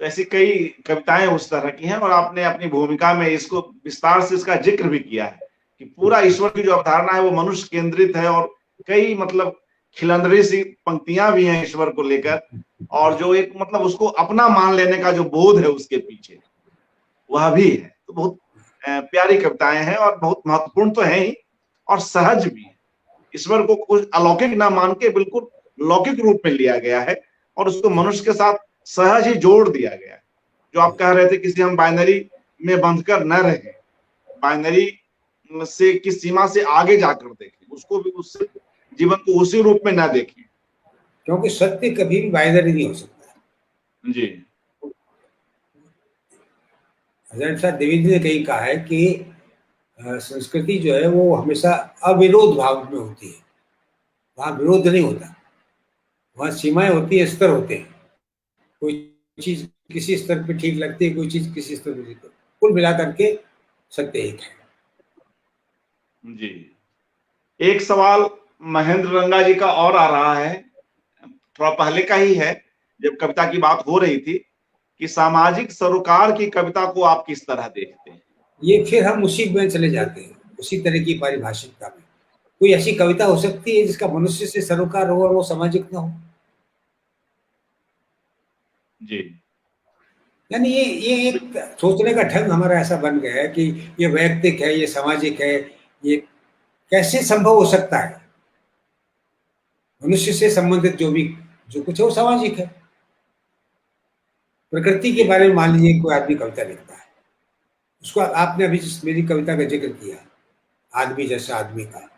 तो ऐसी कई कविताएं उस तरह की हैं, और आपने अपनी भूमिका में इसको विस्तार से इसका जिक्र भी किया है कि पूरा ईश्वर की जो अवधारणा है वो मनुष्य केंद्रित है, और कई मतलब खिलंदड़ी सी पंक्तियां भी हैं ईश्वर को लेकर, और जो एक मतलब उसको अपना मान लेने का जो बोध है उसके पीछे वह भी है। तो बहुत प्यारी कविताएं हैं और बहुत महत्वपूर्ण तो है ही, और सहज भी है। ईश्वर को कुछ अलौकिक ना मान के बिल्कुल लौकिक रूप में लिया गया है, और उसको मनुष्य के साथ सहज ही जोड़ दिया गया है। जो आप कह रहे थे किसी हम बाइनरी में बंधकर न रहे, बाइनरी से की सीमा से आगे जाकर देखें, उसको भी उससे जीवन को उसी रूप में न देखें, क्योंकि सत्य कभी भी बाइनरी नहीं हो सकता। जी। हजारे साहब देवेंद्र ने कहीं कहा है कि संस्कृति जो है वो हमेशा अविरोध भाव में होती है, वहां विरोध नहीं होता, वहां सीमाएं होती है, स्तर होते हैं। कोई चीज किसी स्तर पे ठीक लगती है, कोई चीज किसी स्तर पे ठीक, कुल मिलाकर के सत्य एक है। जी। एक सवाल महेंद्र रंगा जी का और आ रहा है, थोड़ा पहले का ही है, जब कविता की बात हो रही थी कि सामाजिक सरोकार की कविता को आप किस तरह देखते हैं? ये फिर हम उसी में चले जाते हैं, उसी तरह की पारिभाषिकता में। कोई ऐसी कविता हो सकती है जिसका मनुष्य से सरोकार हो और वो सामाजिक ना हो? जी। यानी ये एक सोचने का ढंग हमारा ऐसा बन गया है कि ये वैयक्तिक है, ये सामाजिक है, ये कैसे संभव हो सकता है? मनुष्य से संबंधित जो कुछ है वो सामाजिक है। प्रकृति के जी बारे में मान लीजिए कोई आदमी कविता लिखता है, उसको आपने अभी जिस मेरी कविता का जिक्र किया, आदमी जैसा आदमी का,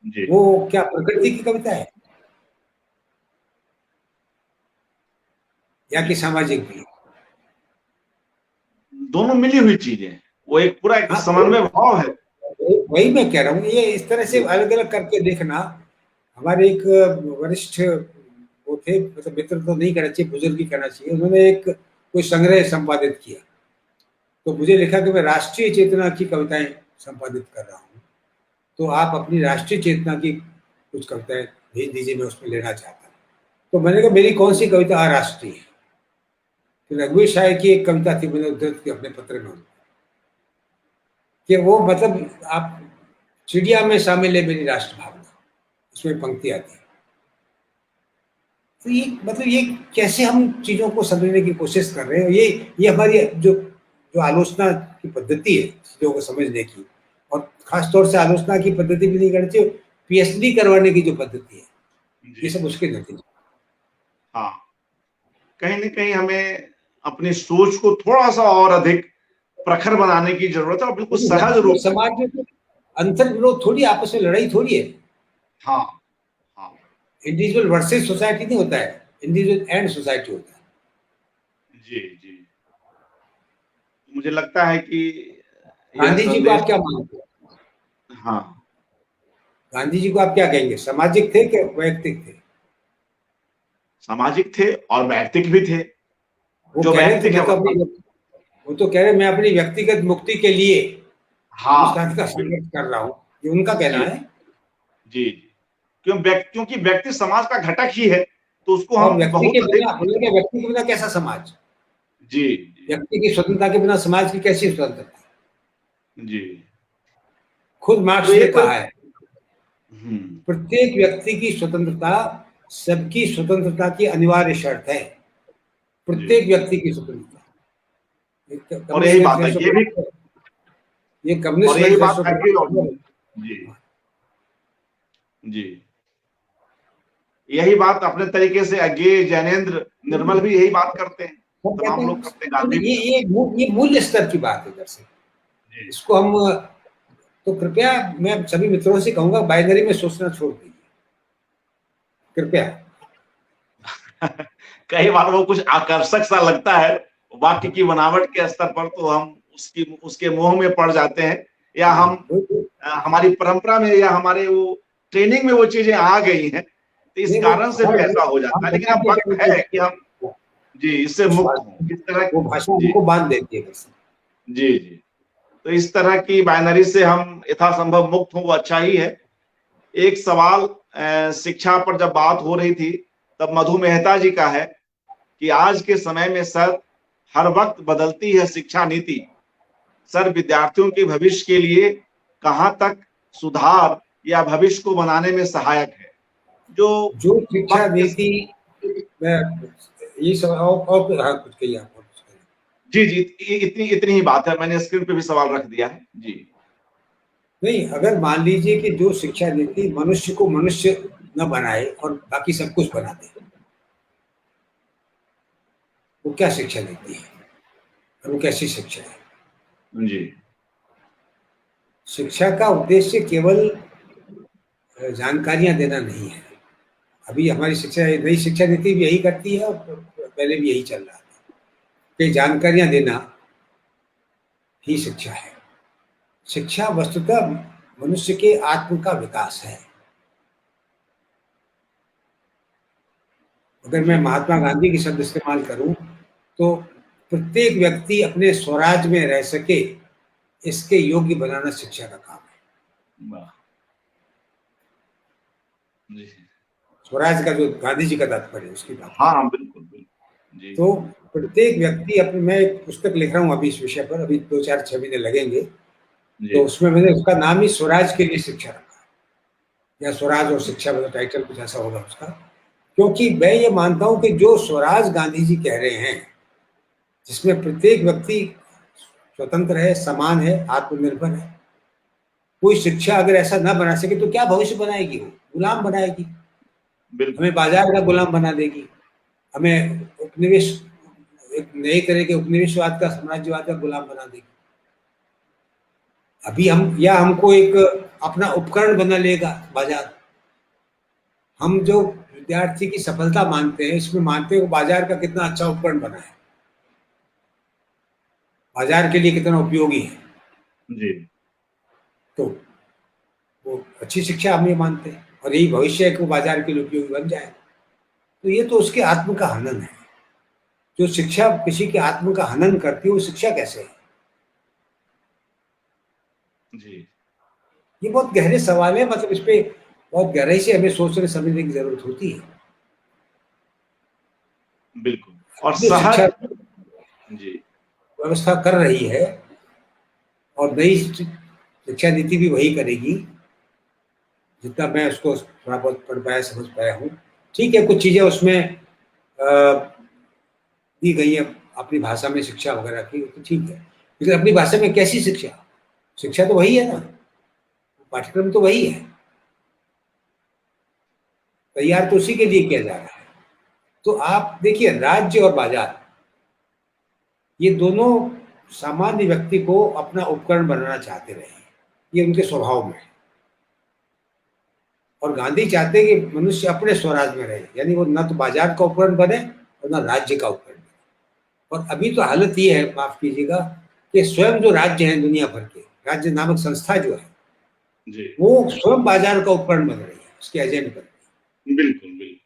जी। वो क्या प्रकृति की कविता है या कि जी, सामाजिक भी? दोनों मिली हुई चीजें, वो एक पूरा एक हाँ, समन्वय भाव है। वही मैं कह रहा हूँ, ये इस तरह से जी अलग अलग करके देखना। हमारे एक वरिष्ठ वो थे, मतलब मित्र तो नहीं कहना चाहिए, बुजुर्ग ही कहना चाहिए, उन्होंने एक कोई संग्रह संपादित किया, तो मुझे लिखा कि मैं राष्ट्रीय चेतना की कविताएं संपादित कर रहा हूँ, तो आप अपनी राष्ट्रीय चेतना की कुछ कविताएं भेज दीजिए, मैं उसमें लेना चाहता हूँ। तो मैंने कहा मेरी कौन सी कविता अराष्ट्रीय है? तो रघुवीर शाह की एक कविता थी, मैंने उद्धृत की अपने पत्र में, कि वो मतलब आप चिड़िया में शामिल है मेरी राष्ट्र भावना, उसमें पंक्ति आती है। तो ये मतलब ये कैसे हम चीजों को समझने की कोशिश कर रहे हैं, ये हमारी जो जो आलोचना की पद्धति है चीजों को समझने की, और खासतौर से आलोचना की पद्धति भी नहीं करनी चाहिए, पीएचडी करवाने की जो पद्धति है, ये जी। सब उसके नतीजे। हाँ, कहीं न कहीं हमें अपनी सोच को थोड़ा-सा और अधिक प्रखर बनाने की ज़रूरत है और बिल्कुल सहज तो रूप से। समाज में तो अंतर विरोध थोड़ी, आपस में लड़ाई थोड़ी है। हाँ, हाँ। इंडिविजुअल वर्सेस सोसाइटी नहीं होता है, इंडिविजुअल एंड सोसाइटी होता है। जी, जी। मुझे लगता है कि यह गांधी जी को संदेश। आप क्या मानते हो? हाँ, गांधी जी को आप क्या कहेंगे, सामाजिक थे कि वैयक्तिक थे? सामाजिक थे और वैयक्तिक भी थे। वो जो कह रहे हैं कि वैयक्तिक है मैं तो अपनी, वो तो कह रहे हैं मैं अपनी व्यक्तिगत मुक्ति के लिए हाँ, हिंदुस्तान का बिल्कुल। संघर्ष कर रहा हूँ, ये उनका कहना जी, है। जी, जी। क्योंकि व्यक्ति समाज का घटक ही है, तो उसको और हम व्यक्ति के बहुत अधिक। बिना, बोले कि व्यक्ति के बिना कैसा समाज? जी, जी, व्यक्ति की स्वतंत्रता के बिना समाज की कैसी स्वतंत्रता? जी। खुद तो मार्क्स ने एक कहा है, हुँ, प्रत्येक व्यक्ति की स्वतंत्रता सबकी स्वतंत्रता की अनिवार्य शर्त है। जी। प्रत्येक व्यक्ति की स्वतंत्रता। और कम्युनिस्ट यही बात है, मैनिफेस्टो ये भी ये और कम्युनिस्ट यही बात मैनिफेस्टो आगे और जी, जी। यही बात अपने तरीके से अज्ञेय, जैनेंद्र, निर्मल भी यही बात करते हैं। सब कहते तमाम हैं। लोग करते हैं, तो गांधी भी करते ये मूल्य स्तर की बात है दरअसल। हैं। जी। इसको हम, तो कृपया मैं सभी मित्रों से कहूंगा बाइनरी में सोचना छोड़ दीजिए, कृपया। कई बार वो कुछ आकर्षक सा लगता है, वाक्य की बनावट के स्तर पर, तो हम उसके मोह में पड़ जाते हैं, या हम हमारी परंपरा में या हमारे वो ट्रेनिंग में वो चीजें आ गई हैं, तो इस नहीं, कारण से भी ऐसा हो हम जाता है। लेकिन बता अब के वक्त है कि हम जी इससे उस मुक्त हों, भाषा, इस तरह। वो भाषा जी, हमको बांध देती है बस। जी, जी। तो इस तरह की बाइनरी से हम यथासंभव मुक्त हों, वो अच्छा ही है। एक सवाल शिक्षा पर जब बात हो रही थी, तब मधु मेहता जी का है कि आज के समय में सर हर वक्त बदलती है शिक्षा नीति। सर विद्यार्थियों के भविष्य के लिए कहाँ तक सुधार या भविष्य को बनाने में सहायक है। जो जो शिक्षा वक्त के नीति में ये सब, और हाँ, कुछ कहिए आप, और कुछ कहिए। जी, जी, इतनी इतनी ही बात है। मैंने स्क्रीन पे भी सवाल रख दिया है। जी, नहीं, अगर मान लीजिए कि जो शिक्षा नीति मनुष्य को मनुष्य न बनाए और बाकी सब कुछ बना दे, वो क्या शिक्षा नीति है और वो कैसी शिक्षा है? जी, शिक्षा का उद्देश्य केवल जानकारियां देना नहीं है। अभी हमारी शिक्षा, नई शिक्षा नीति भी यही करती है और पहले भी यही चल रहा था कि जानकारियां देना ही शिक्षा है। शिक्षा वस्तुतः मनुष्य के आत्म का विकास है। अगर मैं जी, महात्मा गांधी के शब्द इस्तेमाल करूं, तो प्रत्येक व्यक्ति अपने स्वराज में रह सके, इसके योग्य बनाना शिक्षा का काम है। वाह! जी। स्वराज का जो गांधी जी का तात्पर्य है, उसकी बात कर हाँ, रहा हाँ, हूं। बिल्कुल, बिल्कुल। जी, तो प्रत्येक व्यक्ति अपने, मैं एक पुस्तक लिख रहा हूं अभी इस विषय पर, अभी 2-4-6 महीने लगेंगे, जी, तो उसमें मैंने उसका नाम ही स्वराज के लिए शिक्षा रखा है, या स्वराज और शिक्षा, मतलब टाइटल कुछ ऐसा होगा उसका। क्योंकि मैं ये मानता हूं कि जो स्वराज गांधी जी कह रहे हैं, जिसमें प्रत्येक व्यक्ति स्वतंत्र है, समान है, आत्मनिर्भर है। कोई शिक्षा अगर ऐसा ना बना सके तो क्या भविष्य बनाएगी? वो गुलाम बनाएगी, बिल्कुल। हमें बाजार का गुलाम बना देगी, हमें उपनिवेश, एक नए तरह के उपनिवेशवाद का, साम्राज्यवाद का गुलाम बना देगी। अभी हम, या हमको एक अपना उपकरण बना लेगा बाजार। हम जो विद्यार्थी की सफलता मानते हैं, इसमें मानते हैं बाजार का कितना अच्छा उपकरण बना है, बाजार के लिए कितना उपयोगी है। जी। तो वो अच्छी शिक्षा हम ये मानते हैं, और यही भविष्य है कि वो बाजार के लिए उपयोगी बन जाए। तो ये तो उसके आत्म का हनन है। जो शिक्षा किसी के आत्म का हनन करती है, वो शिक्षा कैसे है? जी। ये बहुत गहरे सवाल है, मतलब इस पे बहुत गहराई से हमें सोचने समझने की जरूरत होती है। बिल्कुल। और जो शहर। शिक्षा जी। व्यवस्था कर रही है, और नई शिक्षा नीति भी वही करेगी, जितना मैं उसको थोड़ा बहुत पढ़ पाया, समझ पाया हूँ। ठीक है, कुछ चीजें उसमें दी गई है अपनी भाषा में शिक्षा वगैरह की, तो ठीक है, लेकिन अपनी भाषा में कैसी शिक्षा? शिक्षा तो वही है ना, पाठ्यक्रम तो वही है, तैयार तो उसी के लिए किया जा रहा है। तो आप देखिए, राज्य और बाजार, ये दोनों सामान्य व्यक्ति को अपना उपकरण बनाना चाहते रहे, ये उनके स्वभाव में है। और गांधी चाहते हैं कि मनुष्य अपने स्वराज में रहे, यानी वो न तो बाजार का उपकरण बने और न राज्य का उपकरण बने। और अभी तो हालत ये है, माफ कीजिएगा, कि स्वयं जो राज्य हैं दुनिया भर के, राज्य नामक संस्था जो है, जी। वो स्वयं बाजार का उपकरण बन रही है, उसके एजेंट बन रही है। बिल्कुल बिल्कुल।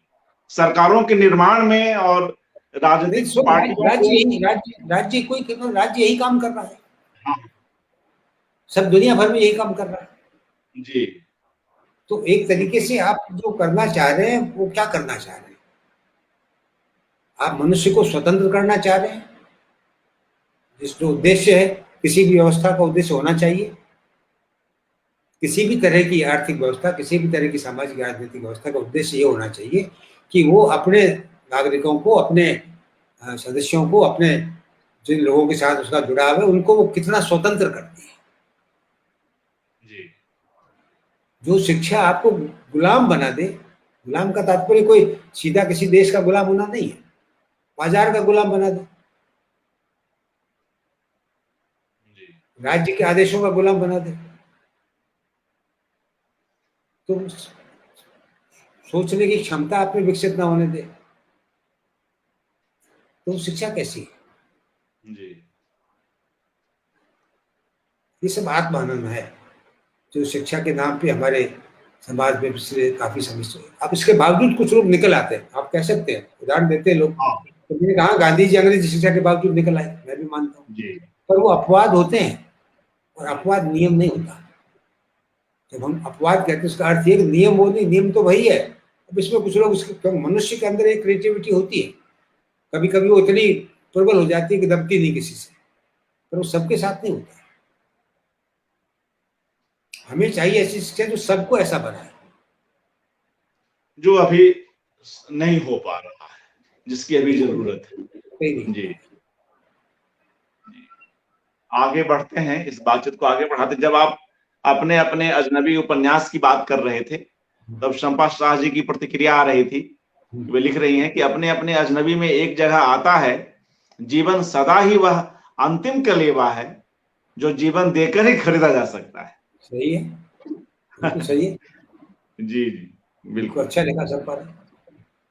सरकारों के निर्माण में और नहीं, राजनीतिक स्वयं पार्टियों राज्य को। यही, राज्य कोई केवल राज्य यही काम कर रहा है, हाँ। सब दुनिया भर में यही काम कर रहा है। जी। तो एक तरीके से आप जो करना चाह रहे हैं, वो क्या करना चाह रहे हैं? आप मनुष्य को स्वतंत्र करना चाह रहे हैं, जिस जो उद्देश्य है, किसी भी व्यवस्था का उद्देश्य होना चाहिए, किसी भी तरह की आर्थिक व्यवस्था, किसी भी तरह की सामाजिक राजनीतिक व्यवस्था का उद्देश्य ये होना चाहिए कि वो अपने नागरिकों को, अपने सदस्यों को, अपने जिन लोगों के साथ उसका जुड़ाव है, उनको वो कितना स्वतंत्र करती है। जी। जो शिक्षा आपको गुलाम बना दे, गुलाम का तात्पर्य कोई सीधा किसी देश का गुलाम होना नहीं है, बाजार का गुलाम बना दे, जी। राज्य के आदेशों का गुलाम बना दे, तो सोचने की क्षमता आप में विकसित ना होने दे, तो शिक्षा कैसी है? जी। ये सब आत्महनन है, जो शिक्षा के नाम पे हमारे समाज में पिछले काफी समय से। अब इसके बावजूद कुछ लोग निकल आते हैं, आप कह सकते हैं, उदाहरण देते हैं लोग। हाँ। तो मैंने कहा गांधी जी अंग्रेजी शिक्षा के बावजूद निकल आए, मैं भी मानता हूँ, जी। पर वो अपवाद होते हैं, और जी। अपवाद नियम नहीं होता। जब हम अपवाद कहते हैं, उसका अर्थ ये कि नियम वो नहीं, नियम तो वही है। अब इसमें कुछ लोग, उसके मनुष्य के अंदर एक क्रिएटिविटी होती है, कभी कभी वो इतनी प्रबल हो जाती है कि दबती नहीं किसी से, पर वो सबके साथ नहीं होता। हमें चाहिए ऐसी शिक्षा जो सबको ऐसा बनाए, जो अभी नहीं हो पा रहा है, जिसकी अभी बिल्कुल जरूरत है। सही नहीं जी। होता। जी। आगे बढ़ते हैं, इस बातचीत को आगे बढ़ाते हैं। जब आप अपने अपने अजनबी उपन्यास की बात कर रहे थे, तब शंपा शाह जी की प्रतिक्रिया आ रही थी। वे लिख रही हैं कि अपने अपने अजनबी में एक जगह आता है, जीवन सदा ही वह अंतिम कलेवा है जो जीवन देकर ही खरीदा जा सकता है। सही है, बिल्कुल सही है, जी जी। बिल्कुल बिल्कुल। अच्छा लिखा सब पर,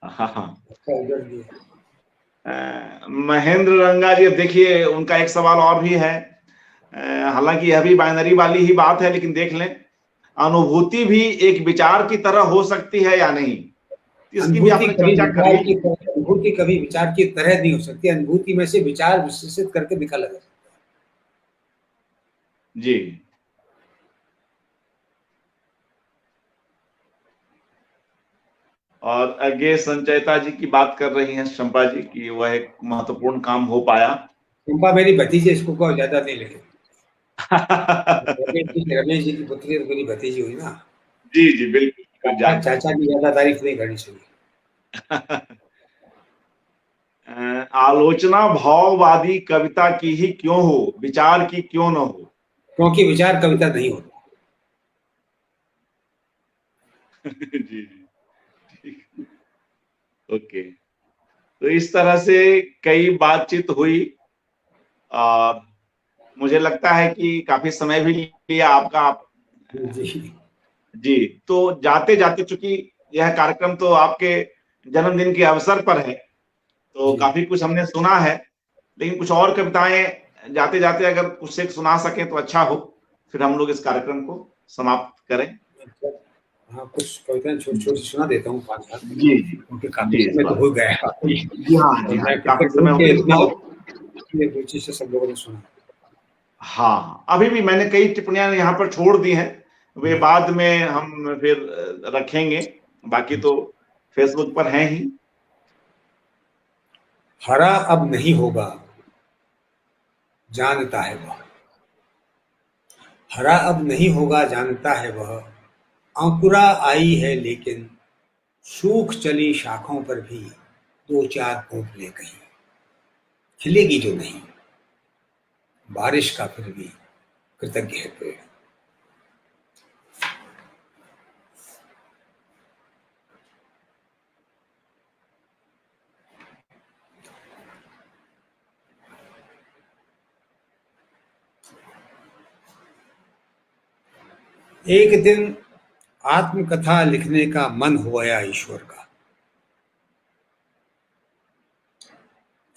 हाँ हाँ। अच्छा उजड़ दिया। महेंद्र रंगा जी, अब देखिए उनका एक सवाल और भी है। हालांकि यह भी बाइनरी वाली ही बात है, लेकिन देख लें, अनुभूति भी एक विचार की तरह हो सकती है या नहीं, इसकी भी अनुभूति आपने कभी चर्चा विचार करी। की तरह, अनुभूति कभी विचार की तरह नहीं हो सकती, अनुभूति में से विचार विश्लेषित करके निकाला जा सकता जी। और आगे संचयता जी की बात कर रही हैं शंपा जी कि वह एक महत्वपूर्ण काम हो पाया। है। चंपा मेरी भतीजी, इसको कहो ज्यादा नहीं लिखे। रमेश जी की पुत्री तो मेरी भतीजी हुई ना, जी जी बिल्कुल चाचा जानते चाचा की ज्यादा तारीफ नहीं करनी चाहिए। हैं। आलोचना भाववादी कविता की ही क्यों हो, विचार की क्यों न हो। क्योंकि विचार कविता नहीं होता। जी जी, ठीक, ओके। तो इस तरह से कई बातचीत हुई। आ, मुझे लगता है कि काफी समय भी लिया आपका। जी जी, तो जाते जाते, चूंकि यह कार्यक्रम तो आपके जन्मदिन के अवसर पर है, तो जी। काफी कुछ हमने सुना है, लेकिन कुछ और कविताएं जाते जाते अगर कुछ एक सुना सके तो अच्छा हो, फिर हम लोग इस कार्यक्रम को समाप्त करें। हाँ, कुछ कविताएं छोटी छोटी सुना देता हूँ, 5 सात, जी जी क्योंकि काफी जी, इस समय तो बार हो गया है। जी हाँ, जी और हाँ, मैं काफी क्रिकेट समय हो के गया इसमें तो। रुचि से सब लोगों ने सुना। हाँ, अभी भी मैंने कई टिप्पणियां यहाँ पर छोड़ दी हैं, वे हम्म, बाद में हम फिर रखेंगे, बाकी तो फेसबुक पर हैं ही। हरा अब नहीं होगा जानता है वह, हरा अब नहीं होगा जानता है वह, अंकुरा आई है लेकिन सूख चली शाखों पर भी दो चार कोपले कहीं, खिलेगी जो नहीं बारिश का फिर भी कृतज्ञ है पेड़। एक दिन आत्मकथा लिखने का मन हुआ ईश्वर का,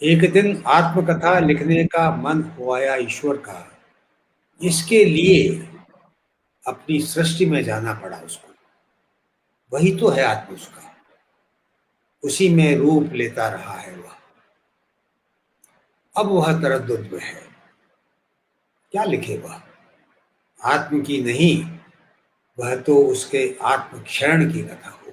एक दिन आत्मकथा लिखने का मन हुआ ईश्वर का, इसके लिए अपनी सृष्टि में जाना पड़ा उसको, वही तो है आत्मा उसका, उसी में रूप लेता रहा है वह, अब वह तरद्दुद में है, क्या लिखे वह, आत्म की नहीं, वह तो उसके आत्म क्षरण की कथा होगी।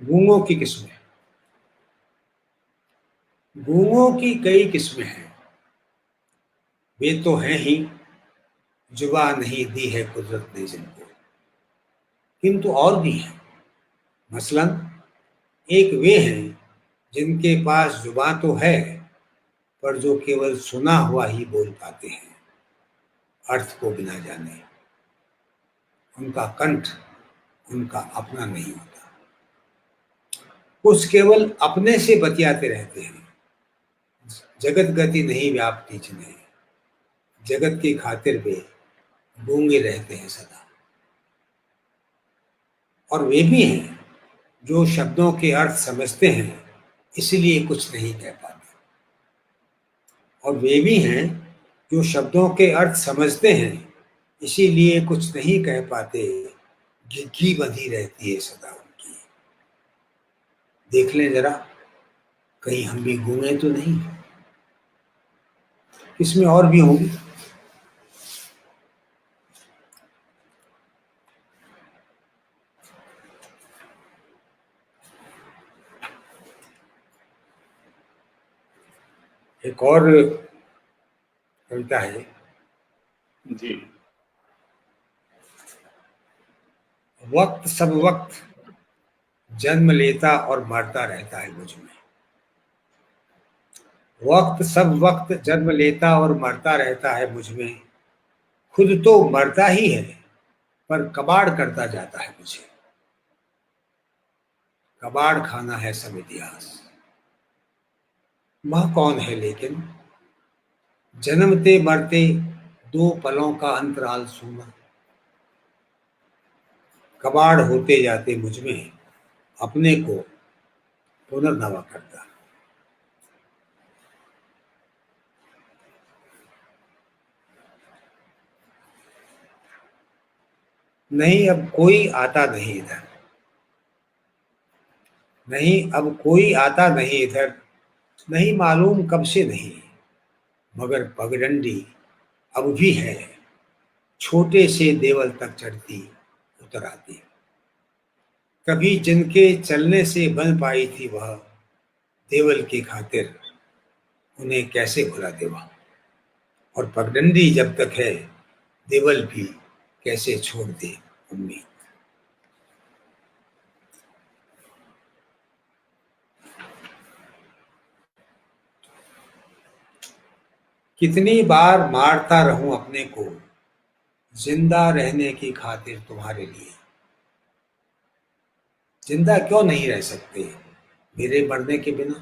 गूंगों की किस्में, गूंगों की कई किस्में हैं, वे तो हैं ही, जुबा नहीं दी है कुदरत ने जिनको, किंतु और भी हैं, मसलन एक वे हैं जिनके पास जुबा तो है, पर जो केवल सुना हुआ ही बोल पाते हैं, अर्थ को बिना जाने, उनका कंठ उनका अपना नहीं होता, कुछ केवल अपने से बतियाते रहते हैं, जगत गति नहीं व्याप्ति जिन्हें, जगत की खातिर वे गूंगे रहते हैं सदा। और वे भी हैं जो शब्दों के अर्थ समझते हैं, इसलिए कुछ नहीं कह पाते, और वे भी हैं जो शब्दों के अर्थ समझते हैं, इसीलिए कुछ नहीं कह पाते, घिघी बंधी रहती है सदा उनकी। देख लें जरा, कहीं हम भी गूंगे तो नहीं, इसमें और भी होंगी। एक और कविता है, जी, वक्त सब वक्त जन्म लेता और मरता रहता है मुझ में, वक्त सब वक्त जन्म लेता और मरता रहता है मुझ में, खुद तो मरता ही है पर कबाड़ करता जाता है मुझे, कबाड़ खाना है सब इतिहास, वह कौन है लेकिन जन्मते मरते दो पलों का अंतराल सूना, कबाड़ होते जाते मुझ में अपने को पुनर्नवा करता। नहीं अब कोई आता नहीं इधर, नहीं अब कोई आता नहीं इधर, नहीं मालूम कब से नहीं, मगर पगडंडी अब भी है, छोटे से देवल तक चढ़ती उतर आती, कभी जिनके चलने से बन पाई थी वह देवल की खातिर, उन्हें कैसे भुला देवा। और पगडंडी जब तक है देवल भी कैसे छोड़ दे उम्मीद। कितनी बार मारता रहूं अपने को जिंदा रहने की खातिर तुम्हारे लिए। जिंदा क्यों नहीं रह सकते मेरे मरने के बिना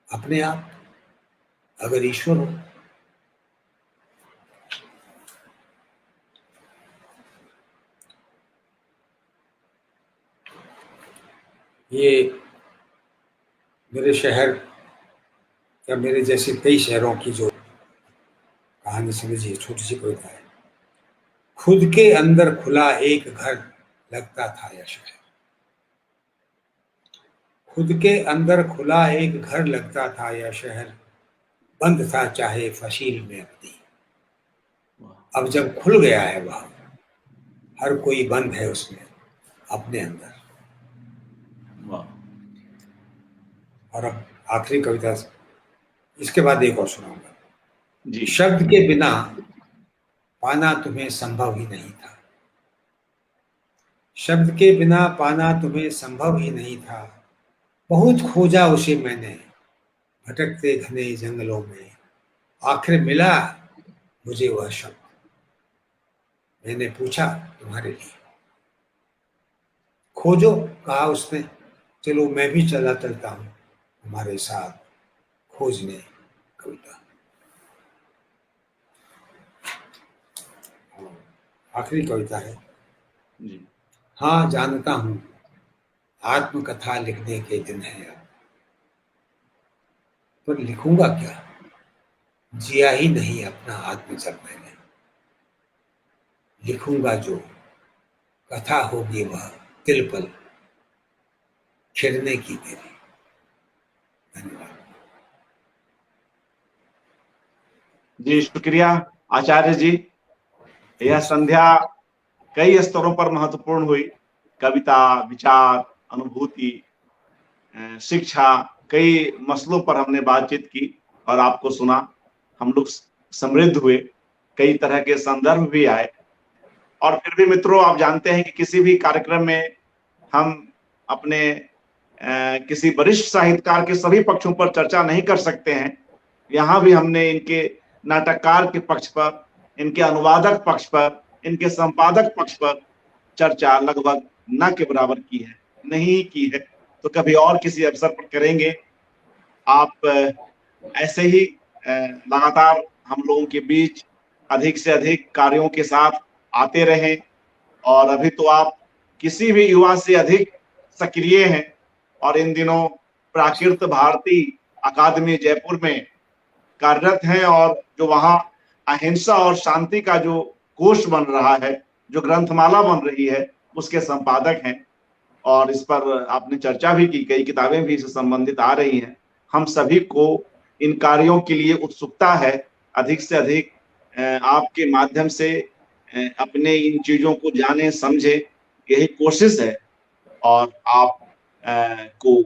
अपने आप, अगर ईश्वर हो। ये मेरे शहर या मेरे जैसे कई शहरों की जो कहानी समझिए, छोटी सी कविता है। खुद के अंदर खुला एक घर लगता था यह शहर। खुद के अंदर खुला एक घर लगता था यह शहर, बंद था चाहे फशील में अपनी। अब जब खुल गया है वह, हर कोई बंद है उसमें अपने अंदर। और अब आखिरी कविता, इसके बाद एक और सुनाऊंगा जी। शब्द के बिना पाना तुम्हें संभव ही नहीं था। शब्द के बिना पाना तुम्हें संभव ही नहीं था। बहुत खोजा उसे मैंने भटकते घने जंगलों में, आखिर मिला मुझे वह शब्द। मैंने पूछा तुम्हारे लिए, खोजो कहा उसने, चलो मैं भी चलता हूं तुम्हारे साथ खोजने कविता। आखिरी कविता है जी। हाँ जानता हूं आत्मकथा लिखने के दिन है अब, पर लिखूंगा क्या, जिया ही नहीं अपना आत्मचर मैंने। लिखूंगा जो कथा होगी वह तिल पल खिरने की तेरी। धन्यवाद जी। शुक्रिया आचार्य जी। यह संध्या कई स्तरों पर महत्वपूर्ण हुई। कविता, विचार, अनुभूति, शिक्षा, कई मसलों पर हमने बातचीत की और आपको सुना। हम लोग समृद्ध हुए, कई तरह के संदर्भ भी आए। और फिर भी मित्रों, आप जानते हैं कि किसी भी कार्यक्रम में हम अपने किसी वरिष्ठ साहित्यकार के सभी पक्षों पर चर्चा नहीं कर सकते हैं। यहाँ भी हमने इनके नाटककार के पक्ष पर, इनके अनुवादक पक्ष पर, इनके संपादक पक्ष पर चर्चा लगभग न के बराबर की है, नहीं की है। तो कभी और किसी अवसर पर करेंगे। आप ऐसे ही लगातार हम लोगों के बीच अधिक से अधिक कार्यों के साथ आते रहें। और अभी तो आप किसी भी युवा से अधिक सक्रिय हैं और इन दिनों प्राकृत भारती अकादमी जयपुर में कार्यरत हैं। और जो वहाँ अहिंसा और शांति का जो कोष बन रहा है, जो ग्रंथमाला बन रही है, उसके संपादक हैं। और इस पर आपने चर्चा भी की, कई किताबें भी इससे संबंधित आ रही हैं। हम सभी को इन कार्यों के लिए उत्सुकता है। अधिक से अधिक आपके माध्यम से अपने इन चीजों को जाने समझे, यही कोशिश है। और आप को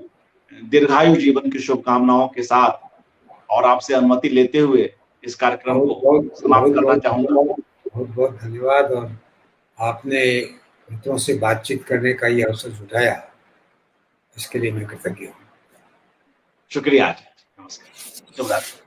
दीर्घायु जीवन की शुभकामनाओं के साथ और आपसे अनुमति लेते हुए इस कार्यक्रम को समाप्त करना चाहूंगा। बहुत बहुत धन्यवाद। और आपने मित्रों से बातचीत करने का ये अवसर जुटाया, इसके लिए मैं कृतज्ञ हूँ। शुक्रिया। नमस्कार। शुभ रात्रि।